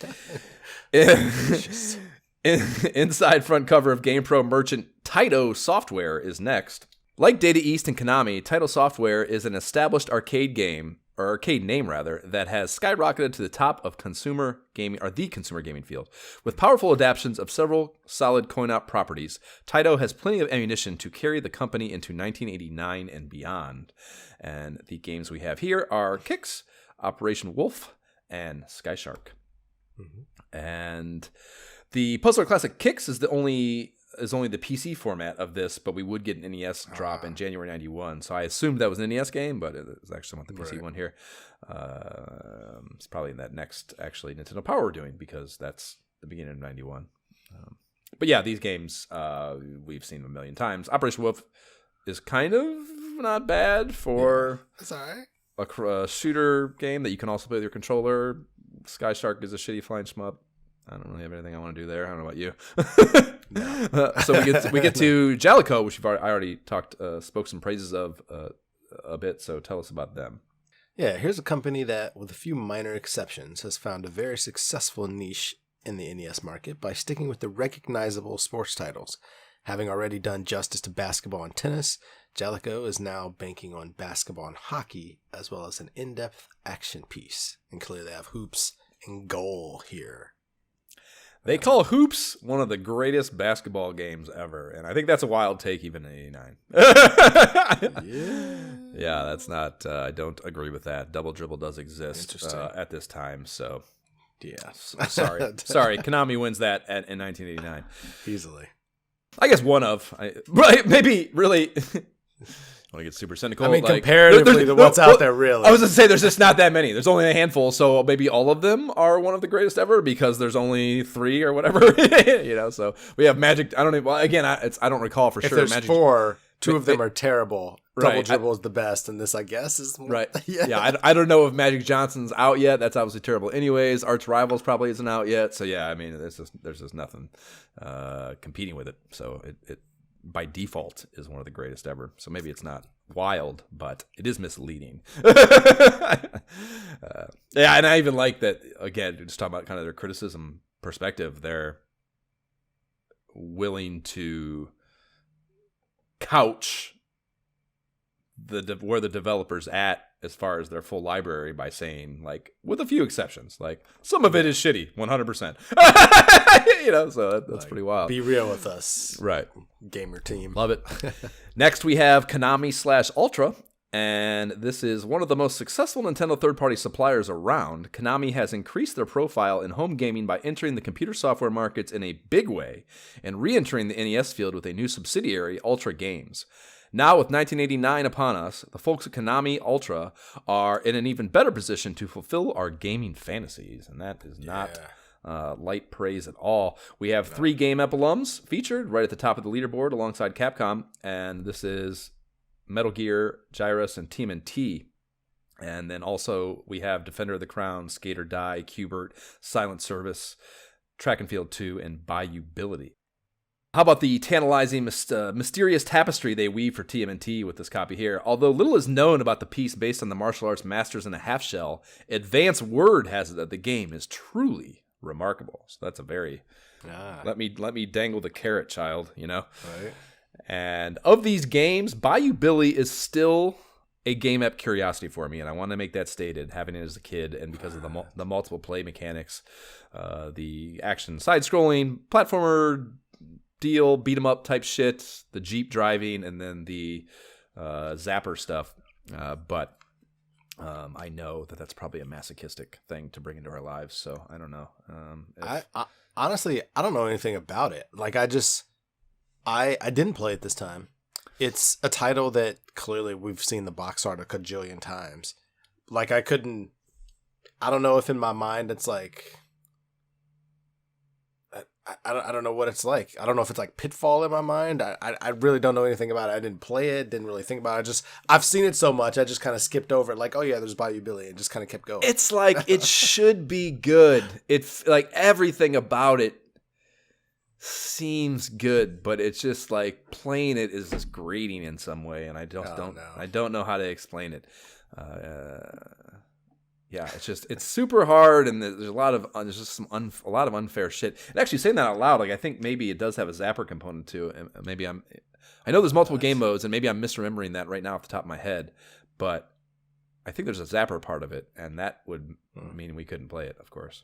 Inside front cover of GamePro merchant Taito Software is next. Like Data East and Konami, Taito Software is an established arcade name that has skyrocketed to the top of consumer gaming, or the consumer gaming field. With powerful adaptations of several solid coin-op properties, Taito has plenty of ammunition to carry the company into 1989 and beyond. And the games we have here are Kicks, Operation Wolf, and Sky Shark. Mm-hmm. And the Puzzler Classic Kicks is only the PC format of this, but we would get an NES drop in January 91. So I assumed that was an NES game, but it was actually not the PC one here. It's probably in that next, actually, Nintendo Power we're doing, because that's the beginning of 91. But yeah, these games, we've seen them a million times. Operation Wolf is kind of not bad for It's all right. A shooter game that you can also play with your controller. Sky Shark is a shitty flying shmup. I don't really have anything I want to do there. I don't know about you. So we get to Jalico, which I already spoke some praises of a bit. So tell us about them. Yeah, here's a company that, with a few minor exceptions, has found a very successful niche in the NES market by sticking with the recognizable sports titles. Having already done justice to basketball and tennis, Jalico is now banking on basketball and hockey, as well as an in-depth action piece. And clearly they have hoops and goal here. They call hoops one of the greatest basketball games ever, and I think that's a wild take even in '89. Yeah, that's not. I don't agree with that. Double dribble does exist at this time, so yeah. Sorry, Konami wins that in 1989 easily. I guess one of right, maybe really. I want to get super cynical. I mean, comparatively to what's out there, really. I was going to say there's just not that many. There's only a handful, so maybe all of them are one of the greatest ever because there's only 3 or whatever. So we have Magic. I don't even. Well, again, I don't recall for sure. If there's Magic, 4, 2 of them are terrible. Right. Double dribble is the best, and this, I guess, is right. Yeah, I don't know if Magic Johnson's out yet. That's obviously terrible. Anyways, Arch Rivals probably isn't out yet. So yeah, I mean, there's just nothing competing with it. So it by default is one of the greatest ever. So maybe it's not wild, but it is misleading. Yeah, and I even like that, again, just talking about kind of their criticism perspective, they're willing to couch where the developer's at as far as their full library by saying, like, with a few exceptions, like, some of it is shitty, 100%. So that's pretty wild. Be real with us. Right. Gamer team. Love it. Next, we have Konami/Ultra, and this is one of the most successful Nintendo third-party suppliers around. Konami has increased their profile in home gaming by entering the computer software markets in a big way and re-entering the NES field with a new subsidiary, Ultra Games. Now, with 1989 upon us, the folks at Konami Ultra are in an even better position to fulfill our gaming fantasies, and that is not light praise at all. We have 3 Game Ep alums featured right at the top of the leaderboard alongside Capcom, and this is Metal Gear, Gyrus, and TMNT. And then also we have Defender of the Crown, Skate or Die, Qbert, Silent Service, Track and Field 2, and Bayoubility. How about the tantalizing, mysterious tapestry they weave for TMNT with this copy here? Although little is known about the piece based on the martial arts masters in a half shell, advance word has it that the game is truly remarkable. So that's a very let me dangle the carrot, child. Right. And of these games, Bayou Billy is still a game ep curiosity for me, and I want to make that stated, having it as a kid, and because of the multiple play mechanics, the action side-scrolling platformer deal, beat 'em up type shit, the Jeep driving, and then the zapper stuff. But I know that that's probably a masochistic thing to bring into our lives, so I don't know. I honestly, I don't know anything about it. Like, I didn't play it this time. It's a title that clearly we've seen the box art a cajillion times. Like, I I don't know if in my mind it's like I don't know what it's like. I don't know if it's like Pitfall in my mind. I really don't know anything about it. I didn't play it, didn't really think about it. I've seen it so much, I just kind of skipped over it. Like, oh yeah, there's Bayou Billy, and just kind of kept going. It's like it should be good. It's like everything about it seems good, but it's just like playing it is just grating in some way, and I don't know how to explain it. Yeah, it's super hard, and there's a lot of a lot of unfair shit. And actually, saying that out loud, like I think maybe it does have a zapper component too. And maybe I know there's multiple game modes, and maybe I'm misremembering that right now off the top of my head. But I think there's a zapper part of it, and that would mean we couldn't play it, of course.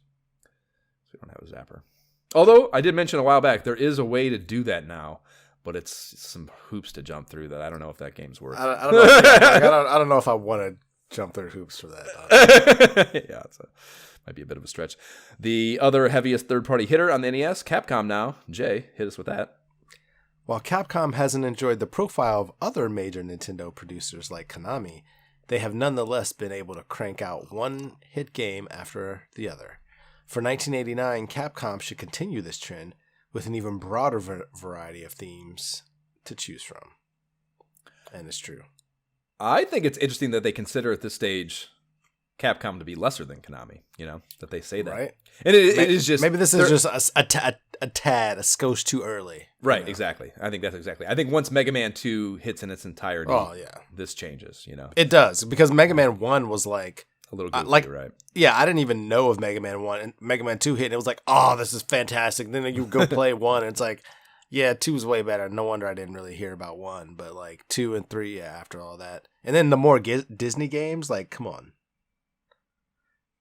So we don't have a zapper. Although I did mention a while back, there is a way to do that now, but it's some hoops to jump through that I don't know if that game's worth. I don't know. I don't know if I want to jump through hoops for that. Yeah, might be a bit of a stretch. The other heaviest third-party hitter on the NES, Capcom now. Jay, hit us with that. While Capcom hasn't enjoyed the profile of other major Nintendo producers like Konami, they have nonetheless been able to crank out one hit game after the other. For 1989, Capcom should continue this trend with an even broader variety of themes to choose from. And it's true. I think it's interesting that they consider at this stage Capcom to be lesser than Konami, that they say that. Right. And it is just... Maybe this is just a skosh too early. Right, exactly. I think that's exactly. I think once Mega Man 2 hits in its entirety, this changes, It does, because Mega Man 1 was like... A little goofy, right? Yeah, I didn't even know of Mega Man 1, and Mega Man 2 hit, and it was like, oh, this is fantastic. Then you go play 1, and it's like... Yeah, 2 is way better. No wonder I didn't really hear about 1, but like 2 and 3, after all that. And then the more Disney games, like, come on.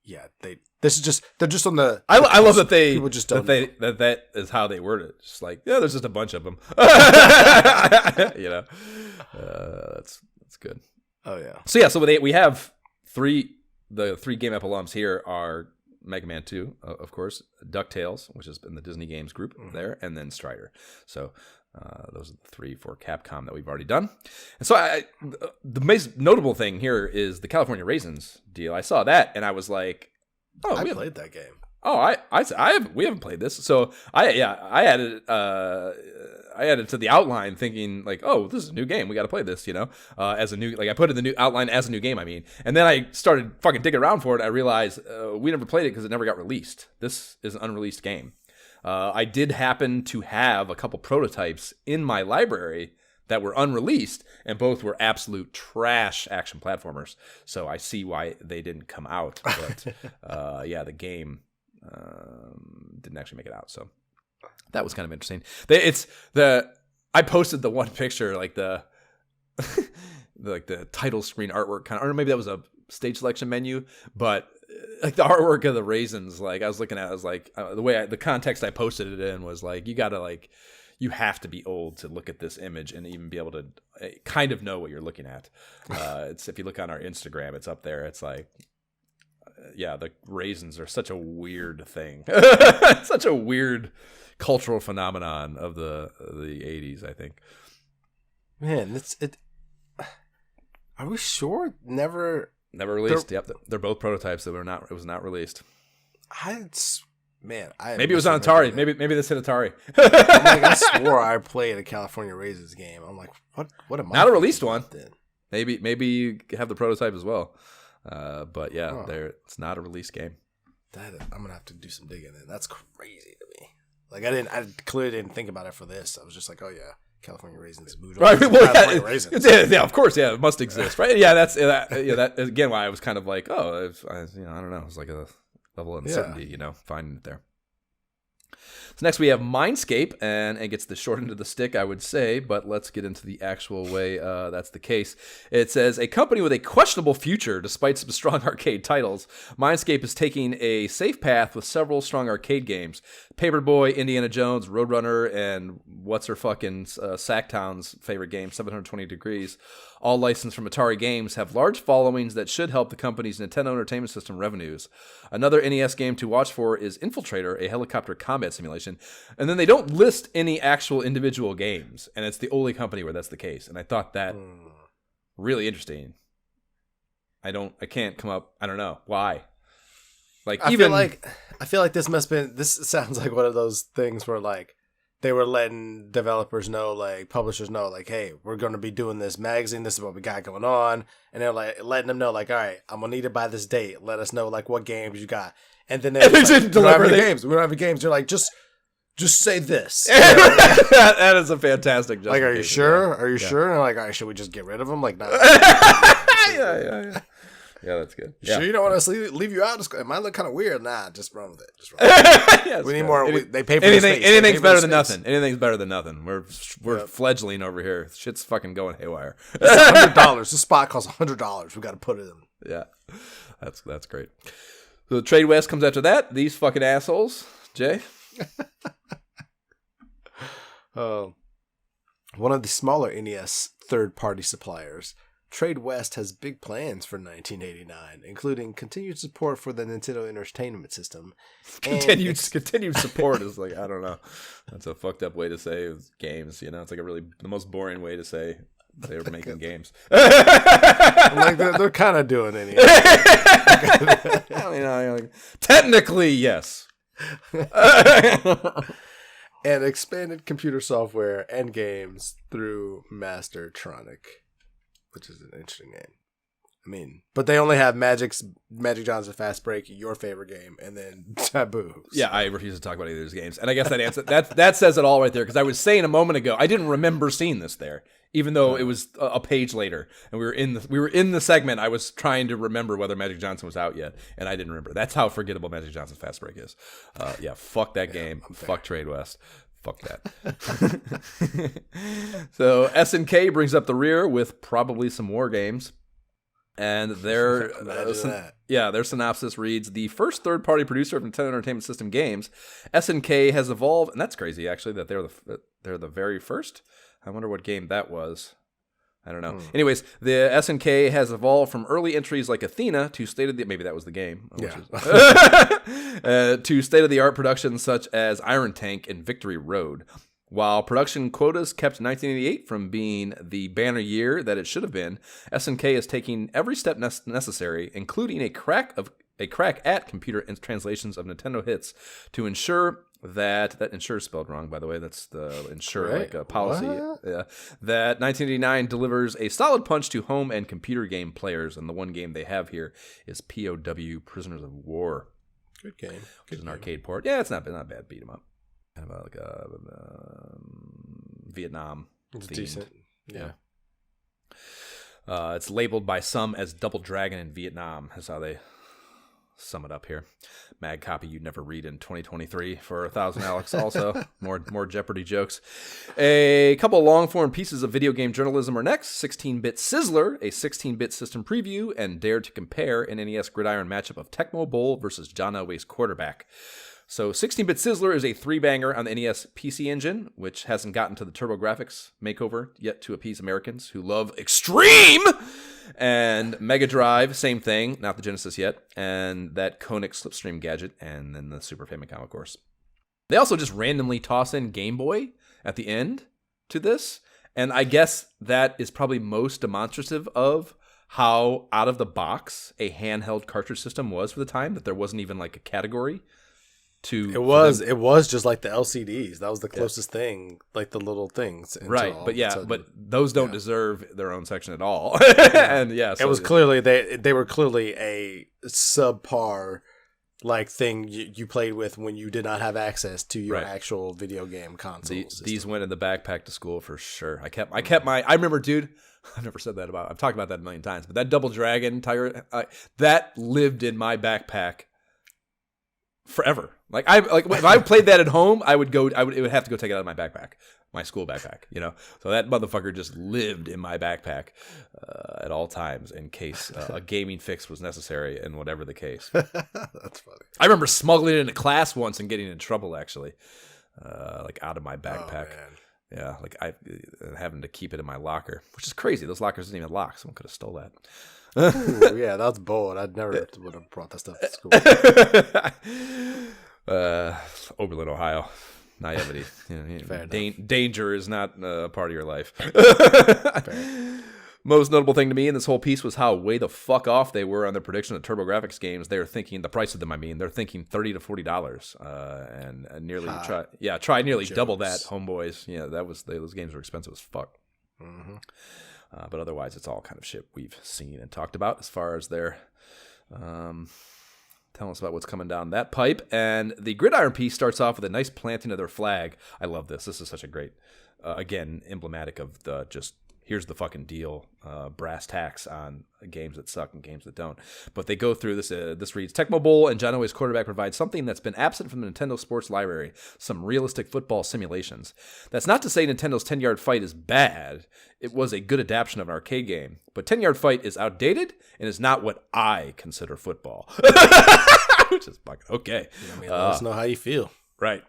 Yeah, they're just on the... I love that people just don't that is how they word it. Just like, there's just a bunch of them. That's good. Oh yeah. So we have the 3 Game Up alums here are Mega Man 2, of course, DuckTales, which is in the Disney Games group there, and then Strider. So those are the 3 for Capcom that we've already done. And so the most notable thing here is the California Raisins deal. I saw that, and I was like, "Oh, I played that game." Oh, we haven't played this. So I added it to the outline thinking like, oh, this is a new game. We got to play this, as a new, like I put in the new outline as a new game. I mean, and then I started fucking digging around for it. I realized we never played it because it never got released. This is an unreleased game. I did happen to have a couple prototypes in my library that were unreleased, and both were absolute trash action platformers. So I see why they didn't come out. But the game didn't actually make it out. So that was kind of interesting. I posted the one picture, like the the title screen artwork kind of, or maybe that was a stage selection menu, but like the artwork of the raisins, like I was looking at, it was like the context I posted it in was like, you have to be old to look at this image and even be able to kind of know what you're looking at. It's, if you look on our Instagram, it's up there. It's like, the raisins are such a weird thing. Such a weird cultural phenomenon of the 80s, I think. Man, are we sure? Never released. Yep, they're both prototypes that it was not released. Maybe it was on Atari. Maybe this hit Atari. I swore I played a California Raisins game. I'm like, what am I? Not a released one. Then? Maybe you have the prototype as well. But it's not a released game. I'm gonna have to do some digging. Then that's crazy to me. Like I clearly didn't think about it for this. I was just like, oh yeah, California Raisins. Right. Well, raisins. Yeah, of course. Yeah, it must exist, right? Yeah, that's that again. Why I was kind of like, oh, I don't know. It's like a level of uncertainty, finding it there. So next we have Mindscape, and it gets the short end of the stick, I would say, but let's get into the actual way that's the case. It says, a company with a questionable future despite some strong arcade titles. Mindscape is taking a safe path with several strong arcade games. Paperboy, Indiana Jones, Roadrunner, and what's her fucking Sacktown's favorite game, 720 Degrees, all licensed from Atari Games, have large followings that should help the company's Nintendo Entertainment System revenues. Another NES game to watch for is Infiltrator, a helicopter combat simulation. And then they don't list any actual individual games, and it's the only company where that's the case. And I thought that really interesting. I can't come up, I don't know why. Like I feel like this sounds like one of those things where like they were letting developers know, like publishers know, like, hey, we're going to be doing this magazine. This is what we got going on. And they're like letting them know, like, all right, I'm going to need it by this date. Let us know like what games you got. And then they didn't deliver the games. We don't have the games. They're like, just say this. That is a fantastic justification. Like, are you sure? Are you sure? And they're like, all right, should we just get rid of them? Like, no. Yeah. Yeah, that's good. Sure, you don't want us to leave you out. It might look kind of weird. Nah, just run with it. Yeah, we need more. They pay for anything. the space. Anything's better than nothing. Anything's better than nothing. We're fledgling over here. Shit's fucking going haywire. It's $100. This spot costs $100. We got to put it in. Yeah, that's great. So Trade West comes after that. These fucking assholes, Jay. One of the smaller NES third-party suppliers, Trade West has big plans for 1989, including continued support for the Nintendo Entertainment System. Continued support is like, I don't know. That's a fucked up way to say games. You know, it's like the most boring way to say they were making games. Like they're kind of doing it. Like, technically, yes. And expanded computer software and games through Mastertronic, which is an interesting name. I mean, but they only have Magic Johnson Fast Break, your favorite game, and then Taboo. So. Yeah, I refuse to talk about either of those games, and I guess that says it all right there. Because I was saying a moment ago, I didn't remember seeing this there, even though it was a page later, and we were in the segment. I was trying to remember whether Magic Johnson was out yet, and I didn't remember. That's how forgettable Magic Johnson Fast Break is. Yeah, fuck that game. Fuck Trade West. Fuck that. So SNK brings up the rear with probably some war games. And their synopsis reads: the first third-party producer of Nintendo Entertainment System games, SNK has evolved, and that's crazy actually that they're the very first. I wonder what game that was. I don't know. Anyways, the SNK has evolved from early entries like Athena to maybe that was the game. To state-of-the-art productions such as Iron Tank and Victory Road. While production quotas kept 1988 from being the banner year that it should have been, SNK is taking every step necessary, including a crack at computer translations of Nintendo hits, to ensure that ensure is spelled wrong, by the way. That's the ensure right. like a policy. Yeah, that 1989 delivers a solid punch to home and computer game players, and the one game they have here is POW Prisoners of War. Good game. Which is an arcade port. Yeah, it's not bad. Beat 'em up. Kind of like a Vietnam. It's themed. decent. Yeah. It's labeled by some as Double Dragon in Vietnam. That's how they sum it up here. Mag copy you'd never read in 2023 for 1,000 Alex. Also, more Jeopardy jokes. A couple long-form pieces of video game journalism are next. 16-Bit Sizzler, a 16-bit system preview, and Dare to Compare an NES gridiron matchup of Tecmo Bowl versus John Elway's Quarterback. So 16-Bit Sizzler is a three-banger on the NES PC Engine, which hasn't gotten to the TurboGrafx makeover yet to appease Americans who love extreme. And Mega Drive, same thing, not the Genesis yet, and that Koenig Slipstream gadget, and then the Super Famicom, of course. They also just randomly toss in Game Boy at the end to this, and I guess that is probably most demonstrative of how out of the box a handheld cartridge system was for the time, that there wasn't even like a category. It was just like the LCDs. That was the closest thing, like the little things. Right, but those don't deserve their own section at all. And so it was clearly they were clearly a subpar like thing you played with when you did not have access to your actual video game console. These went in the backpack to school for sure. I kept my. I remember, dude. I've never said that about. I've talked about that a million times, but that Double Dragon Tiger that lived in my backpack forever. If I played that at home, it would have to go take it out of my backpack, my school backpack, you know. So that motherfucker just lived in my backpack at all times in case a gaming fix was necessary, and whatever the case. That's funny. I remember smuggling it into class once and getting in trouble actually, out of my backpack. Oh, man. Yeah, having to keep it in my locker, which is crazy. Those lockers didn't even lock. Someone could have stole that. Ooh, yeah, that's bold. I'd never would have brought that stuff to school. Oberlin, Ohio. Naivety. Danger is not a part of your life. Most notable thing to me in this whole piece was how way the fuck off they were on their prediction of TurboGrafx games. They were thinking the price of them. I mean, they're thinking $30 to $40, and nearly try nearly double that, homeboys. Yeah, those games were expensive as fuck. Mm-hmm. But otherwise, it's all kind of shit we've seen and talked about as far as their telling us about what's coming down that pipe. And the Gridiron piece starts off with a nice planting of their flag. I love this. This is such a great, again, emblematic of the just. Here's the fucking deal, brass tacks on games that suck and games that don't. But they go through this. This reads, Tecmo Bowl and John Elway's quarterback provide something that's been absent from the Nintendo Sports library, some realistic football simulations. That's not to say Nintendo's 10-Yard Fight is bad. It was a good adaptation of an arcade game. But 10-Yard Fight is outdated and is not what I consider football. Which is fucking okay. Let us know how you feel. Right.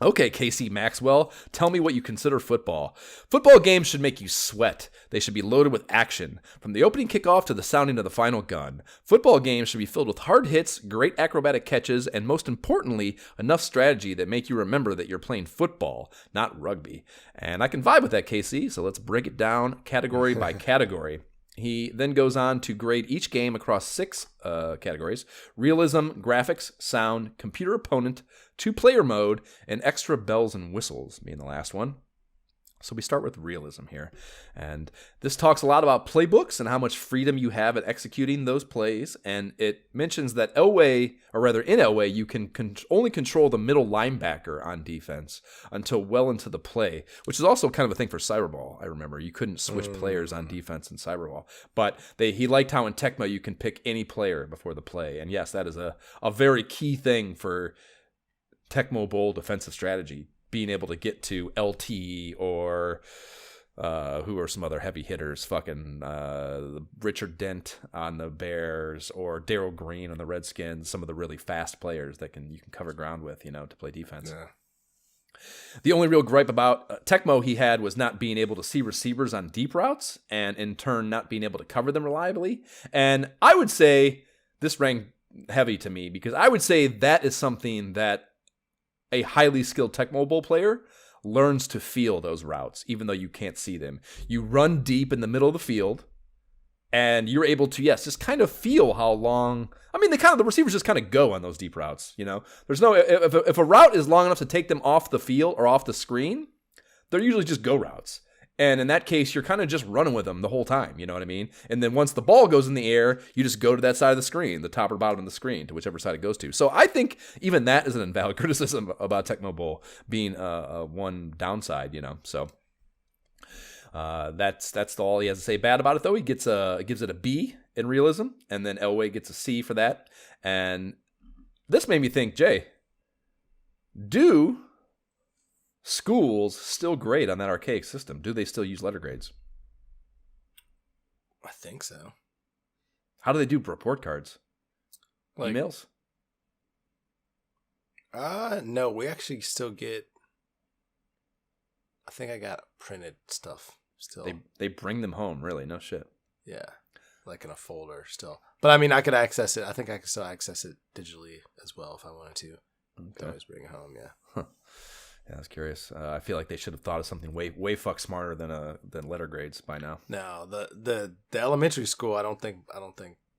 Okay, KC Maxwell, tell me what you consider football. Football games should make you sweat. They should be loaded with action. From the opening kickoff to the sounding of the final gun. Football games should be filled with hard hits, great acrobatic catches, and most importantly, enough strategy that make you remember that you're playing football, not rugby. And I can vibe with that, KC, so let's break it down category by category. He then goes on to grade each game across 6 categories: realism, graphics, sound, computer opponent, 2-player mode, and extra bells and whistles being the last one. So we start with realism here. And this talks a lot about playbooks and how much freedom you have at executing those plays. And it mentions that in Elway, you can only control the middle linebacker on defense until well into the play, which is also kind of a thing for Cyberball. I remember you couldn't switch players on defense in Cyberball. But he liked how in Tecmo you can pick any player before the play. And yes, that is a very key thing for Tecmo Bowl defensive strategy. Being able to get to LT or who are some other heavy hitters, fucking Richard Dent on the Bears or Darryl Green on the Redskins, some of the really fast players that you can cover ground with, to play defense. Yeah. The only real gripe about Tecmo he had was not being able to see receivers on deep routes and in turn not being able to cover them reliably. And I would say this rang heavy to me because I would say that is something that a highly skilled Tecmo Bowl player learns to feel those routes, even though you can't see them. You run deep in the middle of the field, and you're able to, just kind of feel how long. I mean, the receivers just kind of go on those deep routes. There's no if a route is long enough to take them off the field or off the screen, they're usually just go routes. And in that case, you're kind of just running with them the whole time, you know what I mean? And then once the ball goes in the air, you just go to that side of the screen, the top or bottom of the screen, to whichever side it goes to. So I think even that is an invalid criticism about Tecmo Bowl being one downside, So that's all he has to say bad about it, though. He gives it a B in realism, and then Elway gets a C for that. And this made me think, Jay, do schools still grade on that archaic system? Do they still use letter grades? I think so. How do they do report cards? Emails? No, we actually still get. I think I got printed stuff still. They bring them home, really? No shit. Yeah, like in a folder still. But I mean, I could access it. I think I could still access it digitally as well if I wanted to. Okay. Always bring it home. Yeah. Huh. Yeah, I was curious. I feel like they should have thought of something way fuck smarter than letter grades by now. No, the elementary school I don't think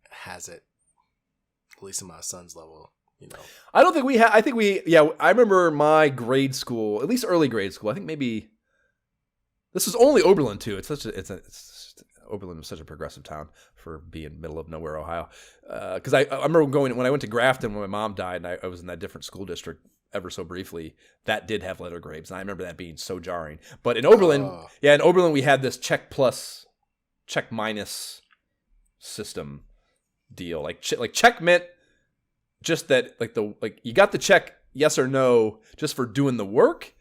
has it. At least in my son's level, I don't think we have. I think we. Yeah, I remember my grade school, at least early grade school. I think maybe this was only Oberlin too. Oberlin was such a progressive town for being middle of nowhere, Ohio. Because I remember when I went to Grafton when my mom died, and I was in that different school district ever so briefly. That did have letter grades, and I remember that being so jarring. But in Oberlin, we had this check plus, check minus system deal. Like check meant just that, you got the check yes or no just for doing the work.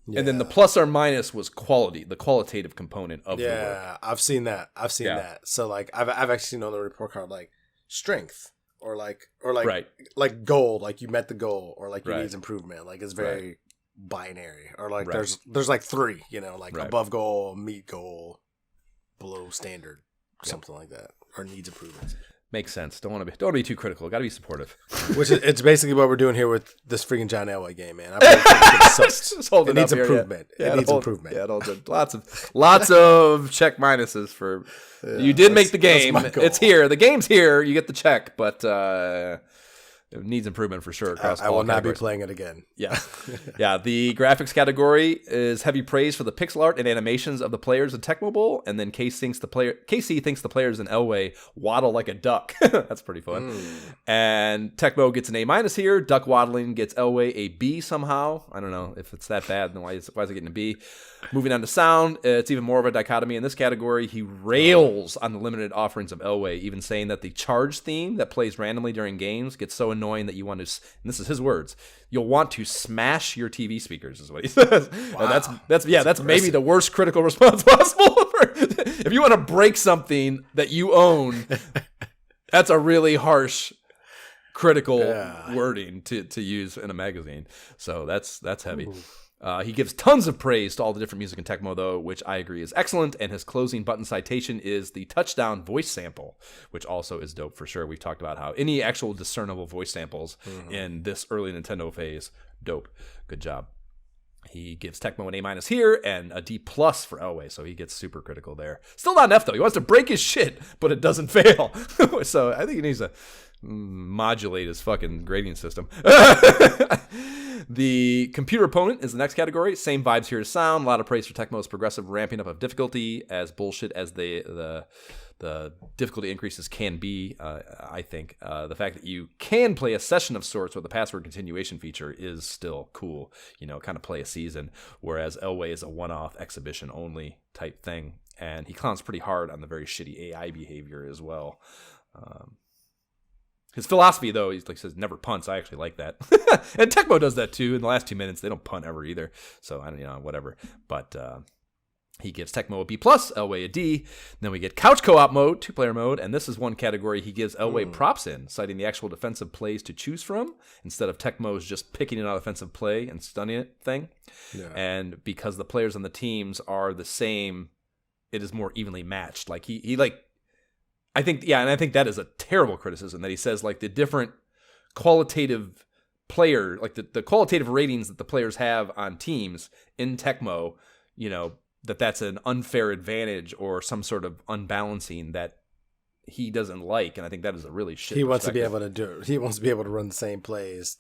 Yeah. And then the plus or minus was quality, the qualitative component of the work. Yeah, I've seen that. That. So I've actually seen on the report card strength or right. like goal, like you met the goal, or you needs improvement. It's very binary. Or there's 3, above goal, meet goal, below standard, something like that, or needs improvement. Makes sense. Don't want to be too critical. Got to be supportive. Which it's basically what we're doing here with this freaking John Elway game, man. It needs improvement. It needs improvement. Yeah, it holds up. Lots of check minuses for. You did make the game. It's here. The game's here. You get the check, but it needs improvement for sure. Across I will not be playing it again. Yeah, yeah. The graphics category is heavy praise for the pixel art and animations of the players in Tecmo Bowl, and then KC thinks the players in Elway waddle like a duck. That's pretty fun. And Tecmo gets an A- here. Duck waddling gets Elway a B somehow. I don't know if it's that bad. Then why is it getting a B? Moving on to sound, it's even more of a dichotomy in this category. He rails on the limited offerings of Elway, even saying that the charge theme that plays randomly during games gets so annoying that you want to, and this is his words, you'll want to smash your TV speakers, is what he says. Wow. That's maybe the worst critical response possible. If you want to break something that you own, that's a really harsh critical wording to use in a magazine. So that's heavy. Ooh. He gives tons of praise to all the different music in Tecmo, though, which I agree is excellent. And his closing button citation is the touchdown voice sample, which also is dope for sure. We've talked about how any actual discernible voice samples in this early Nintendo phase, dope. Good job. He gives Tecmo an A- here and a D+ for Elway, so he gets super critical there. Still not an F, though. He wants to break his shit, but it doesn't fail. So I think he needs to modulate his fucking grading system. The computer opponent is the next category. Same vibes here as sound. A lot of praise for Tecmo's progressive ramping up of difficulty, as bullshit as the difficulty increases can be. I think the fact that you can play a session of sorts with a password continuation feature is still cool. Kind of play a season, whereas Elway is a one-off exhibition only type thing, and he clowns pretty hard on the very shitty AI behavior as well. His philosophy, though, he says never punts. I actually like that. And Tecmo does that, too. In the last 2 minutes, they don't punt ever either. So, I don't whatever. But he gives Tecmo a B+, Elway a D. Then we get couch co-op mode, 2-player mode. And this is one category he gives Elway props in, citing the actual defensive plays to choose from, instead of Tecmo's just picking an offensive play and stunning it thing. Yeah. And because the players on the teams are the same, it is more evenly matched. I think that is a terrible criticism that he says, the different qualitative player, the qualitative ratings that the players have on teams in Tecmo, that's an unfair advantage or some sort of unbalancing that he doesn't like. And I think that is a really shit. He wants to be able to run the same plays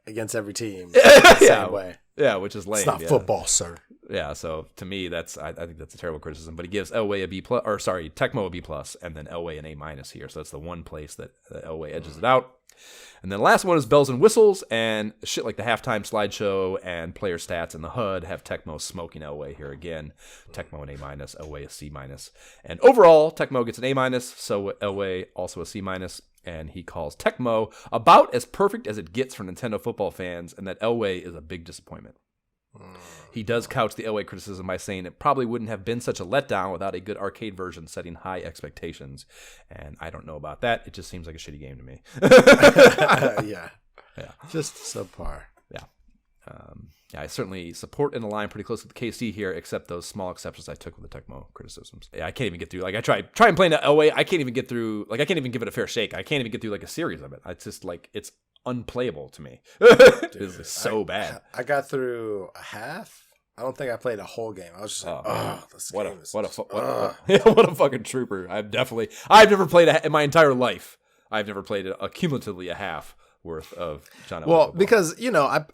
against every team the same way. Yeah, which is lame. It's not football, sir. Yeah, so to me, I think that's a terrible criticism. But he gives Elway a B+, Tecmo a B+, and then Elway an A- here. So that's the one place that Elway edges it out. And then the last one is bells and whistles, and shit like the halftime slideshow and player stats in the HUD have Tecmo smoking Elway here again. Tecmo an A-, Elway a C-. And overall, Tecmo gets an A-, so Elway also a C-, and he calls Tecmo about as perfect as it gets for Nintendo football fans, and that Elway is a big disappointment. He does couch the Elway criticism by saying it probably wouldn't have been such a letdown without a good arcade version setting high expectations. And I don't know about that. It just seems like a shitty game to me. Yeah. Just subpar. Yeah. I certainly support and align pretty close with the KC here, except those small exceptions I took with the Tecmo criticisms. Yeah, I can't even get through. I try and play Elway. I can't even get through. I can't even give it a fair shake. I can't even get through a series of it. It's just it's unplayable to me. It is so bad. I got through a half. I don't think I played a whole game. I was just what a fucking trooper. I've never played in my entire life. I've never played a cumulatively a half worth of John Elway. Well, football. because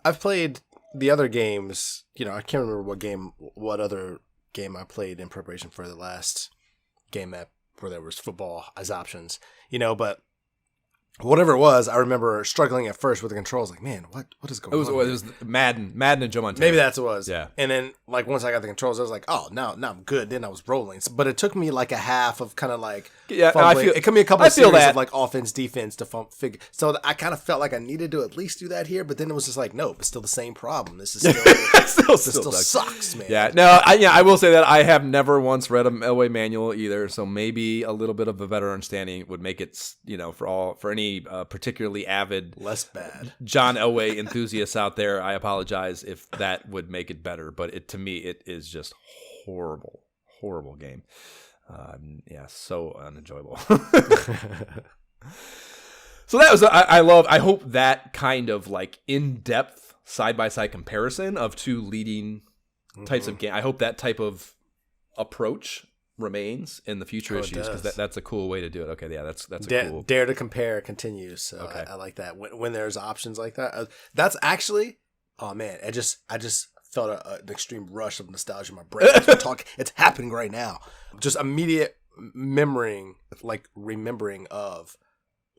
I've played the other games. I can't remember what other game I played in preparation for the last game where there was football as options. But whatever it was, I remember struggling at first with the controls. Man, what is going on? It was Madden and Joe Montana. Maybe that's what it was. Yeah. And then once I got the controls, I was now I'm good. Then I was rolling. But it took me a half of kind of fumbling. It took me a couple of series of offense, defense to figure. So I kind of felt like I needed to at least do that here. But then it was just nope, it's still the same problem. This is still sucks, man. Yeah. No. I will say that I have never once read an Elway manual either. So maybe a little bit of a better understanding would make it for any particularly avid less bad John Elway enthusiasts out there. I apologize if that would make it better, but to me it is just horrible game. So unenjoyable. So that was I hope that kind of like in-depth side-by-side comparison of two leading types of game. I hope that type of approach remains in the future issues, because that's a cool way to do it. Okay, yeah, that's a cool. Dare to compare continues. So okay. I like that when there's options like that. That's actually, oh man, I just felt an extreme rush of nostalgia in my brain. It's happening right now. Just immediate remembering of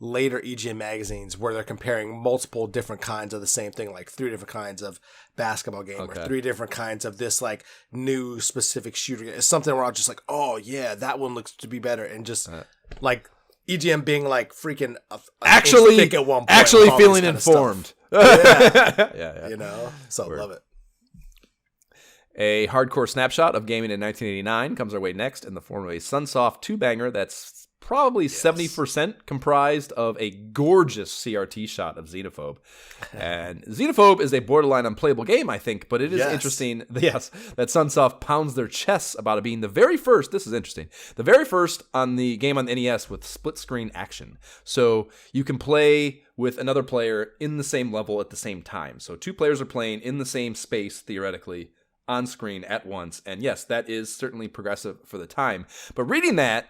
later EGM magazines where they're comparing multiple different kinds of the same thing, like 3 different kinds of basketball game or 3 different kinds of this like new specific shooter. It's something where I'm just like, oh yeah, that one looks to be better, and just like EGM being like freaking actually at one point, actually feeling informed. Yeah. You know, so Word. Love it. A hardcore snapshot of gaming in 1989 comes our way next in the form of a Sunsoft 2-banger that's probably 70% comprised of a gorgeous CRT shot of Xenophobe. And Xenophobe is a borderline unplayable game, I think, but it is interesting, that Sunsoft pounds their chests about it being the very first on the game on the NES with split-screen action. So you can play with another player in the same level at the same time. So 2 players are playing in the same space, theoretically, on screen at once. And yes, that is certainly progressive for the time. But reading that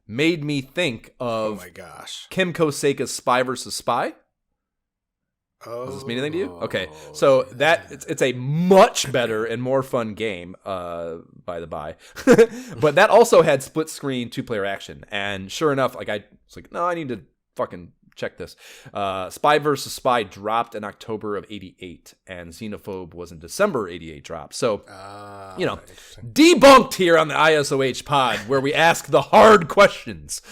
made me think of, oh my gosh, Kim Koseika's Spy vs. Spy. Does this mean anything to you? Okay, so it's a much better and more fun game, by the by. But that also had split screen 2-player action, and sure enough, like I was like, no, I need to fucking check this. Spy vs. Spy dropped in October of '88, and Xenophobe was in December '88 drop. So, debunked here on the ISOH pod, where we ask the hard questions.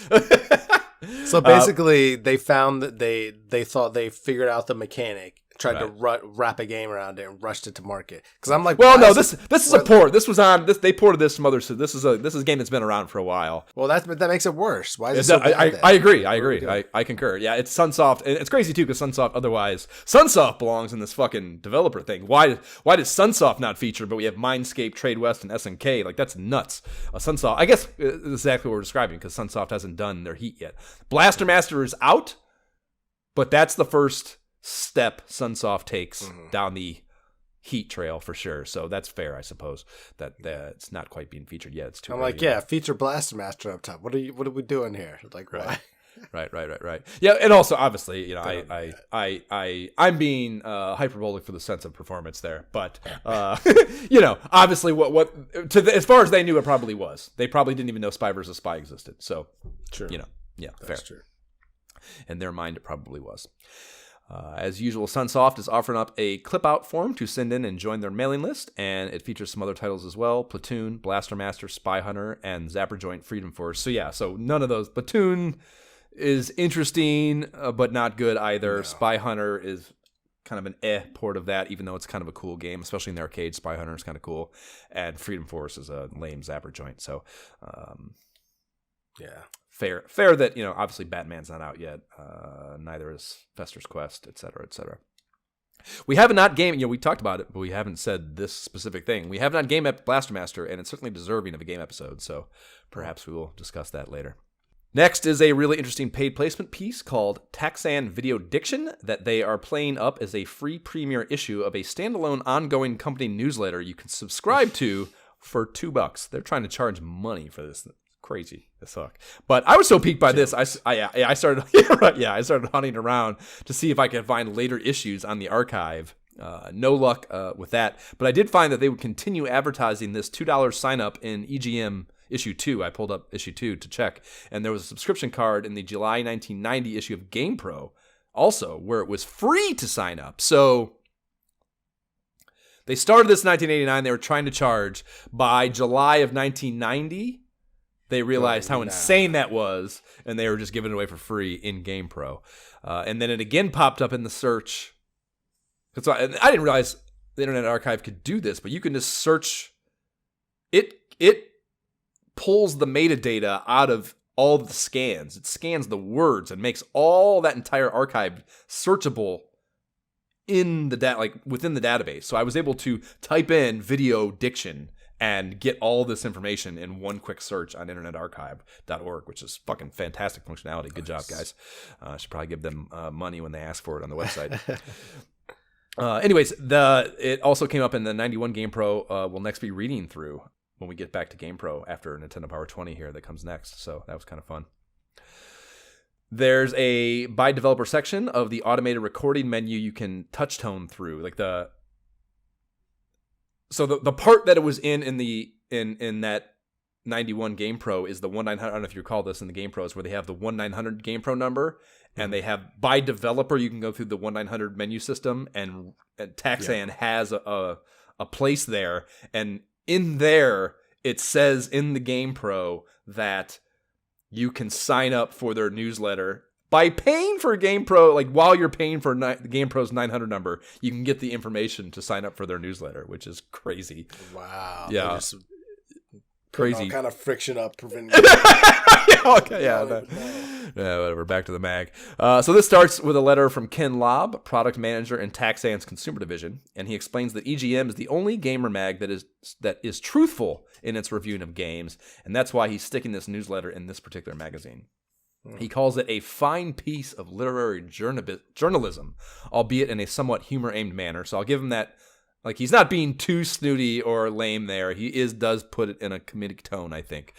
So basically, they found that they thought they figured out the mechanic, tried to wrap a game around it, and rushed it to market. Because I'm like, well, no, this is a port. This was on. They ported this from other. So this is a game that's been around for a while. Well, that makes it worse. Why is it so bad? I agree. I concur. Yeah, it's Sunsoft, and it's crazy too, because Sunsoft belongs in this fucking developer thing. Why does Sunsoft not feature? But we have Mindscape, TradeWest, and SNK. Like, that's nuts. Sunsoft, I guess, is exactly what we're describing, because Sunsoft hasn't done their heat yet. Blaster Master is out, but that's the first step Sunsoft takes down the heat trail for sure. So that's fair, I suppose, that it's not quite being featured yet. It's too early. Like, yeah, feature Blaster Master up top. What are we doing here? Like, right. Why? Right. Yeah, and also obviously, you know, I'm being hyperbolic for the sense of performance there, but you know, obviously, as far as they knew, it probably was. They probably didn't even know Spy vs. Spy existed. So, true. You know, yeah, that's fair. True. In their mind, it probably was. As usual, Sunsoft is offering up a clip-out form to send in and join their mailing list, and it features some other titles as well: Platoon, Blaster Master, Spy Hunter, and Zapper Joint Freedom Force. So yeah, so none of those. Platoon is interesting, but not good either. No. Spy Hunter is kind of an port of that, even though it's kind of a cool game, especially in the arcade. Spy Hunter is kind of cool, and Freedom Force is a lame Zapper Joint. So, yeah. Fair that, you know, obviously Batman's not out yet. Neither is Fester's Quest, et cetera, et cetera. We have not game, you know, we talked about it, but we haven't said this specific thing. We have not game Blaster Master, and it's certainly deserving of a game episode, so perhaps we will discuss that later. Next is a really interesting paid placement piece called Taxan Video Diction that they are playing up as a free premiere issue of a standalone ongoing company newsletter you can subscribe to for $2. They're trying to charge money for this. Crazy as fuck. But I was so piqued by this, I started I started hunting around to see if I could find later issues on the archive. No luck with that, but I did find that they would continue advertising this $2 sign up in EGM issue 2. I pulled up issue 2 to check, and there was a subscription card in the July 1990 issue of GamePro also where it was free to sign up. So they started this in 1989. They were trying to charge. By July of 1990, they realized how insane that was, and they were just giving it away for free in GamePro. And then it again popped up in the search. So I didn't realize the Internet Archive could do this, but you can just search. It pulls the metadata out of all of the scans. It scans the words and makes all that entire archive searchable in the within the database. So I was able to type in video diction and get all this information in one quick search on internetarchive.org, which is fucking fantastic functionality. Good job, guys. Should probably give them money when they ask for it on the website. Anyways, it also came up in the 91 GamePro. We'll next be reading through when we get back to GamePro after Nintendo Power 20 here that comes next. So that was kind of fun. There's a by developer section of the automated recording menu you can touch tone through, like the part that it was in that 91 GamePro is the 1900. I don't know if you recall this in the GamePros where they have the 1900 GamePro number, and they have by developer you can go through the 1900 menu system, and Taxan has a place there, and in there it says in the GamePro that you can sign up for their newsletter by paying for GamePro. Like while you're paying for the GamePro's 900 number, you can get the information to sign up for their newsletter, which is crazy. Wow. Yeah. Crazy. All kind of friction up, preventing. Okay, yeah, whatever. Back to the mag. So this starts with a letter from Ken Lobb, product manager in Taxan's consumer division, and he explains that EGM is the only gamer mag that is truthful in its reviewing of games, and that's why he's sticking this newsletter in this particular magazine. He calls it a fine piece of literary journalism, albeit in a somewhat humor-aimed manner. So I'll give him that. Like, he's not being too snooty or lame there. He does put it in a comedic tone, I think,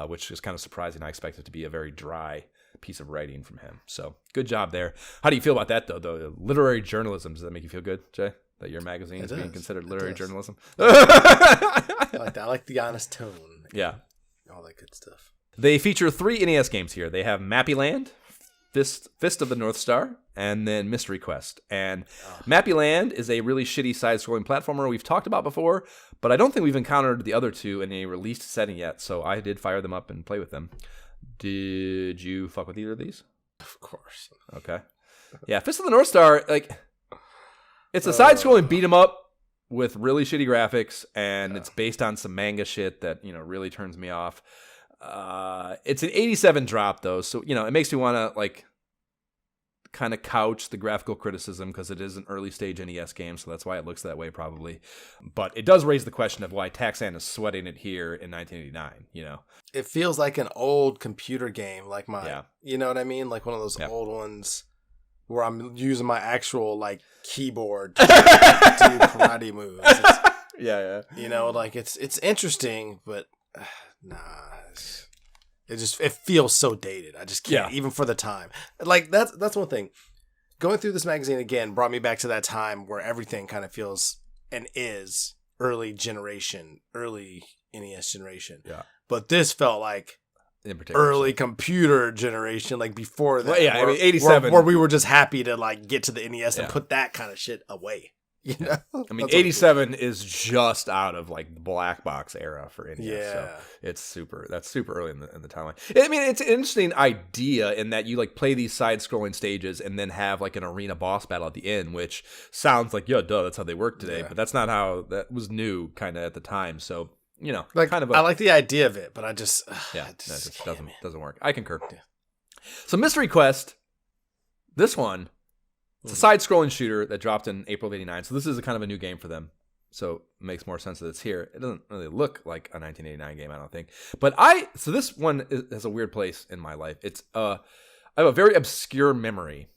which is kind of surprising. I expect it to be a very dry piece of writing from him. So good job there. How do you feel about that, though? Literary journalism, does that make you feel good, Jay? That your magazine is being considered literary journalism? I like that. I like the honest tone. Yeah. All that good stuff. They feature 3 NES games here. They have Mappyland, Fist of the North Star, and then Mystery Quest. And Mappyland is a really shitty side-scrolling platformer we've talked about before, but I don't think we've encountered the other 2 in a released setting yet, so I did fire them up and play with them. Did you fuck with either of these? Of course. Okay. Yeah, Fist of the North Star, like, it's a side-scrolling beat-em-up with really shitty graphics, and it's based on some manga shit that, really turns me off. It's an 87 drop, though, so, it makes me want to, like, kind of couch the graphical criticism because it is an early stage NES game, so that's why it looks that way probably. But it does raise the question of why Taxan is sweating it here in 1989, It feels like an old computer game, like you know what I mean? Like one of those old ones where I'm using my actual, like, keyboard to do karate moves. It's interesting, but nah. It feels so dated. I just can't, even for the time. Like, that's one thing. Going through this magazine again brought me back to that time where everything kind of feels and is early NES generation. Yeah. But this felt like early computer generation, like before that. Well, 87. Where we were just happy to, like, get to the NES and put that kind of shit away. 87 is just out of, like, the black box era for NES. Yeah. So that's super early in the timeline. I mean, it's an interesting idea in that you, like, play these side-scrolling stages and then have, like, an arena boss battle at the end, which sounds like, that's how they work today. Yeah. But that's not how that was new kind of at the time. So, like, kind of I like the idea of it, but I just that just doesn't work. I concur. Yeah. So Mystery Quest, this one, it's a side-scrolling shooter that dropped in April of 89, so this is a kind of a new game for them. So it makes more sense that it's here. It doesn't really look like a 1989 game, I don't think. But so this one has a weird place in my life. I have a very obscure memory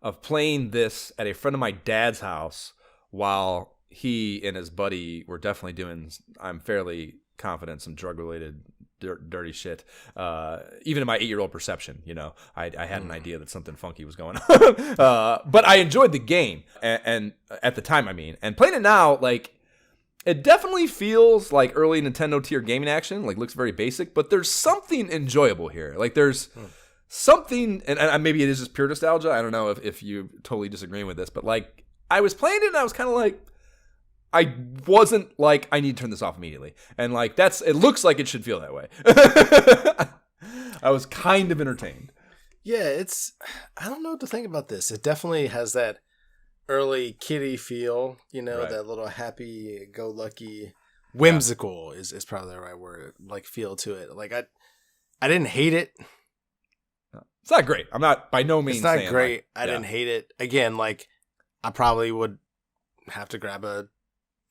of playing this at a friend of my dad's house while he and his buddy were definitely doing, I'm fairly confident, some drug-related dirty shit. Even in my 8-year-old perception, I had an idea that something funky was going on. But I enjoyed the game, and at the time, and playing it now, like, it definitely feels like early Nintendo tier gaming action. Like, looks very basic, but there's something enjoyable here. Like, there's something, and maybe it is just pure nostalgia. I don't know if you totally disagree with this, but, like, I was playing it and I was kind of like, I wasn't like, I need to turn this off immediately. And, like, it looks like it should feel that way. I was kind of entertained. Yeah, I don't know what to think about this. It definitely has that early kiddie feel, right. That little happy-go-lucky, whimsical is probably the right word, like, feel to it. Like, I didn't hate it. It's not great. I'm not, by no means It's not saying, great. I didn't hate it. Again, like, I probably would have to grab a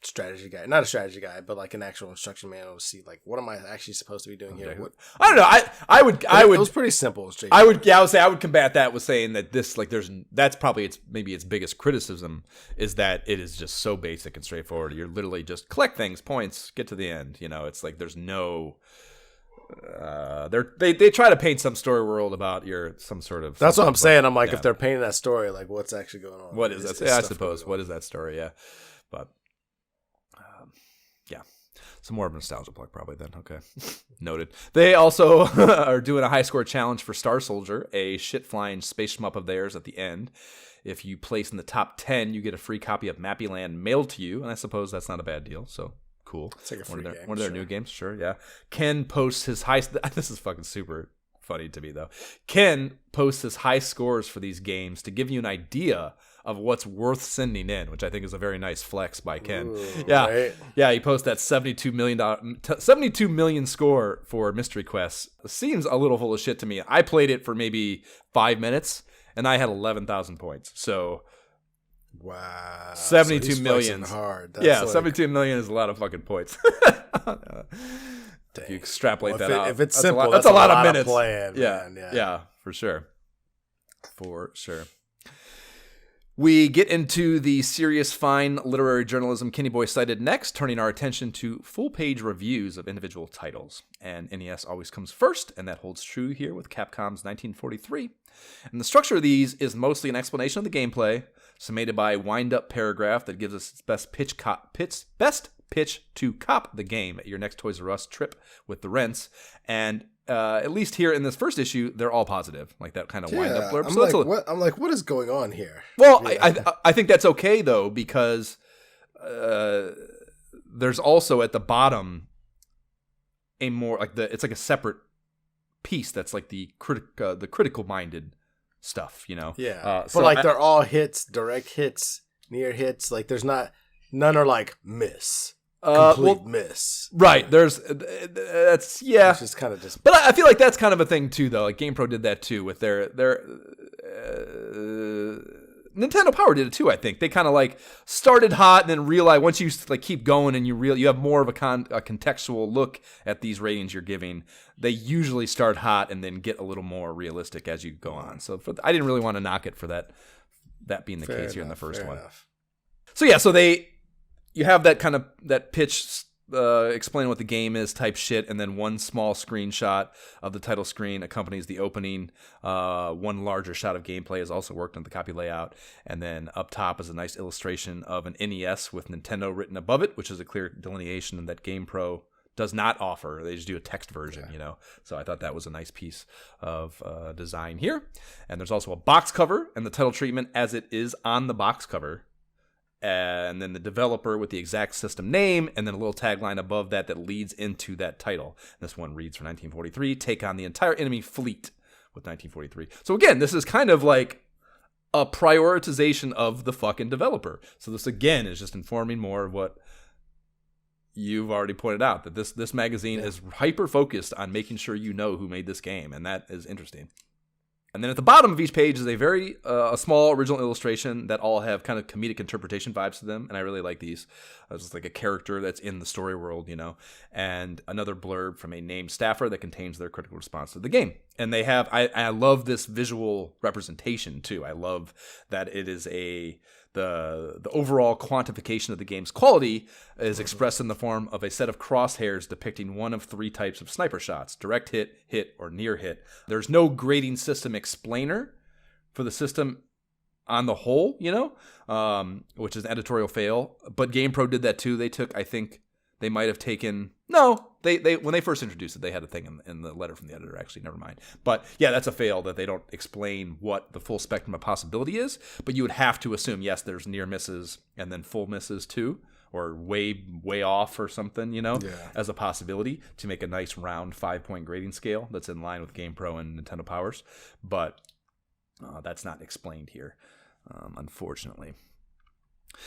strategy guide, not a strategy guide, but like an actual instruction manual to see like what am I actually supposed to be doing here. What, I don't know. I would. It was pretty simple. I would say I would combat that with saying that this like that's probably maybe its biggest criticism is that it is just so basic and straightforward. You're literally just collect things, points, get to the end. You know, it's like there's no. They try to paint some story world about some sort of. That's what I'm saying. I'm like, if they're painting that story, like what's actually going on? What is that? Yeah, I suppose. What is that story? Yeah, but. Yeah, some more of a nostalgia plug probably then. Okay, noted. They also are doing a high score challenge for Star Soldier, a shit-flying space shmup of theirs at the end. If you place in the top 10, you get a free copy of Mappy Land mailed to you, and I suppose that's not a bad deal, so cool. It's like a free game. One of their new games, sure, yeah. Ken posts his high... This is fucking super funny to me, though. Ken posts his high scores for these games to give you an idea of what's worth sending in, which I think is a very nice flex by Ken. Ooh, yeah, right? Yeah. He posted that $72 million score for Mystery Quest. Seems a little full of shit to me. I played it for maybe 5 minutes, and I had 11,000 points. So, wow, 72 million. Hard. Yeah, 72 million is a lot of fucking points. If you extrapolate that out, if it's simple, that's a lot of minutes. Playing, yeah, man. Yeah, for sure. We get into the serious, fine literary journalism Kenny Boy cited next, turning our attention to full-page reviews of individual titles. And NES always comes first, and that holds true here with Capcom's 1943. And the structure of these is mostly an explanation of the gameplay, summated by a wind-up paragraph that gives us its best pitch to cop the game at your next Toys R Us trip with the rents. And at least here in this first issue, they're all positive, like that kind of wind-up blurb. I'm like, what is going on here? Well, yeah. I think that's okay though, because there's also at the bottom a more like it's like a separate piece that's like the critical minded stuff, you know. Yeah, but like they're all hits, direct hits, near hits. Like there's none are like miss. Complete miss. Right. There's that's It's just kind of But I feel like that's kind of a thing too, though. Like GamePro did that too with their Nintendo Power did it too. I think they kind of like started hot and then realized once you like keep going and you have more of a contextual look at these ratings you're giving. They usually start hot and then get a little more realistic as you go on. So I didn't really want to knock it for that being the case here in the first one. So yeah, so you have that kind of that pitch explaining what the game is type shit, and then one small screenshot of the title screen accompanies the opening. One larger shot of gameplay is also worked on the copy layout, and then up top is a nice illustration of an NES with Nintendo written above it, which is a clear delineation that GamePro does not offer. They just do a text version, you know. So I thought that was a nice piece of design here. And there's also a box cover and the title treatment as it is on the box cover. And then the developer with the exact system name, and then a little tagline above that leads into that title. This one reads from 1943, take on the entire enemy fleet with 1943. So again, this is kind of like a prioritization of the fucking developer. So this again is just informing more of what you've already pointed out, that this magazine is hyper-focused on making sure you know who made this game, and that is interesting. And then at the bottom of each page is a small original illustration that all have kind of comedic interpretation vibes to them, and I really like these. It's just like a character that's in the story world, you know, and another blurb from a named staffer that contains their critical response to the game. And they have, I love this visual representation too. I love that it is the overall quantification of the game's quality is expressed in the form of a set of crosshairs depicting one of three types of sniper shots: direct hit, hit, or near hit. There's no grading system explainer for the system on the whole, you know, which is an editorial fail. But GamePro did that too. They took, I think they might have taken, they when they first introduced it, they had a thing in the letter from the editor, actually, never mind. But yeah, that's a fail that they don't explain what the full spectrum of possibility is, but you would have to assume, yes, there's near misses and then full misses too, or way off or something, you know, as a possibility to make a nice round 5-point grading scale that's in line with GamePro and Nintendo Powers, but that's not explained here, unfortunately.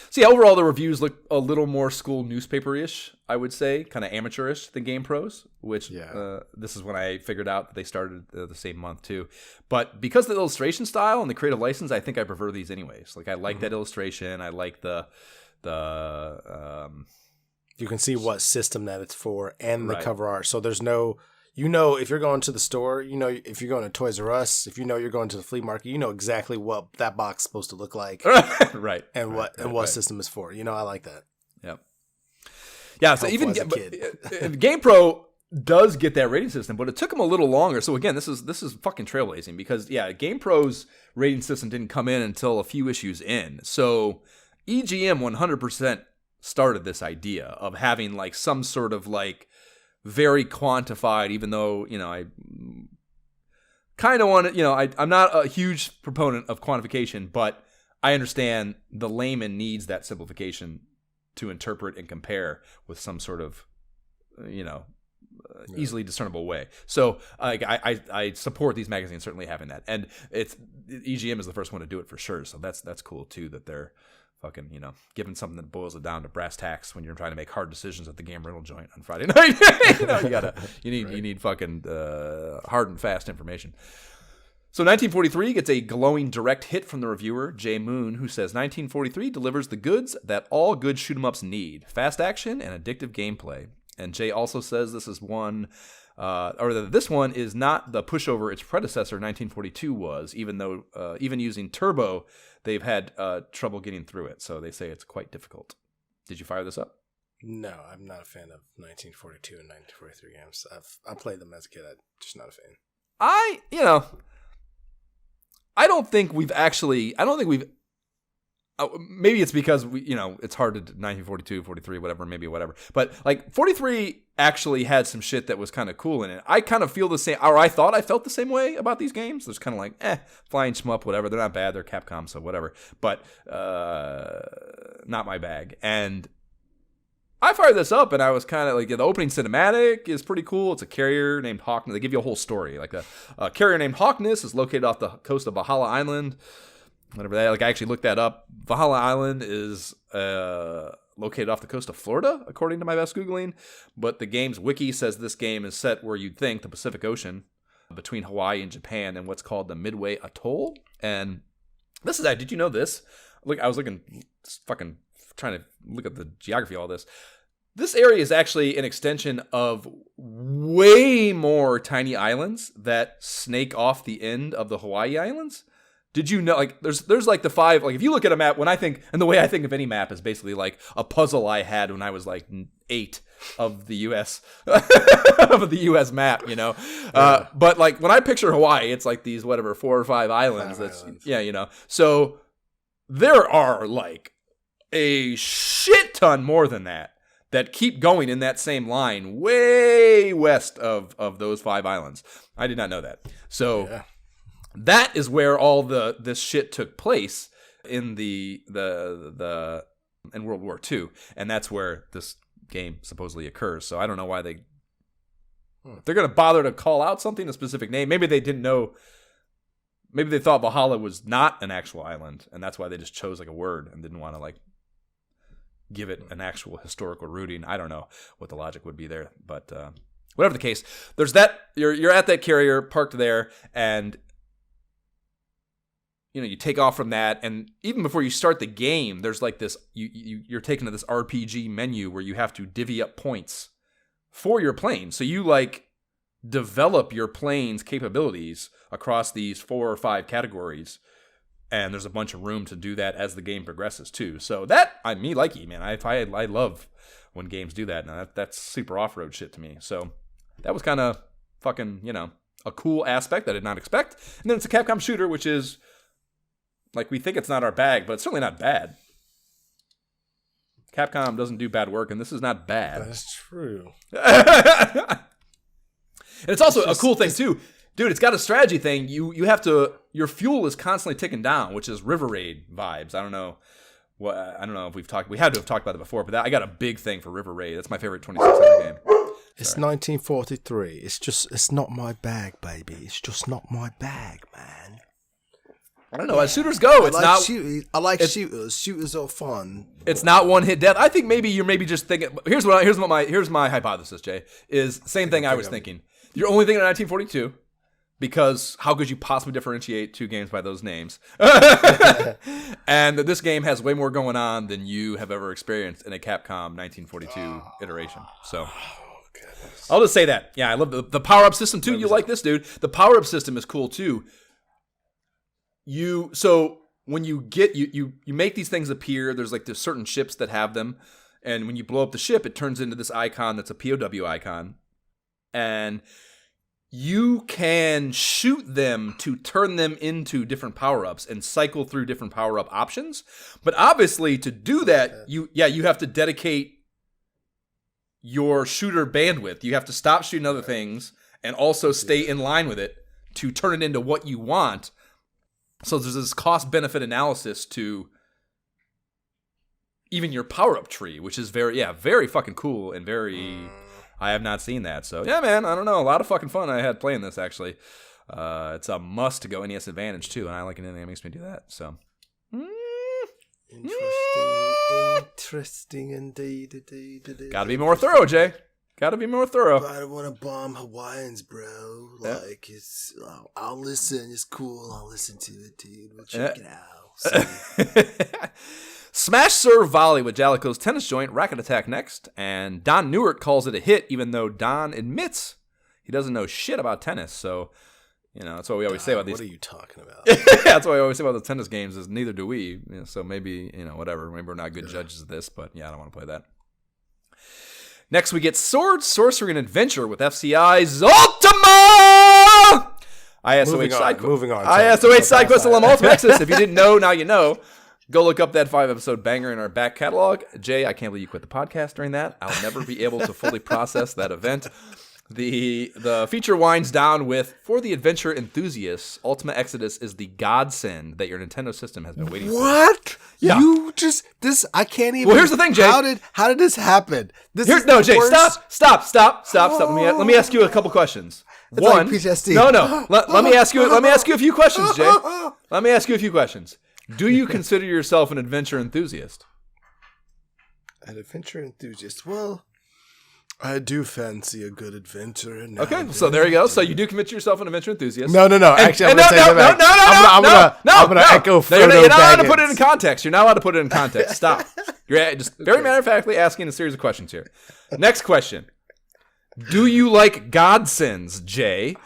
So yeah, overall the reviews look a little more school newspaper-ish, I would say, kind of amateurish than GamePro's, which this is when I figured out that they started the same month too. But because of the illustration style and the creative license, I think I prefer these anyways. Like I like that illustration. I like the the You can see what system that it's for and the Right. cover art. So there's no, if you're going to the store, if you're going to Toys R Us, if you're going to the flea market, you know exactly what that box is supposed to look like right and what right. system is for. I like that. Yep. Yeah, so Helpful even as a kid. GamePro does get that rating system, but it took them a little longer. So again, this is fucking trailblazing because GamePro's rating system didn't come in until a few issues in. So EGM 100% started this idea of having like some sort of like very quantified, even though, I kind of want to, I'm not a huge proponent of quantification, but I understand the layman needs that simplification to interpret and compare with some sort of, easily discernible way. So I support these magazines certainly having that. And EGM is the first one to do it for sure. So that's cool too, that they're fucking, giving something that boils it down to brass tacks when you're trying to make hard decisions at the game rental joint on Friday night. You need fucking hard and fast information. So 1943 gets a glowing direct hit from the reviewer, Jay Moon, who says 1943 delivers the goods that all good shoot-'em-ups need: fast action and addictive gameplay. And Jay also says this is this one is not the pushover its predecessor 1942 was, even though even using Turbo, they've had trouble getting through it. So they say it's quite difficult. Did you fire this up? No, I'm not a fan of 1942 and 1943 games. I played them as a kid. I'm just not a fan. I don't think we've maybe it's because it's hard to 1942, 43, whatever. But like 43 actually had some shit that was kind of cool in it. I kind of feel the same, or I thought I felt the same way about these games. There's kind of like, flying shmup, whatever. They're not bad. They're Capcom, so whatever. But not my bag. And I fired this up, and I was kind of like, the opening cinematic is pretty cool. It's a carrier named Hawkness. They give you a whole story. Like a carrier named Hawkness is located off the coast of Valhalla Island. Whatever that. Like I actually looked that up. Valhalla Island is located off the coast of Florida, according to my best Googling. But the game's wiki says this game is set where you'd think, the Pacific Ocean, between Hawaii and Japan, and what's called the Midway Atoll. And this is that. Did you know this? Look, I was fucking trying to look at the geography of all this. This area is actually an extension of way more tiny islands that snake off the end of the Hawaii Islands. Did you know, like, there's like the 5, like, if you look at a map, and the way I think of any map is basically like a puzzle I had when I was like 8 of the U.S., of the U.S. map, Yeah. But like, when I picture Hawaii, it's like these, 4 or 5 islands. So there are like a shit ton more than that keep going in that same line way west of those 5 islands. I did not know that. So Yeah. that is where all this shit took place in in World War II, and that's where this game supposedly occurs. So I don't know why if they're going to bother to call out something, a specific name. Maybe they didn't know. Maybe they thought Valhalla was not an actual island, and that's why they just chose like a word and didn't want to like give it an actual historical rooting. I don't know what the logic would be there, but whatever the case, there's that. You're at that carrier parked there, and you take off from that, and even before you start the game, there's like this. You're taken to this RPG menu where you have to divvy up points for your plane. So you like develop your plane's capabilities across these 4 or 5 categories. And there's a bunch of room to do that as the game progresses too. So man. I love when games do that. Now that's super off-road shit to me. So that was kind of fucking, a cool aspect that I did not expect. And then it's a Capcom shooter, which is like, we think it's not our bag, but it's certainly not bad. Capcom doesn't do bad work, and this is not bad. That's true. And it's also a cool thing too. Dude, it's got a strategy thing. You have to, your fuel is constantly ticking down, which is River Raid vibes. I don't know if we had to have talked about it before, but I got a big thing for River Raid. That's my favorite 2600 game. It's 1943. It's not my bag, baby. It's just not my bag, man. I don't know. As shooters go, I like shooters. Shooters are fun. It's not one hit death. I think maybe you're just thinking. Here's my hypothesis, Jay. Is same thing I was thinking. You're only thinking of 1942. because how could you possibly differentiate two games by those names? And this game has way more going on than you have ever experienced in a Capcom 1942 iteration. So I'll just say that. Yeah, I love the power-up system too. You like this, dude. The power-up system is cool too. So when you get you make these things appear, there's certain ships that have them, and when you blow up the ship, it turns into this icon that's a POW icon, and you can shoot them to turn them into different power-ups and cycle through different power-up options. But obviously, to do that, you have to dedicate your shooter bandwidth. You have to stop shooting other things and also stay in line with it to turn it into what you want. So there's this cost-benefit analysis to even your power-up tree, which is very fucking cool and very... I have not seen that. So, yeah, man, I don't know. A lot of fucking fun I had playing this, actually. It's a must to go NES Advantage, too, and I like anything that makes me do that. So, Interesting indeed. Gotta be more thorough, Jay. Gotta be more thorough. But I don't want to bomb Hawaiians, bro. Like, I'll listen. It's cool. I'll listen to it, dude. We'll check it out. Smash Serve Volley with Jalico's tennis joint, racket attack next, and Don Newark calls it a hit, even though Don admits he doesn't know shit about tennis. So, that's what we always say about these. What are you talking about? That's what I always say about the tennis games is neither do we. So maybe, whatever. Maybe we're not good judges of this, but yeah, I don't want to play that. Next, we get Sword, Sorcery, and Adventure with FCI's Ultima! ISOH side quest. Moving on. ISOH side quest alum Ultimate Access. If you didn't know, now you know. Go look up that 5-episode banger in our back catalog. Jay, I can't believe you quit the podcast during that. I'll never be able to fully process that event. The feature winds down with, for the adventure enthusiasts, Ultima Exodus is the godsend that your Nintendo system has been waiting for. What? Yeah. I can't even. Well, here's the thing, Jay. How did this happen? Jay, stop. Let me ask you a couple questions. It's One, like PTSD. No. Let me ask you a few questions, Jay. Let me ask you a few questions. Do you consider yourself an adventure enthusiast? An adventure enthusiast? Well, I do fancy a good adventure. Okay, so there you go. So you do commit yourself an adventure enthusiast. No. Actually, I'm going to take that back. I'm going to echo Frodo You're not allowed to Baggins. put it in context. You're not allowed to put it in context. Stop. You're just very matter-of-factly asking a series of questions here. Next question. Do you like godsends, Jay?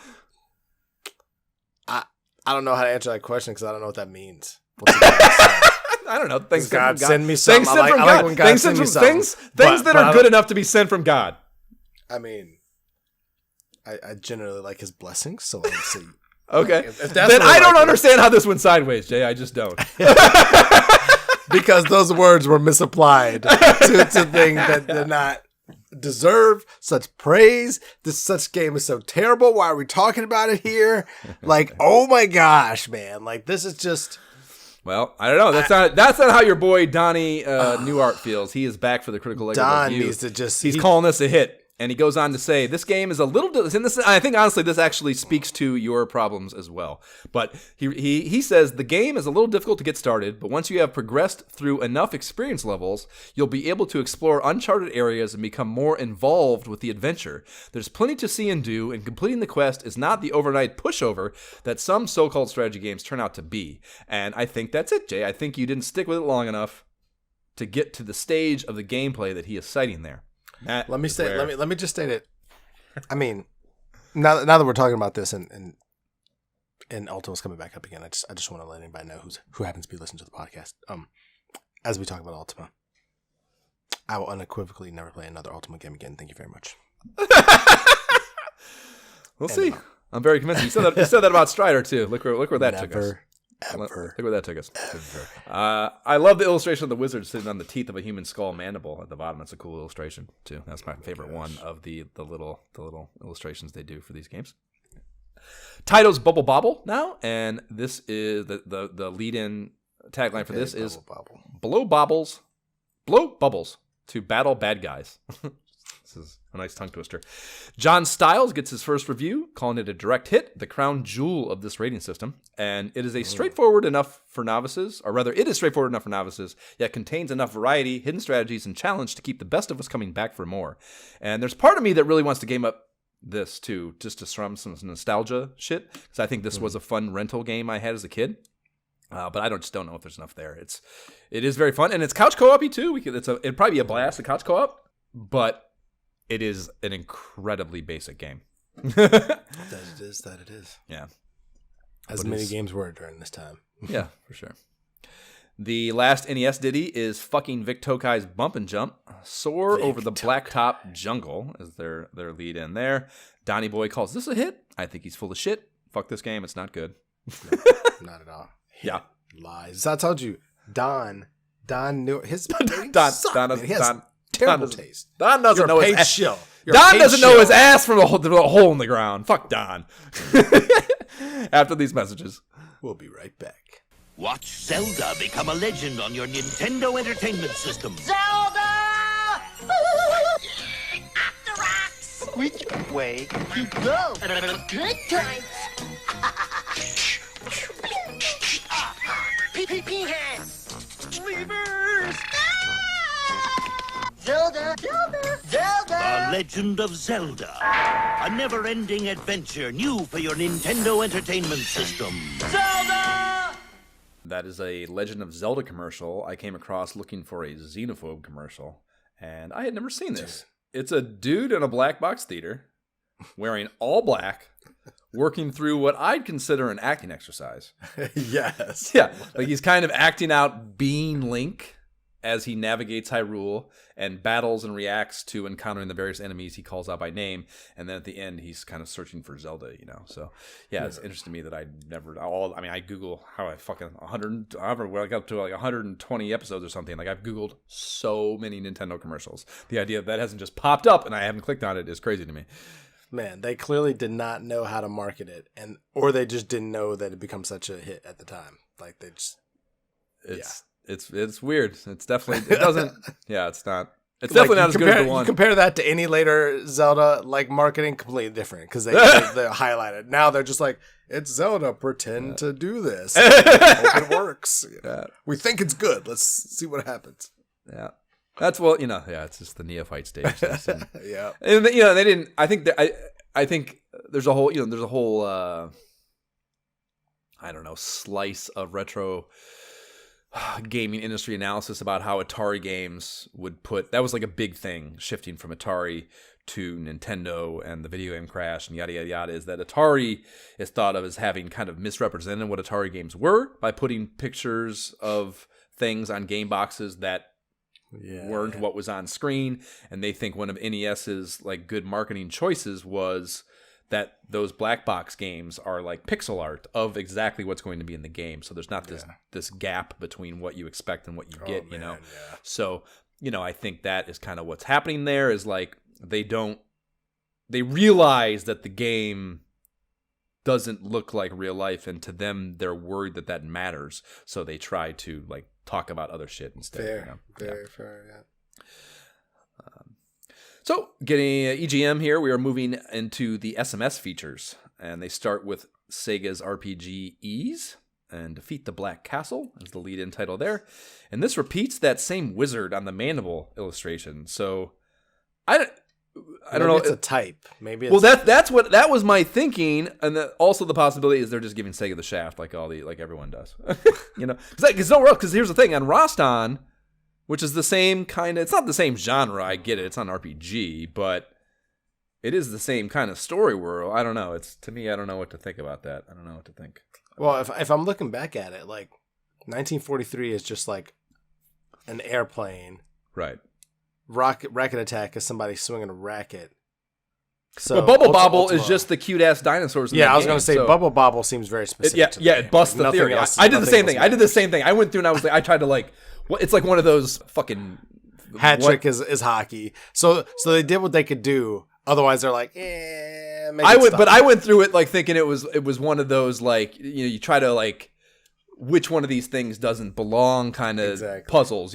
I don't know how to answer that question because I don't know what that means. I don't know. Things God sent send me something. I like when God sends me something. Things that are good enough to be sent from God. I mean, I generally like his blessings, so I would say. Okay. Then I don't understand how this went sideways, Jay. I just don't. Because those words were misapplied to things that did not deserve such praise. Such game is so terrible. Why are we talking about it here? Like, oh my gosh, man! Like, this is just. Well, I don't know. That's not how your boy Donnie Newart feels. He is back for the critical leg Don review. needs to just. He's calling this a hit. And he goes on to say, this game is a little... I think, honestly, this actually speaks to your problems as well. But he says, the game is a little difficult to get started, but once you have progressed through enough experience levels, you'll be able to explore uncharted areas and become more involved with the adventure. There's plenty to see and do, and completing the quest is not the overnight pushover that some so-called strategy games turn out to be. And I think that's it, Jay. I think you didn't stick with it long enough to get to the stage of the gameplay that he is citing there. Let me just state it. I mean, now that we're talking about this and Ultima's coming back up again, I just want to let anybody know who happens to be listening to the podcast. As we talk about Ultima, I will unequivocally never play another Ultima game again. Thank you very much. We'll see. I'm very convinced. You said that about Strider too. Look where that took us. Look where that took us. I love the illustration of the wizard sitting on the teeth of a human skull mandible at the bottom. That's a cool illustration too. That's my favorite one of the little illustrations they do for these games. Title's Bubble Bobble now, and this is the lead-in tagline for this is blow bubbles to battle bad guys. This is a nice tongue twister. John Stiles gets his first review, calling it a direct hit, the crown jewel of this rating system. And it is straightforward enough for novices, or rather, it is straightforward enough for novices, yet contains enough variety, hidden strategies, and challenge to keep the best of us coming back for more. And there's part of me that really wants to this too, just to strum some nostalgia shit. Because I think this was a fun rental game I had as a kid. But I just don't know if there's enough there. It is very fun, and it's couch co-op-y too. It'd probably be a blast, a couch co-op, but it is an incredibly basic game. That it is. Yeah. As many games were during this time. Yeah, for sure. The last NES ditty is fucking Vic Tokai's Bump and Jump. Soar over the blacktop jungle is their lead in there. Donnie Boy calls this a hit. I think he's full of shit. Fuck this game. It's not good. No, not at all. Yeah. Lies. I told you, Don knew his Don terrible taste. Don doesn't know his ass. Don doesn't know his ass from a hole in the ground. Fuck Don. After these messages. We'll be right back. Watch Zelda become a legend on your Nintendo Entertainment System. Zelda! After rocks! Which way you go? Good times! Pee hands! Levers! Zelda! The Legend of Zelda. A never-ending adventure new for your Nintendo Entertainment System. Zelda! That is a Legend of Zelda commercial I came across looking for a xenophobe commercial, and I had never seen this. It's a dude in a black box theater, wearing all black, working through what I'd consider an acting exercise. Yes. Yeah, like he's kind of acting out being Link as he navigates Hyrule and battles and reacts to encountering the various enemies he calls out by name, and then at the end he's kind of searching for Zelda, So yeah, it's interesting to me that I Google how I fucking 100 I got up to like 120 episodes or something. Like I've Googled so many Nintendo commercials. The idea that hasn't just popped up and I haven't clicked on it is crazy to me. Man, they clearly did not know how to market it, or they just didn't know that it become such a hit at the time. Like they just, It's weird. It's definitely, it doesn't, it's not. It's definitely not as good as the one. You compare that to any later Zelda, like marketing, completely different because they highlight it. Now they're just like, it's Zelda, pretend to do this. Hope it works. We think it's good. Let's see what happens. Yeah. That's it's just the neophyte stage. Yeah. And they didn't, I think there's a whole, I don't know, slice of retro gaming industry analysis about how Atari games would that was like a big thing shifting from Atari to Nintendo and the video game crash and yada yada yada, is that Atari is thought of as having kind of misrepresented what Atari games were by putting pictures of things on game boxes that weren't what was on screen, and they think one of NES's like good marketing choices was that those black box games are like pixel art of exactly what's going to be in the game. So there's not this gap between what you expect and what you get, Yeah. So, I think that is kind of what's happening there is like they realize that the game doesn't look like real life, and to them they're worried that matters. So they try to like talk about other shit instead. Very fair, yeah. So, getting EGM here, we are moving into the SMS features, and they start with Sega's RPG Ease, and Defeat the Black Castle is the lead-in title there. And this repeats that same wizard on the mandible illustration. So, I don't know. It's a type. Maybe. Well, that was my thinking, and also the possibility is they're just giving Sega the shaft like everyone does. Because here's the thing on Roston, which is the same kind of, it's not the same genre, I get it, it's not an RPG, but it is the same kind of story world. I don't know. To me, I don't know what to think about that. I don't know what to think. Well, if I'm looking back at it, like 1943 is just like an airplane. Right. Racket Attack is somebody swinging a racket. So but Bubble Bobble is just the cute ass dinosaurs. I was going to say Bubble Bobble seems very specific. It busts the theory. I did the same thing. I did the same thing. I went through and I tried to like. Well, it's like one of those fucking hat trick is hockey. So they did what they could do. Otherwise, they're like, I went through it like thinking it was one of those like you try to like which one of these things doesn't belong kind of puzzles,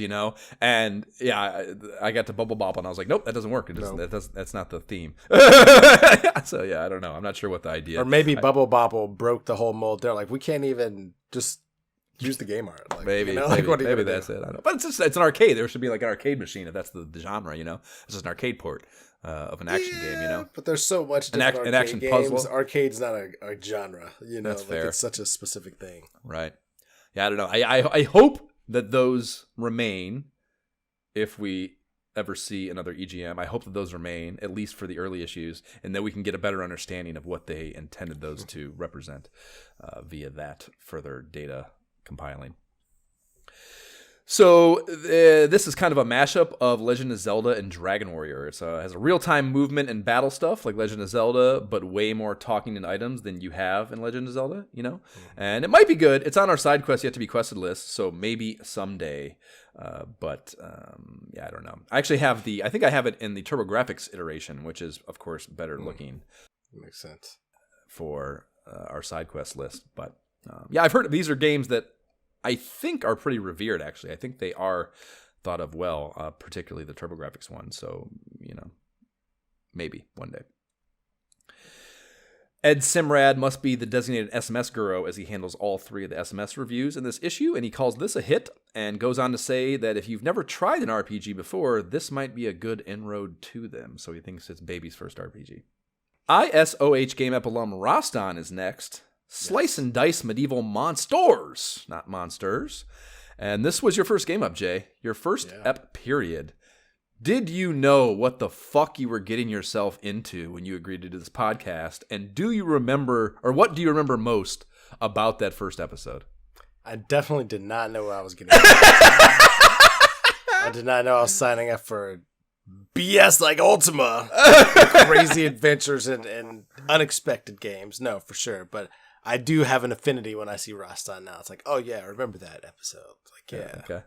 And I got to Bubble Bobble and I was like, nope, that doesn't work. That's not the theme. So I don't know. I'm not sure what the idea. Or maybe Bubble Bobble broke the whole mold. They're like, we can't even just use the game art. Like, maybe that's it. I don't know. But it's an arcade. There should be like an arcade machine if that's the genre. It's just an arcade port. of an action game, you know. But there's so much different an arcade action games. puzzle. Arcade's not a genre, you know. That's fair. It's such a specific thing. Right. Yeah, I don't know. I hope that those remain if we ever see another EGM. I hope that those remain, at least for the early issues, and that we can get a better understanding of what they intended those to represent via that further data compiling. So this is kind of a mashup of Legend of Zelda and Dragon Warrior. It has a real-time movement and battle stuff like Legend of Zelda, but way more talking and items than you have in Legend of Zelda, you know? And it might be good. It's on our side quest yet to be quested list, so maybe someday. But I don't know. I actually have I think I have it in the TurboGrafx iteration, which is, of course, better looking. Makes sense. For our side quest list. But I've heard these are games that I think are pretty revered, actually. I think they are thought of well, particularly the TurboGrafx one. So, you know, maybe one day. Ed Simrad must be the designated SMS guru as he handles all 3 of the SMS reviews in this issue, and he calls this a hit and goes on to say that if you've never tried an RPG before, this might be a good inroad to them. So he thinks it's baby's first RPG. ISOH Game Ep alum Roston is next. Slice and dice medieval monsters, not monsters. And this was your first game up, Jay. Your first ep period. Did you know what the fuck you were getting yourself into when you agreed to do this podcast? And do you remember, or what do you remember most about that first episode? I definitely did not know what I was getting into. I did not know I was signing up for BS like Ultima. Crazy adventures and unexpected games. No, for sure. But I do have an affinity when I see Roston now. It's like, oh yeah, I remember that episode. It's like, yeah. Okay.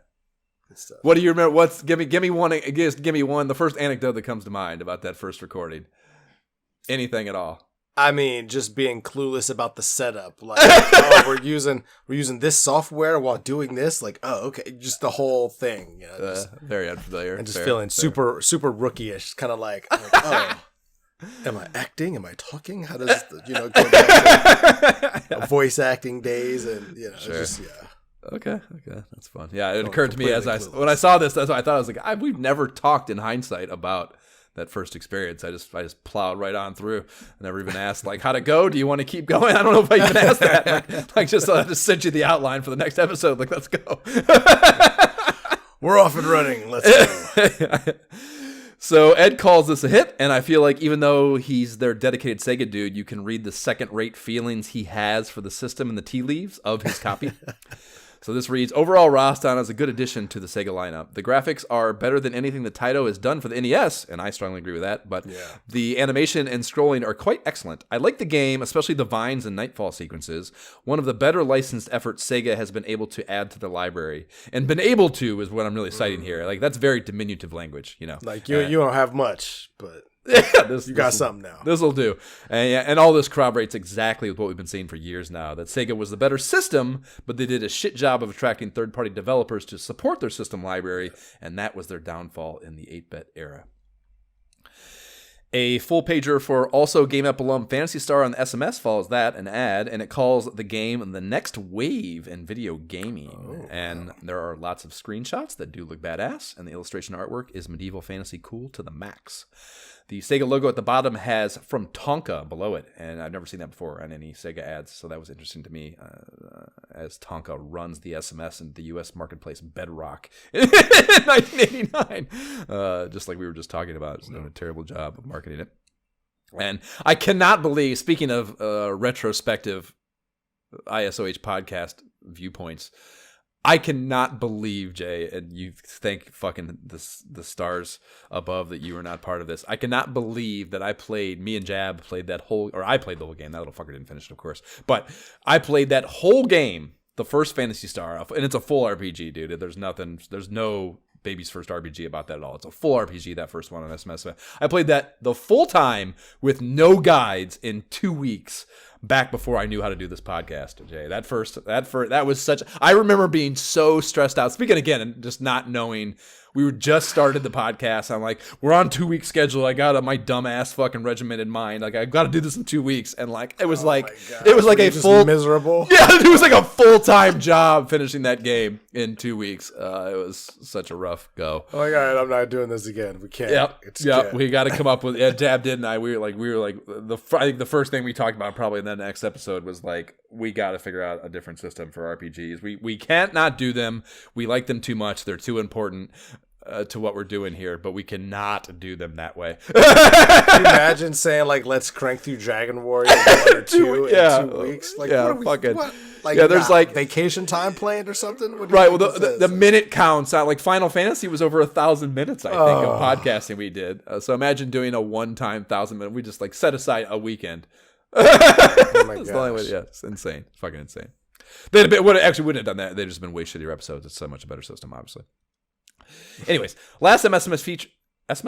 Good stuff. What do you remember? Give me one. Give me one. The first anecdote that comes to mind about that first recording. Anything at all? I mean, just being clueless about the setup. Like, oh, we're using this software while doing this. Like, oh, okay, just the whole thing. You know, just, very unfamiliar. And just feeling super rookie-ish. Kind of like, oh, am I acting? Am I talking? How does go back to voice acting days and just Okay, that's fun. Yeah, it occurred to me when I saw this. That's what I thought. I was like, we've never talked in hindsight about that first experience. I just plowed right on through. I never even asked like, how'd it go? Do you want to keep going? I don't know if I even asked that. Like just sent you the outline for the next episode. Like, let's go. We're off and running. Let's go. So Ed calls this a hit, and I feel like even though he's their dedicated Sega dude, you can read the second-rate feelings he has for the system in the tea leaves of his copy. So this reads, overall, Roston is a good addition to the Sega lineup. The graphics are better than anything that Taito has done for the NES, and I strongly agree with that, but the animation and scrolling are quite excellent. I like the game, especially the vines and nightfall sequences. One of the better licensed efforts Sega has been able to add to their library. And been able to is what I'm really citing here. Like, that's very diminutive language, you know. Like, you don't have much, but... you got something now. This will do. And all this corroborates exactly with what we've been saying for years now, that Sega was the better system, but they did a shit job of attracting third-party developers to support their system library, and that was their downfall in the 8-bit era. A full pager for also Game Up alum Phantasy Star on the SMS follows that, an ad, and it calls the game the next wave in video gaming. And there are lots of screenshots that do look badass, and the illustration artwork is medieval fantasy cool to the max. The Sega logo at the bottom has From Tonka below it, and I've never seen that before on any Sega ads, so that was interesting to me as Tonka runs the SMS in the U.S. marketplace Bedrock in 1989, just like we were just talking about. It's doing a terrible job of marketing it. And I cannot believe, speaking of retrospective ISOH podcast viewpoints, I cannot believe, Jay, and you thank fucking the stars above that you were not part of this. I cannot believe that me and Jab played that whole, or I played the whole game. That little fucker didn't finish it, of course. But I played that whole game, the first Phantasy Star, and it's a full RPG, dude. There's no baby's first RPG about that at all. It's a full RPG, that first one on SMS. I played that the full time with no guides in 2 weeks. back before I knew how to do this podcast, Jay. That was such. I remember being so stressed out. Speaking again, and just not knowing. We were just started the podcast. I'm like, we're on 2-week schedule. I got my dumbass fucking regimented mind. Like, I got to do this in 2 weeks. And like, it was like a full miserable. Yeah, it was like a full-time job finishing that game in 2 weeks. It was such a rough go. Oh my God, I'm not doing this again. We can't. Yep. We got to come up with. Yeah, Dab did and I. We were like I think the first thing we talked about probably in that next episode was like, we got to figure out a different system for RPGs. We can't not do them. We like them too much. They're too important to what we're doing here, but we cannot do them that way. Can you imagine saying like, let's crank through Dragon Warrior 1 or 2 in 2 weeks? Like, what? Like, there's like vacation time planned or something. Right. Well, the minute counts out. Like Final Fantasy was over 1,000 minutes, I think, of podcasting we did. So imagine doing a one-time 1,000-minute. We just like set aside a weekend. Oh my gosh. Yeah, it's insane. It's fucking insane. They'd wouldn't have done that. They'd just been way shittier episodes. It's so much a better system, obviously. Anyways, last SMS feature. The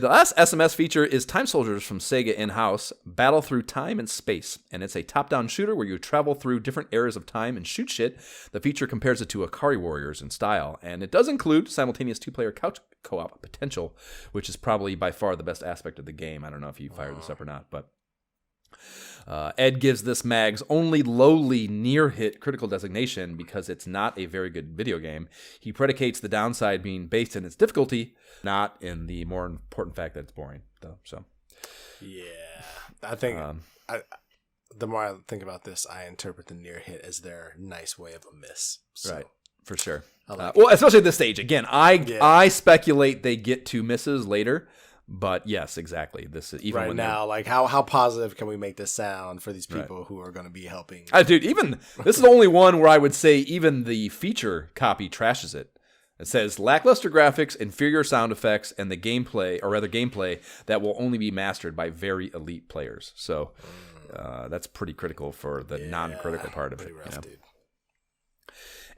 last SMS feature is Time Soldiers from Sega in-house, battle through time and space, and it's a top-down shooter where you travel through different areas of time and shoot shit. The feature compares it to Akari Warriors in style, and it does include simultaneous 2-player couch co-op potential, which is probably by far the best aspect of the game. I don't know if you fired this up or not, but Ed gives this mag's only lowly near-hit critical designation because it's not a very good video game. He predicates the downside being based in its difficulty, not in the more important fact that it's boring, though. So, yeah, I think the more I think about this, I interpret the near-hit as their nice way of a miss. So. Right. For sure. Well, especially at this stage. Again, I speculate they get 2 misses later. But yes, exactly. This is even right now. Like, how positive can we make this sound for these people who are going to be helping? Dude, even this is the only one where I would say even the feature copy trashes it. It says lackluster graphics, inferior sound effects, and the gameplay that will only be mastered by very elite players. So that's pretty critical for the non-critical part of it. Rough, dude.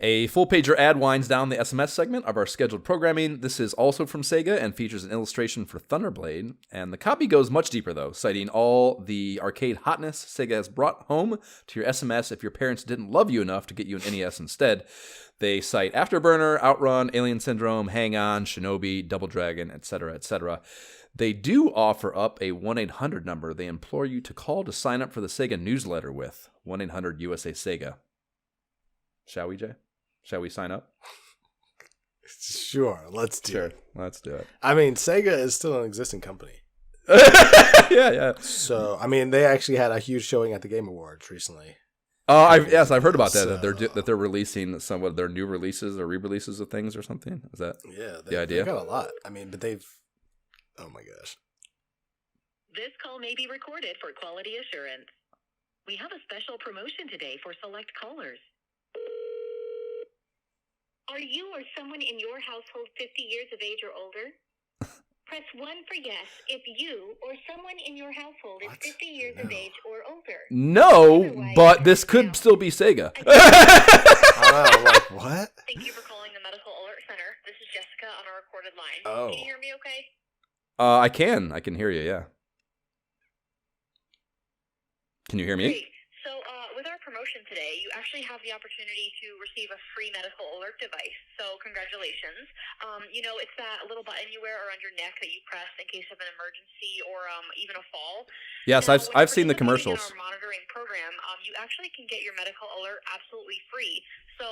A full-pager ad winds down the SMS segment of our scheduled programming. This is also from Sega and features an illustration for Thunderblade. And the copy goes much deeper, though, citing all the arcade hotness Sega has brought home to your SMS if your parents didn't love you enough to get you an NES instead. They cite Afterburner, Outrun, Alien Syndrome, Hang On, Shinobi, Double Dragon, etc., etc. They do offer up a 1-800 number they implore you to call to sign up for the Sega newsletter with, 1-800-USA-SEGA. Shall we, Jay? Shall we sign up? Sure, let's do it. Let's do it. I mean, Sega is still an existing company. Yeah. So, I mean, they actually had a huge showing at the Game Awards recently. I've heard about that. That they're releasing some of their new releases or re-releases of things or something. Is that the idea? They've got a lot. I mean, but they've. Oh my gosh. This call may be recorded for quality assurance. We have a special promotion today for select callers. Are you or someone in your household 50 years of age or older? Press 1 for yes if you or someone in your household is 50 years of age or older. No, but this could still be Sega. Like, what? Thank you for calling the Medical Alert Center. This is Jessica on a recorded line. Oh. Can you hear me okay? I can hear you, yeah. Can you hear me? Great. So, with our promotion today, you actually have the opportunity to receive a free medical alert device. So, congratulations. It's that little button you wear around your neck that you press in case of an emergency or even a fall. Yes, now, I've seen the commercials. In our monitoring program, you actually can get your medical alert absolutely free. So,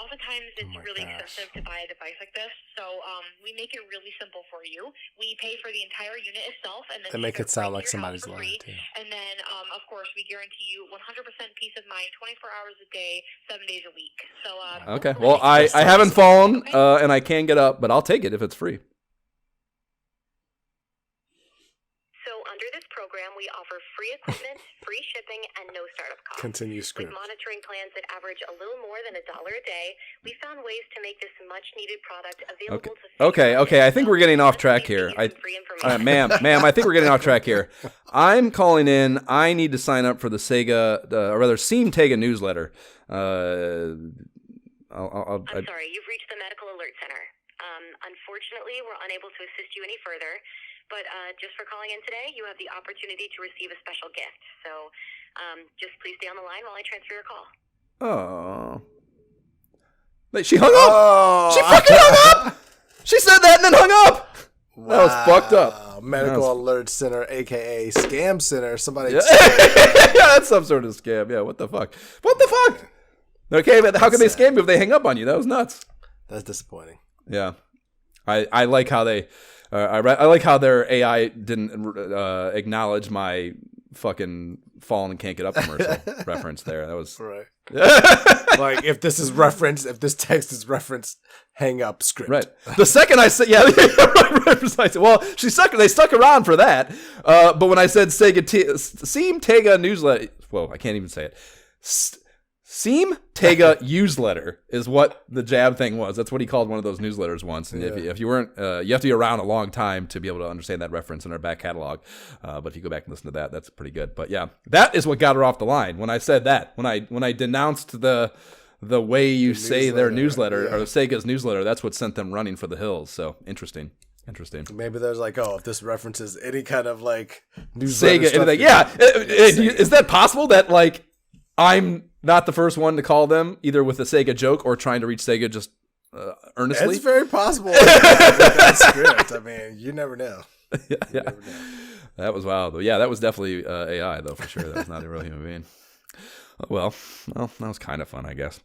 oftentimes it's really expensive to buy a device like this. So, we make it really simple for you. We pay for the entire unit itself, and then they make it sound like somebody's lying too. And then, of course, we guarantee you 100% peace of mind, 24 hours a day, 7 days a week. So, okay. Well, I haven't fallen, and I can get up, but I'll take it if it's free. So, under this program, we offer free equipment, free shipping, and no startup costs. Continue script. With monitoring plans that average a little more than $1 a day, we found ways to make this much-needed product available to... Okay. I think we're getting off track here. Ma'am, I think we're getting off track here. I'm calling in. I need to sign up for the Sega, or rather, Seam-Tega newsletter. I'm sorry, you've reached the Medical Alert Center. Unfortunately, we're unable to assist you any further. But just for calling in today, you have the opportunity to receive a special gift. So just please stay on the line while I transfer your call. Oh. Wait, she hung up. Oh, She fucking hung up. She said that and then hung up. wow. That was fucked up. Medical Alert Center, aka Scam Center. Somebody. Yeah. Yeah, that's some sort of scam. Yeah, what the fuck? What the fuck? Okay, but how can they scam you if they hang up on you? That was nuts. That's disappointing. Yeah, I like how they, I like how their AI didn't acknowledge my fucking Fallen and Can't Get Up commercial reference there. That was right. Like if this text is referenced, hang up script. right. The second I said, yeah, right, precisely. Well, they stuck around for that. But when I said Seam Tega newsletter, whoa, I can't even say it. Seam Tega newsletter is what the jab thing was. That's what he called one of those newsletters once. And if you weren't, you have to be around a long time to be able to understand that reference in our back catalog. But if you go back and listen to that, that's pretty good. But yeah, that is what got her off the line. When I said that, when I denounced the way you say their newsletter or Sega's newsletter, that's what sent them running for the hills. So interesting. Maybe there's like, if this references any kind of like newsletter Sega, stuff, anything. Yeah, is that possible that like I'm not the first one to call them either with a Sega joke or trying to reach Sega just earnestly? It's very possible. That script. I mean, you never know. Yeah. Never know. That was wild. Yeah, that was definitely AI though, for sure. That was not a real human being. Well, that was kind of fun, I guess.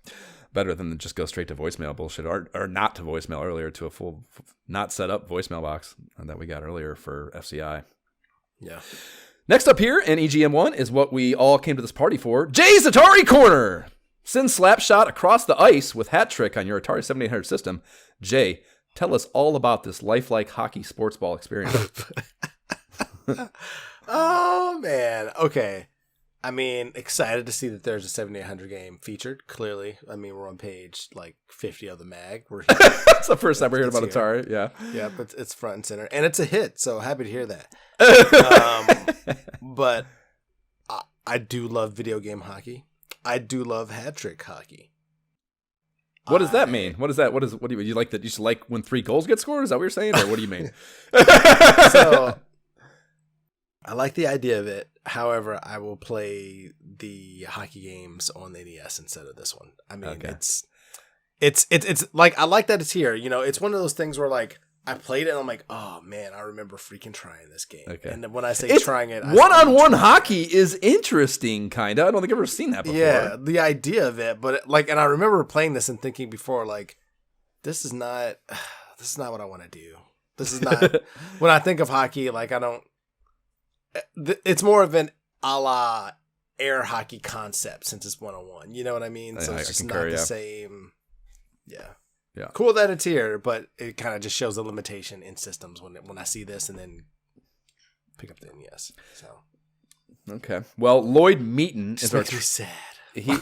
Better than just go straight to voicemail bullshit or not to voicemail earlier to a full, not set up voicemail box that we got earlier for FCI. Yeah. Next up here in EGM1 is what we all came to this party for. Jay's Atari Corner! Send Slapshot across the ice with Hat Trick on your Atari 7800 system. Jay, tell us all about this lifelike hockey sports ball experience. Oh, man. Okay. I mean, excited to see that there's a 7800 game featured, clearly. I mean, we're on page, 50 of the mag. That's the first time we heard about Atari, yeah. Yeah, but it's front and center. And it's a hit, so happy to hear that. But I do love video game hockey. I do love hat trick hockey. What does that mean? What is that? What do you like that? You should like when 3 goals get scored? Is that what you're saying, or what do you mean? So I like the idea of it. However, I will play the hockey games on the NES instead of this one. I mean, Okay. it's like I like that it's here. You know, it's one of those things where like I played it and I'm like, oh man, I remember freaking trying this game. Okay. And then when I say trying it, one-on-one hockey is interesting, kind of. I don't think I've ever seen that before. Yeah, the idea of it, but and I remember playing this and thinking before, like, this is not what I want to do. This is not when I think of hockey. Like, I don't. It's more of an a la air hockey concept since it's one-on-one. You know what I mean? So it's just not the same. Yeah. Yeah. Cool that it's here, but it kind of just shows the limitation in systems when I see this and then pick up the NES. So. Okay. Well, Lloyd Meaton is our sad. He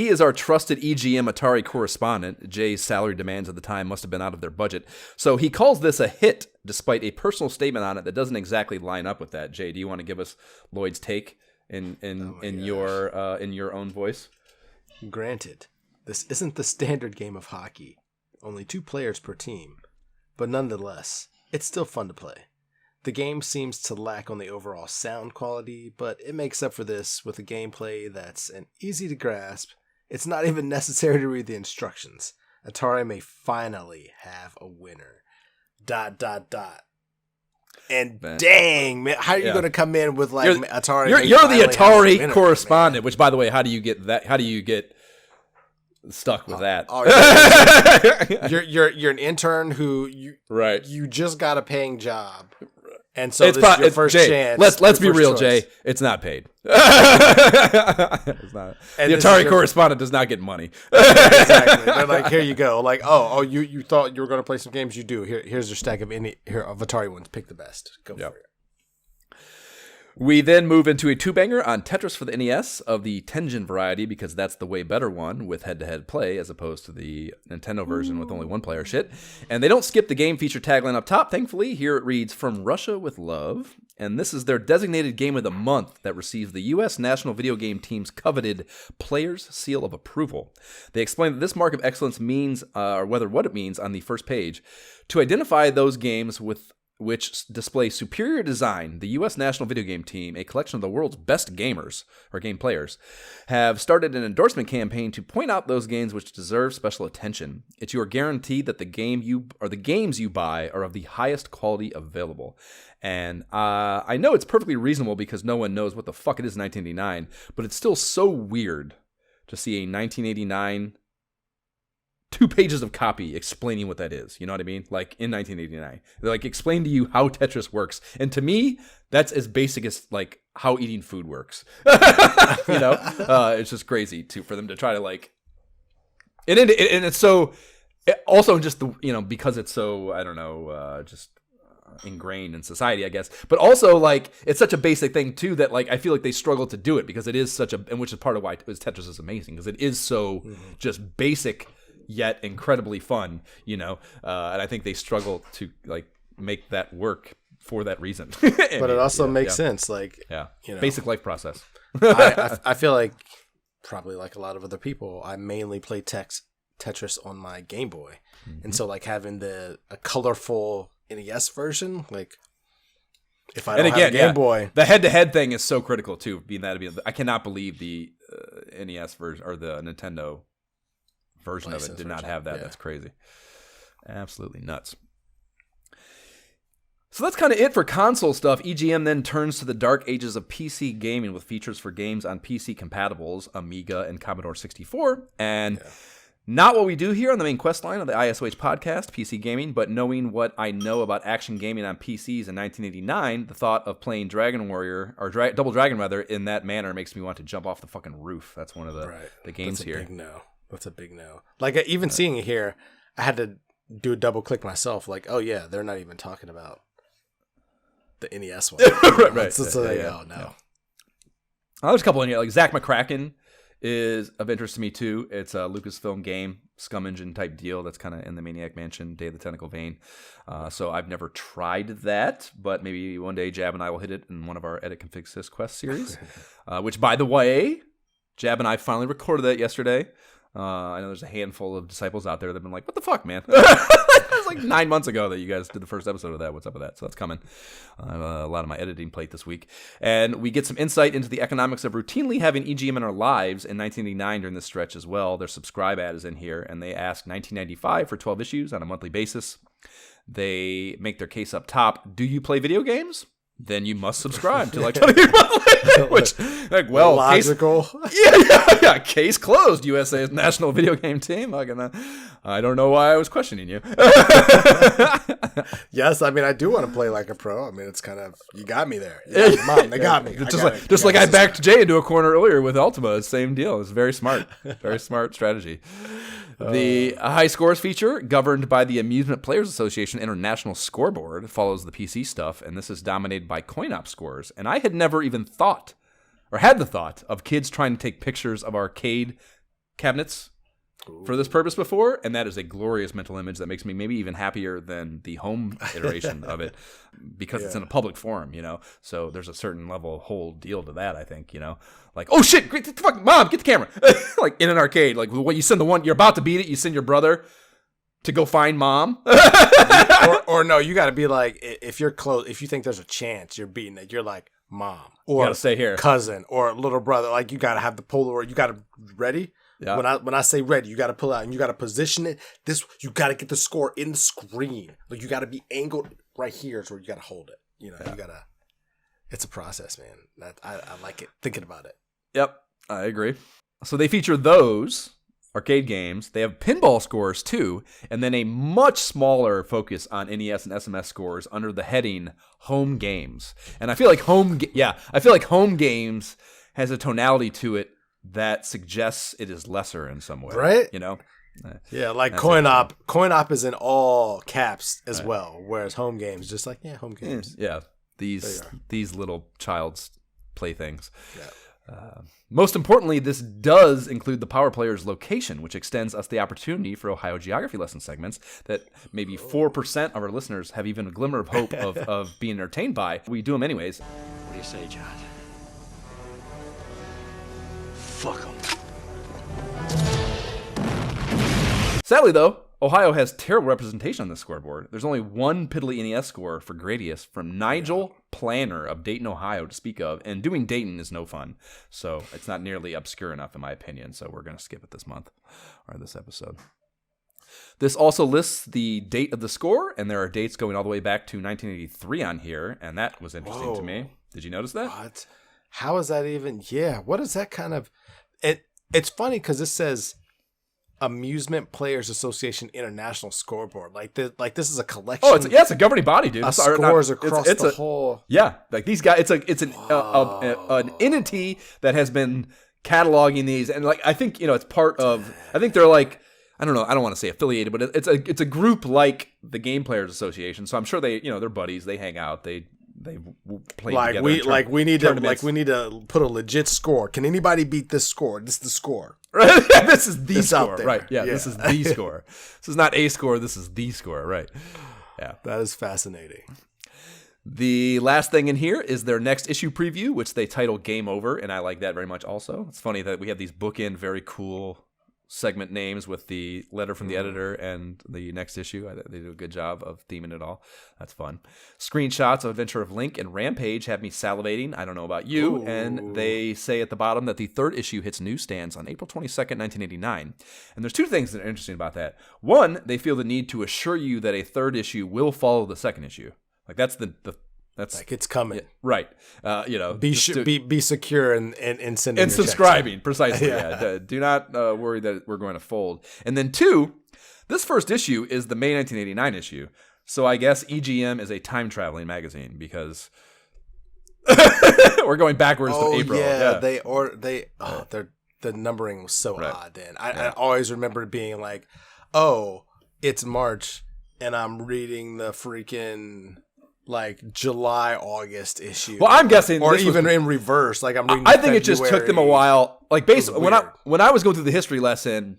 is our trusted EGM Atari correspondent. Jay's salary demands at the time must have been out of their budget. So he calls this a hit, despite a personal statement on it that doesn't exactly line up with that. Jay, do you want to give us Lloyd's take in your own voice? Granted, this isn't the standard game of hockey. Only 2 players per team. But nonetheless, it's still fun to play. The game seems to lack on the overall sound quality, but it makes up for this with a gameplay that's easy to grasp. It's not even necessary to read the instructions. Atari may finally have a winner. ... And man. Dang, man, how are you going to come in with like Atari? You're the Atari winner, correspondent, man. Which, by the way, how do you get that? How do you get stuck with that? You're an intern who you just got a paying job. And so it's this is your first Jay, chance. Let's be real, Jay. It's not paid. It's not. The Atari correspondent does not get money. Exactly. They're like, here you go. Like, you thought you were going to play some games. You do. Here's your stack of Atari ones. Pick the best. Go for it. We then move into a 2-banger on Tetris for the NES of the Tengen variety, because that's the way better one with head-to-head play as opposed to the Nintendo version with only 1-player shit. And they don't skip the game feature tagline up top, thankfully. Here it reads, "From Russia with Love." And this is their designated game of the month that receives the U.S. National Video Game Team's coveted Player's Seal of Approval. They explain that this mark of excellence means, what it means on the first page, to identify those games which display superior design, the U.S. national video game team, a collection of the world's best gamers, or game players, have started an endorsement campaign to point out those games which deserve special attention. It's your guarantee that the games you buy are of the highest quality available. And I know it's perfectly reasonable because no one knows what the fuck it is in 1989, but it's still so weird to see a 1989 2 pages of copy explaining what that is. You know what I mean? Like in 1989, they're like, explain to you how Tetris works. And to me, that's as basic as like how eating food works. You know, it's just crazy for them to try to like, and it's so also just the, you know, because it's so, I don't know, just ingrained in society, I guess, but also like it's such a basic thing too that like I feel like they struggle to do it because it is such a, and which is part of why Tetris is amazing, because it is so just basic yet incredibly fun, you know, and I think they struggle to like make that work for that reason. But it also makes sense, like, you know, basic life process. I feel like probably like a lot of other people, I mainly play Tetris on my Game Boy, and so like having a colorful NES version, like if I don't have a Game Boy, the head-to-head thing is so critical too. Being that I cannot believe the NES version or the Nintendo version of it did not have that. That's crazy. Absolutely nuts. So that's kind of it for console stuff. EGM then turns to the dark ages of PC gaming with features for games on PC compatibles, Amiga and Commodore 64. And not what we do here on the main quest line of the ISOH podcast, PC Gaming, but knowing what I know about action gaming on PCs in 1989, the thought of playing Dragon Warrior, or Double Dragon rather, in that manner makes me want to jump off the fucking roof. That's one of the games here. Big no. That's a big no. Like, even seeing it here, I had to do a double click myself. Like, oh yeah, they're not even talking about the NES one. Right. Oh no. There's a couple in here. Like Zach McCracken is of interest to me too. It's a Lucasfilm game, Scum Engine type deal. That's kind of in the Maniac Mansion, Day of the Tentacle vein. So I've never tried that, but maybe one day Jab and I will hit it in one of our Edit Config SysQuest series. Which, by the way, Jab and I finally recorded that yesterday. I know there's a handful of disciples out there that have been like, what the fuck, man? It was like 9 months ago that you guys did the first episode of that. What's up with that? So that's coming. I have a lot of my editing plate this week. And we get some insight into the economics of routinely having EGM in our lives in 1989 during this stretch as well. Their subscribe ad is in here, and they ask $19.95 for 12 issues on a monthly basis. They make their case up top. Do you play video games? Then you must subscribe to like monthly. Which, like, well, logical. Case closed. USA's national video game team. I don't know why I was questioning you. Yes, I mean I do want to play like a pro. I mean it's kind of, you got me there. Mom, they got me. Just like I backed Jay into a corner earlier with Ultima. Same deal. It's very smart. Very smart strategy. The high scores feature, governed by the Amusement Players Association International Scoreboard, follows the PC stuff, and this is dominated by coin-op scores. And I had never even thought, or had the thought, of kids trying to take pictures of arcade cabinets for this purpose before, and that is a glorious mental image that makes me maybe even happier than the home iteration of it, because it's in a public forum, you know. So there's a certain level of whole deal to that, I think, you know. Like, oh shit, great, fuck, mom, get the camera. Like in an arcade, like what you send the one, you're about to beat it, you send your brother to go find mom. or no, you got to be like, if you're close, if you think there's a chance you're beating it, you're like, mom, or you gotta stay here, cousin, or little brother. Like you got to have the Polaroid. You got to ready. Yeah. When I say ready, you got to pull out and you got to position it. You got to get the score in the screen. Like you got to be angled right here is where you got to hold it. You know, you got to. It's a process, man. I like it. Thinking about it. Yep, I agree. So they feature those arcade games. They have pinball scores too, and then a much smaller focus on NES and SMS scores under the heading Home Games. And I feel like Home Games has a tonality to it that suggests it is lesser in some way, right? You know, like coin op is in all caps as well, whereas Home Games just like Home Games. Yeah, these little child's playthings. Yeah. Most importantly, this does include the Power Player's location, which extends us the opportunity for Ohio geography lesson segments that maybe 4% of our listeners have even a glimmer of hope of being entertained by. We do them anyways. What do you say, John? Fuck 'em. Sadly, though, Ohio has terrible representation on this scoreboard. There's only one piddly NES score for Gradius from Nigel Planner of Dayton, Ohio, to speak of. And doing Dayton is no fun. So it's not nearly obscure enough, in my opinion. So we're going to skip it this month, or this episode. This also lists the date of the score, and there are dates going all the way back to 1983 on here. And that was interesting to me. Did you notice that? What? How is that even? Yeah. What is that kind of... It's funny because it says... Amusement Players Association International Scoreboard. Like this is a collection. Oh, it's a governing body, dude. Scores across the whole. Yeah, like these guys. It's an entity that has been cataloging these, and like I think it's part of. I think they're like I don't know. I don't want to say affiliated, but it's a group like the Game Players Association. So I'm sure they're buddies. They hang out. They play together. We need to put a legit score. Can anybody beat this score? This is the score. Right? This is the score. Right. Yeah, this is the score. This is not a score. This is the score. Right. Yeah. That is fascinating. The last thing in here is their next issue preview, which they title Game Over, and I like that very much also. It's funny that we have these bookend, very cool segment names with the letter from the editor and the next issue. They do a good job of theming it all. That's fun. Screenshots of Adventure of Link and Rampage have me salivating. I don't know about you. Ooh. And they say at the bottom that the third issue hits newsstands on April 22nd, 1989. And there's two things that are interesting about that. One, they feel the need to assure you that a third issue will follow the second issue. Like that's that's like it's coming, right? Be secure and sending and subscribing precisely. Yeah. Do not worry that we're going to fold. And then two, this first issue is the May 1989 issue, so I guess EGM is a time traveling magazine because we're going backwards to April. Yeah, the numbering was so odd. Then I always remember it being like, oh, it's March, and I'm reading the freaking. Like July, August issue. Well, I'm guessing, or even in reverse. Like I'm reading. I think it just took them a while. Like basically, when I was going through the history lesson,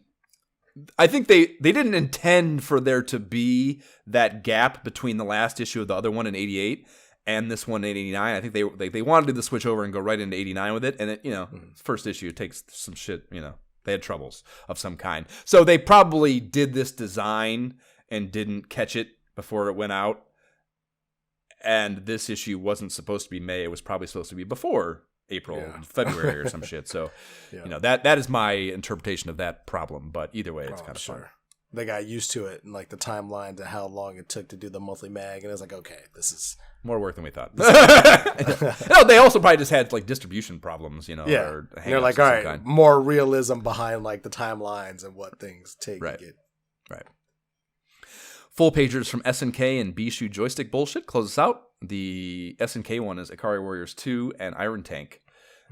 I think they didn't intend for there to be that gap between the last issue of the other one in '88 and this one in '89. I think they wanted to do the switch over and go right into '89 with it. And it, first issue takes some shit. They had troubles of some kind, so they probably did this design and didn't catch it before it went out. And this issue wasn't supposed to be May. It was probably supposed to be before April, February or some shit. So, that is my interpretation of that problem. But either way, it's kind of fun. They got used to it and like the timeline to how long it took to do the monthly mag. And it was like, okay, this is more work than we thought. No, they also probably just had like distribution problems, Yeah. Or they're like, all right, more realism behind like the timelines and what things take to get. Right. Full pagers from SNK and Bishu joystick bullshit close us out. The SNK one is Ikari Warriors 2 and Iron Tank.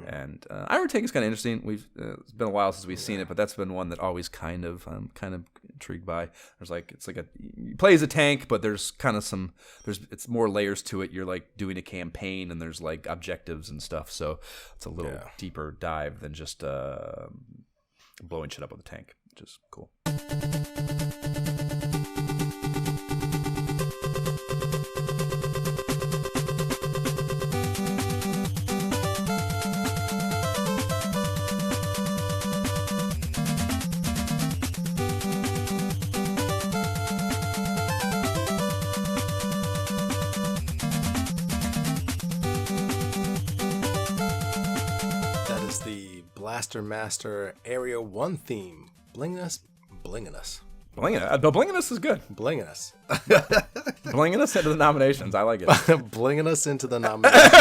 And Iron Tank is kind of interesting. It's been a while since we've seen it, but that's been one that always I'm kind of intrigued by. You play as a tank, but there's kind of it's more layers to it. You're like doing a campaign and there's like objectives and stuff. So it's a little deeper dive than just blowing shit up with a tank, which is cool. Blaster Master Area 1 theme. Blinging us. Blinging us is good. Blinging us. Blinging us into the nominations. I like it. Blinging us into the nominations.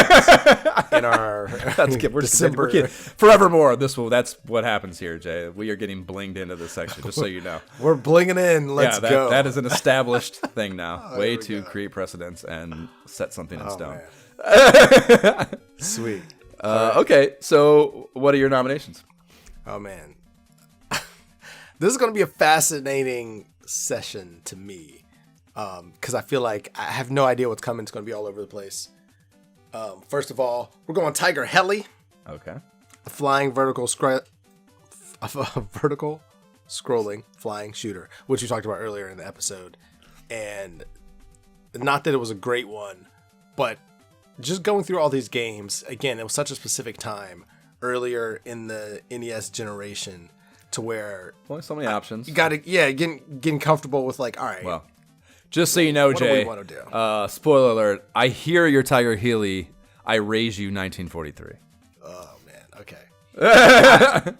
In our we're December. Forevermore, that's what happens here, Jay. We are getting blinged into this section, just so you know. We're blinging in. Let's go. That is an established thing now. Way to create precedents and set something in stone. Sweet. Okay, so what are your nominations? Oh, man. This is going to be a fascinating session to me because I feel like I have no idea what's coming. It's going to be all over the place. First of all, we're going Tiger Heli. Okay. A flying vertical scrolling flying shooter, which we talked about earlier in the episode. And not that it was a great one, but just going through all these games, again, it was such a specific time earlier in the NES generation to where Only so many options. you got to getting comfortable with like, all right. Well, just so you know, what do Jay. we want to do? Spoiler alert. I hear your Tiger Healy. I raise you 1943. Oh man, okay.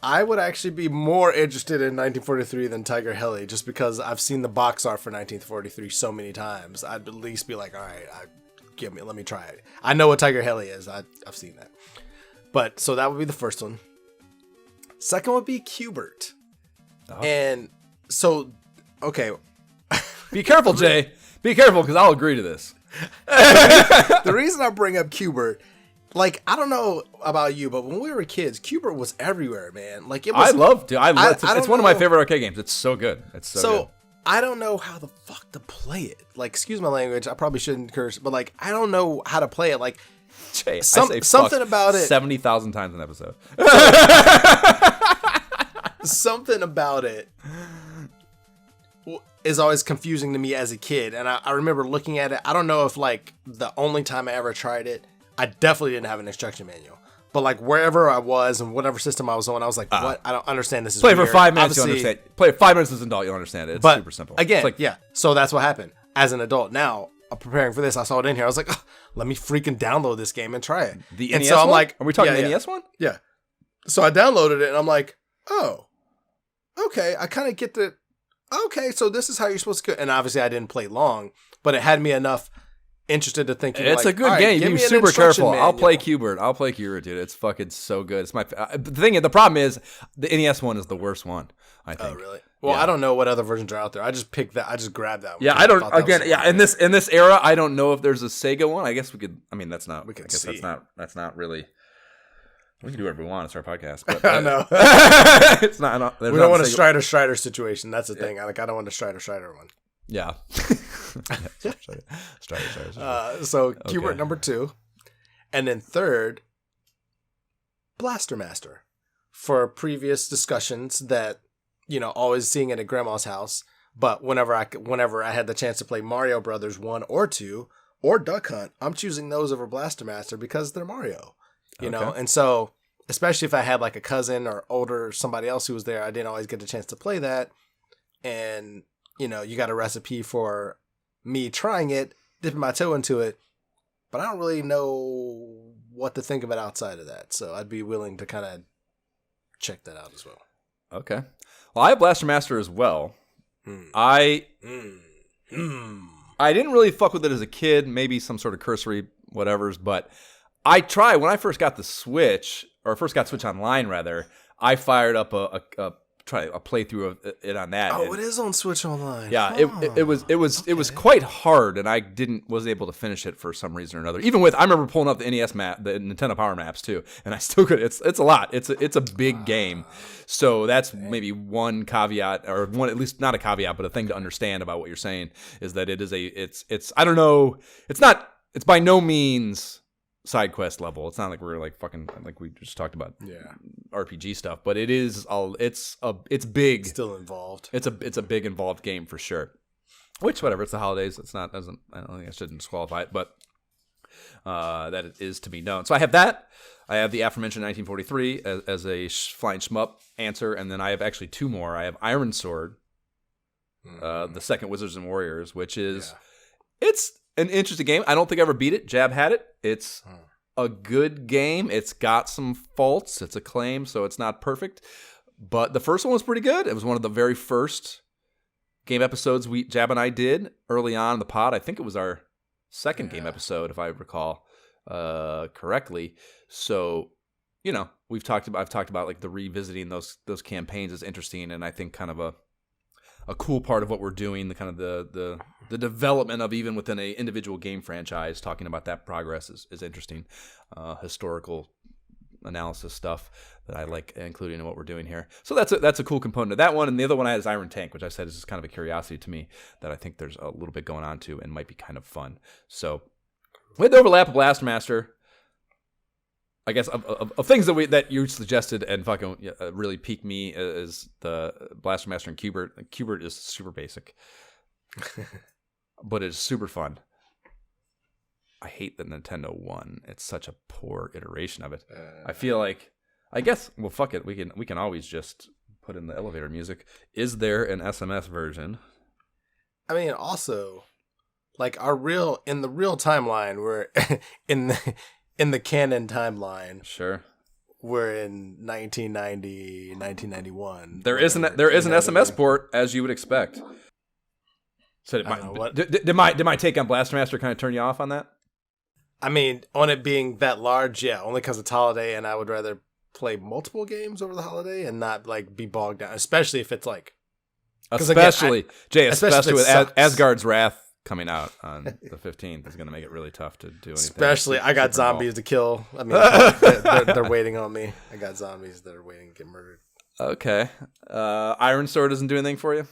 I would actually be more interested in 1943 than Tiger Hilly, just because I've seen the box art for 1943 so many times. I'd at least be like, all right, let me try it. I know what Tiger Hilly is. I've seen that. But so that would be the first one. Second would be Q*bert. Oh. And so, okay. Be careful, Jay. Be careful, because I'll agree to this. The reason I bring up Q*bert, like, I don't know about you, but when we were kids, Q*bert was everywhere, man. Like, it was. I love to. It's one of my know. favorite arcade games. It's so good. It's so good. I don't know how the fuck to play it. Like, excuse my language. I probably shouldn't curse, but like, I don't know how to play it. Like, Jay, something about it. 70,000 times an episode. Something about it is always confusing to me as a kid. And I remember looking at it. I don't know if like the only time I ever tried it, I definitely didn't have an instruction manual. But like wherever I was and whatever system I was on, I was like, what? I don't understand this. Is play it weird. for 5 minutes, Obviously, you understand. Play it 5 minutes as an adult, you'll understand it. It's super simple. Again, It's like, yeah. So that's what happened. As an adult, now I'm preparing for this. I saw it in here. I was like, let me freaking download this game and try it. The and NES so I'm one? like, Are we talking yeah, the NES one? Yeah. So I downloaded it and I'm like, oh, okay. I kind of get the, okay, so this is how you're supposed to go. And obviously I didn't play long, but it had me enough interested to think. It's like, a good right, game. give Be me an super instruction careful. I'll manual. play Q*bert, dude. It's fucking so good. It's my the problem is the NES one is the worst one, I think. Oh, really? Well, Yeah. I don't know what other versions are out there. I just picked that. I just grabbed that one. Yeah, I don't. Again, yeah. In this era, I don't know if there's a Sega one. I guess we could. I mean, that's not. We could I guess see. That's not really. We can do whatever we want. It's our podcast. But, I know. It's not. We don't want a Strider situation. That's the thing. I don't want a Strider one. Yeah. Strider. So Q*bert number 2, and then third, Blaster Master. For previous discussions that always seeing it at Grandma's house, but whenever I had the chance to play Mario Brothers 1 or 2 or Duck Hunt, I'm choosing those over Blaster Master because they're Mario. You know, and so especially if I had like a cousin or older somebody else who was there, I didn't always get the chance to play that, and you got a recipe for me trying it, dipping my toe into it, but I don't really know what to think of it outside of that. So I'd be willing to kind of check that out as well. Okay. Well, I have Blaster Master as well. I didn't really fuck with it as a kid, maybe some sort of cursory whatevers, but I tried when I first got the Switch, or first got Switch Online rather, I fired up a playthrough of it on that. Oh, it is on Switch Online. Yeah, it was quite hard, and I wasn't able to finish it for some reason or another. Even with I remember pulling up the NES map, the Nintendo Power Maps too, and I still could. It's a lot. It's a big game, so that's maybe one caveat, or one at least not a caveat, but a thing to understand about what you're saying is that it is it's I don't know. It's by no means side quest level. It's not like we're like fucking like we just talked about RPG stuff, but it is it's big. Still involved. It's a big involved game for sure. Which whatever, it's the holidays. I don't think I shouldn't disqualify it, but that it is to be known. So I have that. I have the aforementioned 1943 as a flying shmup answer, and then I have actually two more. I have Iron Sword, the second Wizards and Warriors, which is it's an interesting game. I don't think I ever beat it. Jab had it. It's a good game. It's got some faults. It's acclaimed, so it's not perfect. But the first one was pretty good. It was one of the very first game episodes Jab and I did early on in the pod. I think it was our second game episode, if I recall correctly. So, I've talked about like the revisiting those campaigns is interesting, and I think kind of a cool part of what we're doing, the kind of the development of even within a individual game franchise, talking about that progress is interesting. Historical analysis stuff that I like including in what we're doing here. So that's a cool component of that one. And the other one I had is Iron Tank, which I said is just kind of a curiosity to me that I think there's a little bit going on to and might be kind of fun. So with the overlap of Blaster Master, I guess of things that you suggested and fucking really piqued me is the Blaster Master and Q*bert. Q*bert is super basic, but it's super fun. I hate the Nintendo one. It's such a poor iteration of it. I feel like I guess. Well, fuck it. We can always just put in the elevator music. Is there an SMS version? I mean, also, like in the real timeline, we're in the canon timeline. Sure. We're in 1990, 1991. There is an SMS port, as you would expect. So did my take on Blaster Master kind of turn you off on that? I mean, on it being that large, yeah, only because it's holiday, and I would rather play multiple games over the holiday and not like be bogged down, especially if it's like, especially with sucks. Asgard's Wrath coming out on the 15th is going to make it really tough to do anything. Especially, I got zombies to kill. I mean, they're waiting on me. I got zombies that are waiting to get murdered. Okay, Iron Sword doesn't do anything for you.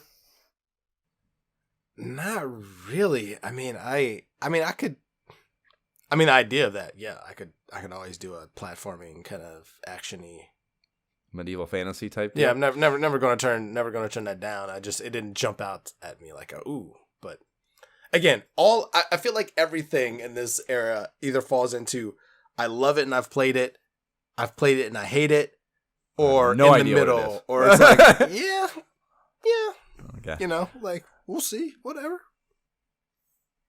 Not really. I mean, I could. I mean, the idea of that, yeah, I could always do a platforming kind of actiony, medieval fantasy type. Yeah, I'm never going to turn that down. It didn't jump out at me like a ooh. But again, I feel like everything in this era either falls into I love it and I've played it and I hate it, or no in idea the what it middle, is. or it's like yeah, Okay. you know, like we'll see, whatever.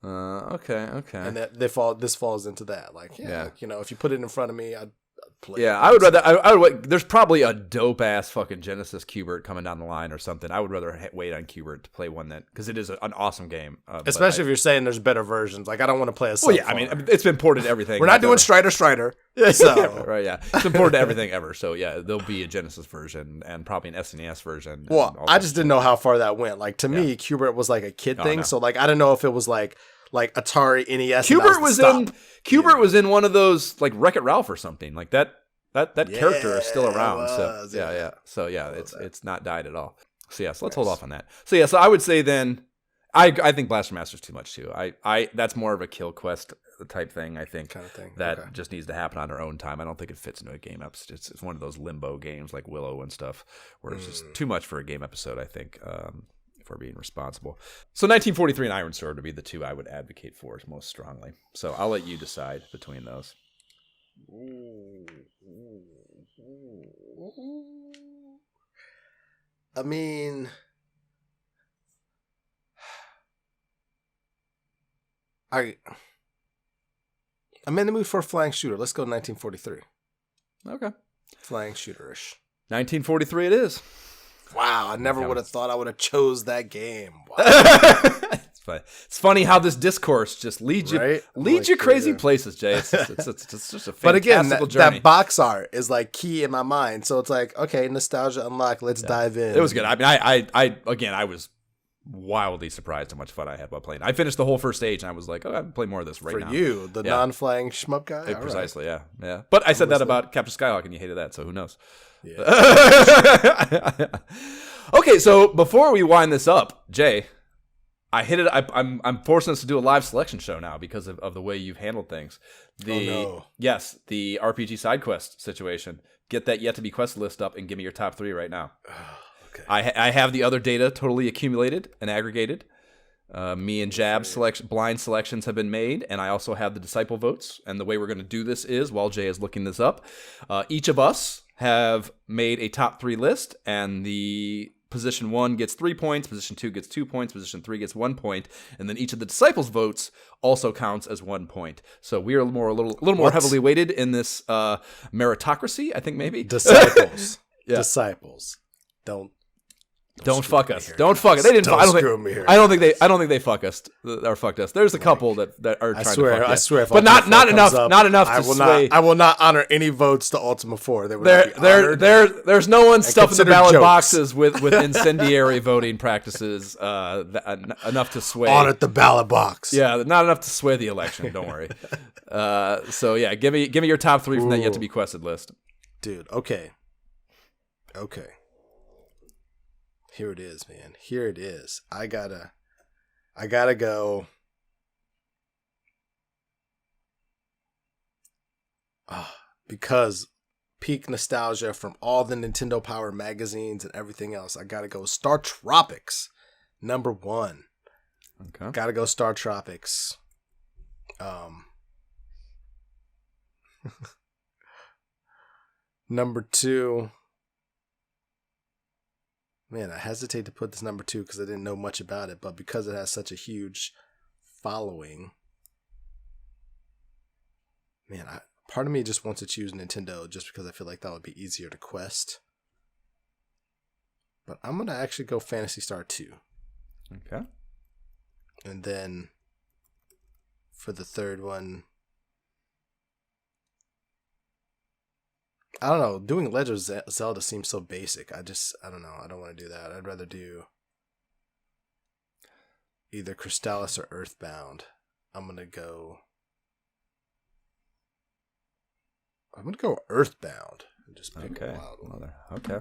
Okay. And this falls into that. Like, yeah, you know, if you put it in front of me, I'd play. Yeah, I would rather. I would. There's probably a dope ass fucking Genesis Qbert coming down the line or something. I would rather wait on Qbert to play one because it is an awesome game. Especially if you're saying there's better versions. Like, I don't want to play a. Well, yeah, I mean, it's been ported to everything. We're not doing Strider. So right, yeah, it's been ported to everything ever. So yeah, there'll be a Genesis version and probably an SNES version. Well, I just didn't know how far that went. Like to me, Qbert was like a kid thing. No. So like I didn't know if it was like Atari NES. Qbert was in one of those like Wreck-It Ralph or something like that. That character is still around. So it's not died at all. So let's hold off on that. So I would say then I think Blaster Master's too much too. I that's more of a kill quest type thing. I think kind of thing that just needs to happen on our own time. I don't think it fits into a game episode. It's one of those limbo games like Willow and stuff where it's just too much for a game episode. I think. For being responsible. So 1943 and Iron Sword would be the two I would advocate for most strongly. So I'll let you decide between those. I mean, I'm in the mood for a flying shooter. Let's go 1943. Okay. Flying shooter-ish. 1943 it is. Wow, I never would have thought I would have chose that game. Wow. It's funny how this discourse just leads you crazy places, Jay. It's just a fantastical but again, journey. That box art is like key in my mind. So it's like, okay, nostalgia unlocked. Let's dive in. It was good. I mean, I was wildly surprised how much fun I had while playing. I finished the whole first stage and I was like, oh, I can play more of this now. For you, the non-flying shmup guy? Precisely, yeah. But I said that about Captain Skyhawk and you hated that, so who knows? Yeah. Okay, so before we wind this up, Jay, I'm forcing us to do a live selection show now because of the way you've handled things. Yes, the RPG side quest situation. Get that yet to be quest list up and give me your top 3 right now. Okay. I have the other data totally accumulated and aggregated. Me and Jab's blind selections have been made, and I also have the disciple votes. And the way we're going to do this is, while Jay is looking this up, each of us have made a top 3 list, and the position 1 gets 3 points, position 2 gets 2 points, position 3 gets 1 point, and then each of the disciples' votes also counts as 1 point. So we are a little more heavily weighted in this meritocracy, I think maybe. Disciples. Disciples. Don't fuck us. Don't fuck us. They didn't. I don't think they fuck us or fucked us. There's a couple that are trying to fuck us. I swear. But not enough. Not enough to sway. I will not honor any votes to Ultima 4. There's no one stuffing the ballot boxes with incendiary voting practices enough to sway. Audit the ballot box. Yeah, not enough to sway the election. Don't worry. So yeah, give me your top 3 from that yet to be quested list, dude. Okay. Here it is, man. Here it is. I gotta go. Because peak nostalgia from all the Nintendo Power magazines and everything else. I gotta go Star Tropics, number 1. Okay. Gotta go Star Tropics. Number 2. Man, I hesitate to put this number 2 because I didn't know much about it, but because it has such a huge following, man, part of me just wants to choose Nintendo just because I feel like that would be easier to quest. But I'm going to actually go Phantasy Star 2. Okay. And then for the third one, I don't know. Doing Legend of Zelda seems so basic. I don't know. I don't want to do that. I'd rather do either Crystallis or Earthbound. I'm going to go Earthbound. And just pick a wild one. Mother. Okay.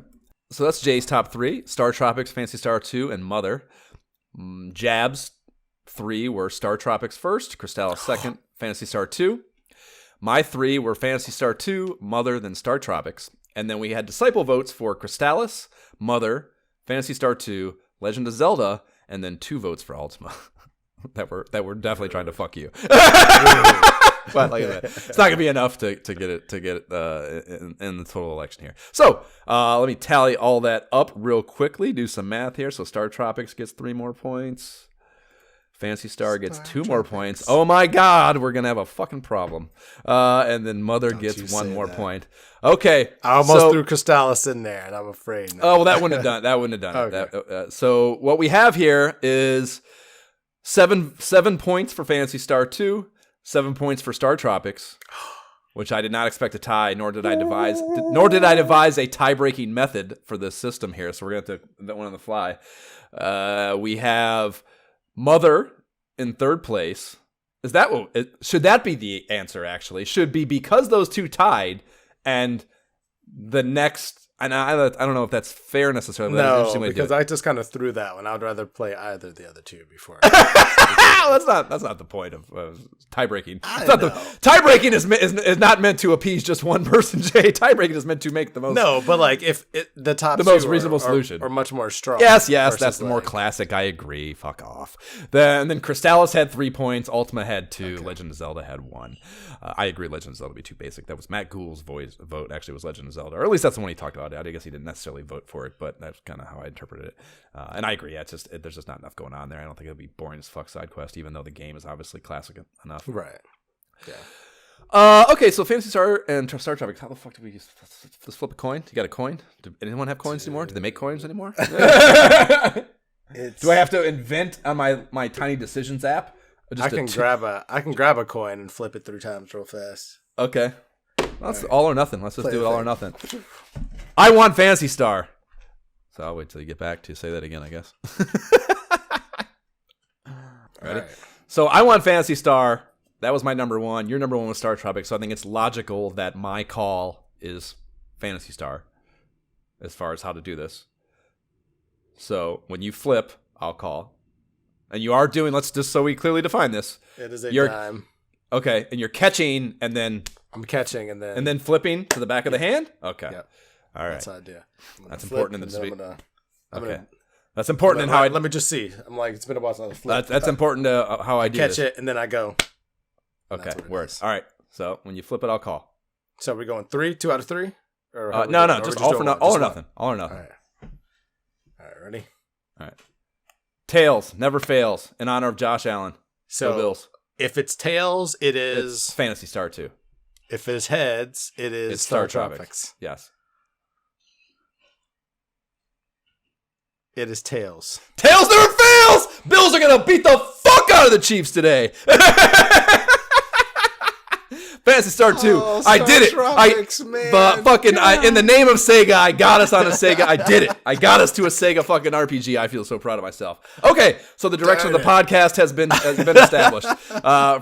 So that's Jay's top 3. Star Tropics, Phantasy Star 2, and Mother. Jab's 3 were Star Tropics first, Crystallis second, Phantasy Star 2. My 3 were Phantasy Star 2, Mother, then Star Tropics. And then we had disciple votes for Crystallis, Mother, Phantasy Star 2, Legend of Zelda, and then 2 votes for Ultima. that were definitely trying to fuck you. But like I said, it's not gonna be enough to get it in the total election here. So let me tally all that up real quickly. Do some math here. So Star Tropics gets 3 more points. Fantasy Star gets 2 more points. Oh my God, we're gonna have a fucking problem. And then Mother gets 1 more point. Okay, I almost threw Crystallis in there, and I'm afraid. Oh, well, that wouldn't have done. That wouldn't have done Okay. it. So what we have here is 7 points for Phantasy Star 2, 7 points for Star Tropics, which I did not expect to tie, nor did I devise a tie-breaking method for this system here. So we're gonna have to that one on the fly. We have Mother in 3rd place. Is that what? Should that be the answer? Actually, should be because those 2 tied, and the next. And I don't know if that's fair necessarily. But that's an No, interesting way to do because it. I just kind of threw that one. I would rather play either of the other 2 before. That's not the point of tie breaking. Tie breaking is not meant to appease just one person. Jay, tie breaking is meant to make the most. No, but like if the top The 2 most reasonable solution. are much more strong. Yes, versus that's the more classic. I agree. Fuck off. And then Crystallis had 3 points. Ultima had 2. Okay. Legend of Zelda had 1. I agree. Legend of Zelda would be too basic. That was Matt Gould's vote. Actually, was Legend of Zelda, or at least that's the one he talked about. I guess he didn't necessarily vote for it, but that's kind of how I interpreted it. And I agree. It's just there's just not enough going on there. I don't think it'll be boring as fuck side quest, even though the game is obviously classic enough. Right. Yeah. Okay, so Phantasy Star and Star Tropics. How the fuck do we use? Let's flip a coin. You got a coin? Do anyone have coins anymore? Do they make coins anymore? Do I have to invent on my Tiny Decisions app? I can grab a coin and flip it 3 times real fast. Okay. Well, that's all or nothing. Let's just do it all or nothing. I want Phantasy Star. So I'll wait till you get back to say that again, I guess. Ready? Right. So I want Phantasy Star. That was my number 1. Your number 1 was Star Tropics. So I think it's logical that my call is Phantasy Star as far as how to do this. So when you flip, I'll call. And you are doing, let's just so we clearly define this. It is a dime. Okay, and you're catching and then... I'm catching and then... And then flipping to the back of the hand? Okay. Yep. All right. That's the idea. That's important in this video. Okay. That's important in how I... Let me just see. I'm like, it's been a while since I flipped. That's important to how I do catch it, and then I go. Okay, works. All right. So when you flip it, I'll call. So we're going 3? 2 out of 3? Or no, just all or nothing. All or nothing. All right, ready? All right. Tails never fails in honor of Josh Allen. So Bills. If it's tails, it's Phantasy Star 2. If it's heads, it's Star Tropics. Yes. It is tails. Tails never fails! Bills are going to beat the fuck out of the Chiefs today. Phantasy Star 2. I did it. In the name of Sega, I got us on a Sega. I did it. I got us to a Sega fucking RPG. I feel so proud of myself. Okay, so the direction of the podcast has been established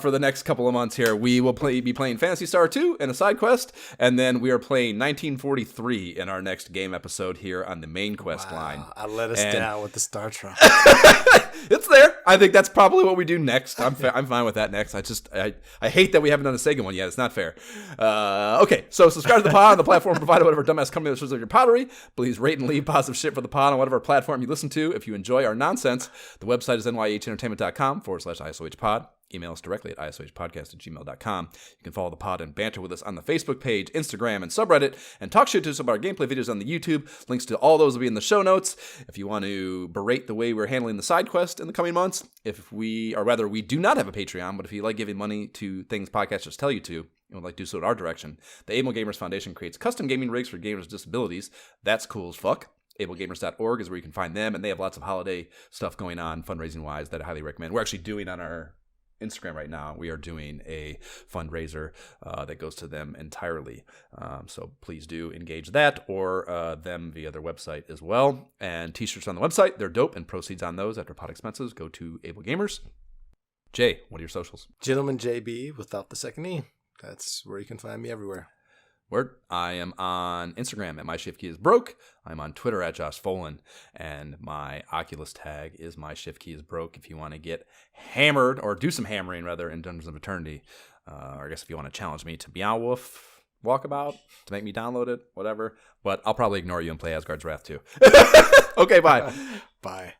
for the next couple of months here. We will be playing Phantasy Star 2 in a side quest, and then we are playing 1943 in our next game episode here on the main quest line. I let us down with the Star Trek. It's there. I think that's probably what we do next. I'm fine with that next. I hate that we haven't done a Sega one yet. It's not fair. Okay, so subscribe to the pod on the platform provided whatever dumbass company that serves your pottery. Please rate and leave positive shit for the pod on whatever platform you listen to. If you enjoy our nonsense, the website is nyhentertainment.com/ISOH pod. email us directly at isohpodcast@gmail.com. You can follow the pod and banter with us on the Facebook page, Instagram, and subreddit, and talk shit to us about our gameplay videos on the YouTube. Links to all those will be in the show notes. If you want to berate the way we're handling the side quest in the coming months, we do not have a Patreon, but if you like giving money to things podcasters tell you to, and would like to do so in our direction, the Able Gamers Foundation creates custom gaming rigs for gamers with disabilities. That's cool as fuck. AbleGamers.org is where you can find them, and they have lots of holiday stuff going on, fundraising-wise, that I highly recommend. We're actually doing on our Instagram right now, we are doing a fundraiser that goes to them entirely. So please do engage that or them via their website as well. And t-shirts on the website, they're dope, and proceeds on those after pod expenses go to Able Gamers. Jay, what are your socials? Gentlman JB without the second E. That's where you can find me everywhere. Word. I am on Instagram at MyShiftKeyIsBroke. I'm on Twitter at Josh Folan. And my Oculus tag is MyShiftKeyIsBroke if you want to get hammered, or do some hammering rather, in Dungeons of Eternity. Or I guess if you want to challenge me to Meowwolf Walkabout, to make me download it, whatever. But I'll probably ignore you and play Asgard's Wrath too. Okay, bye. Bye.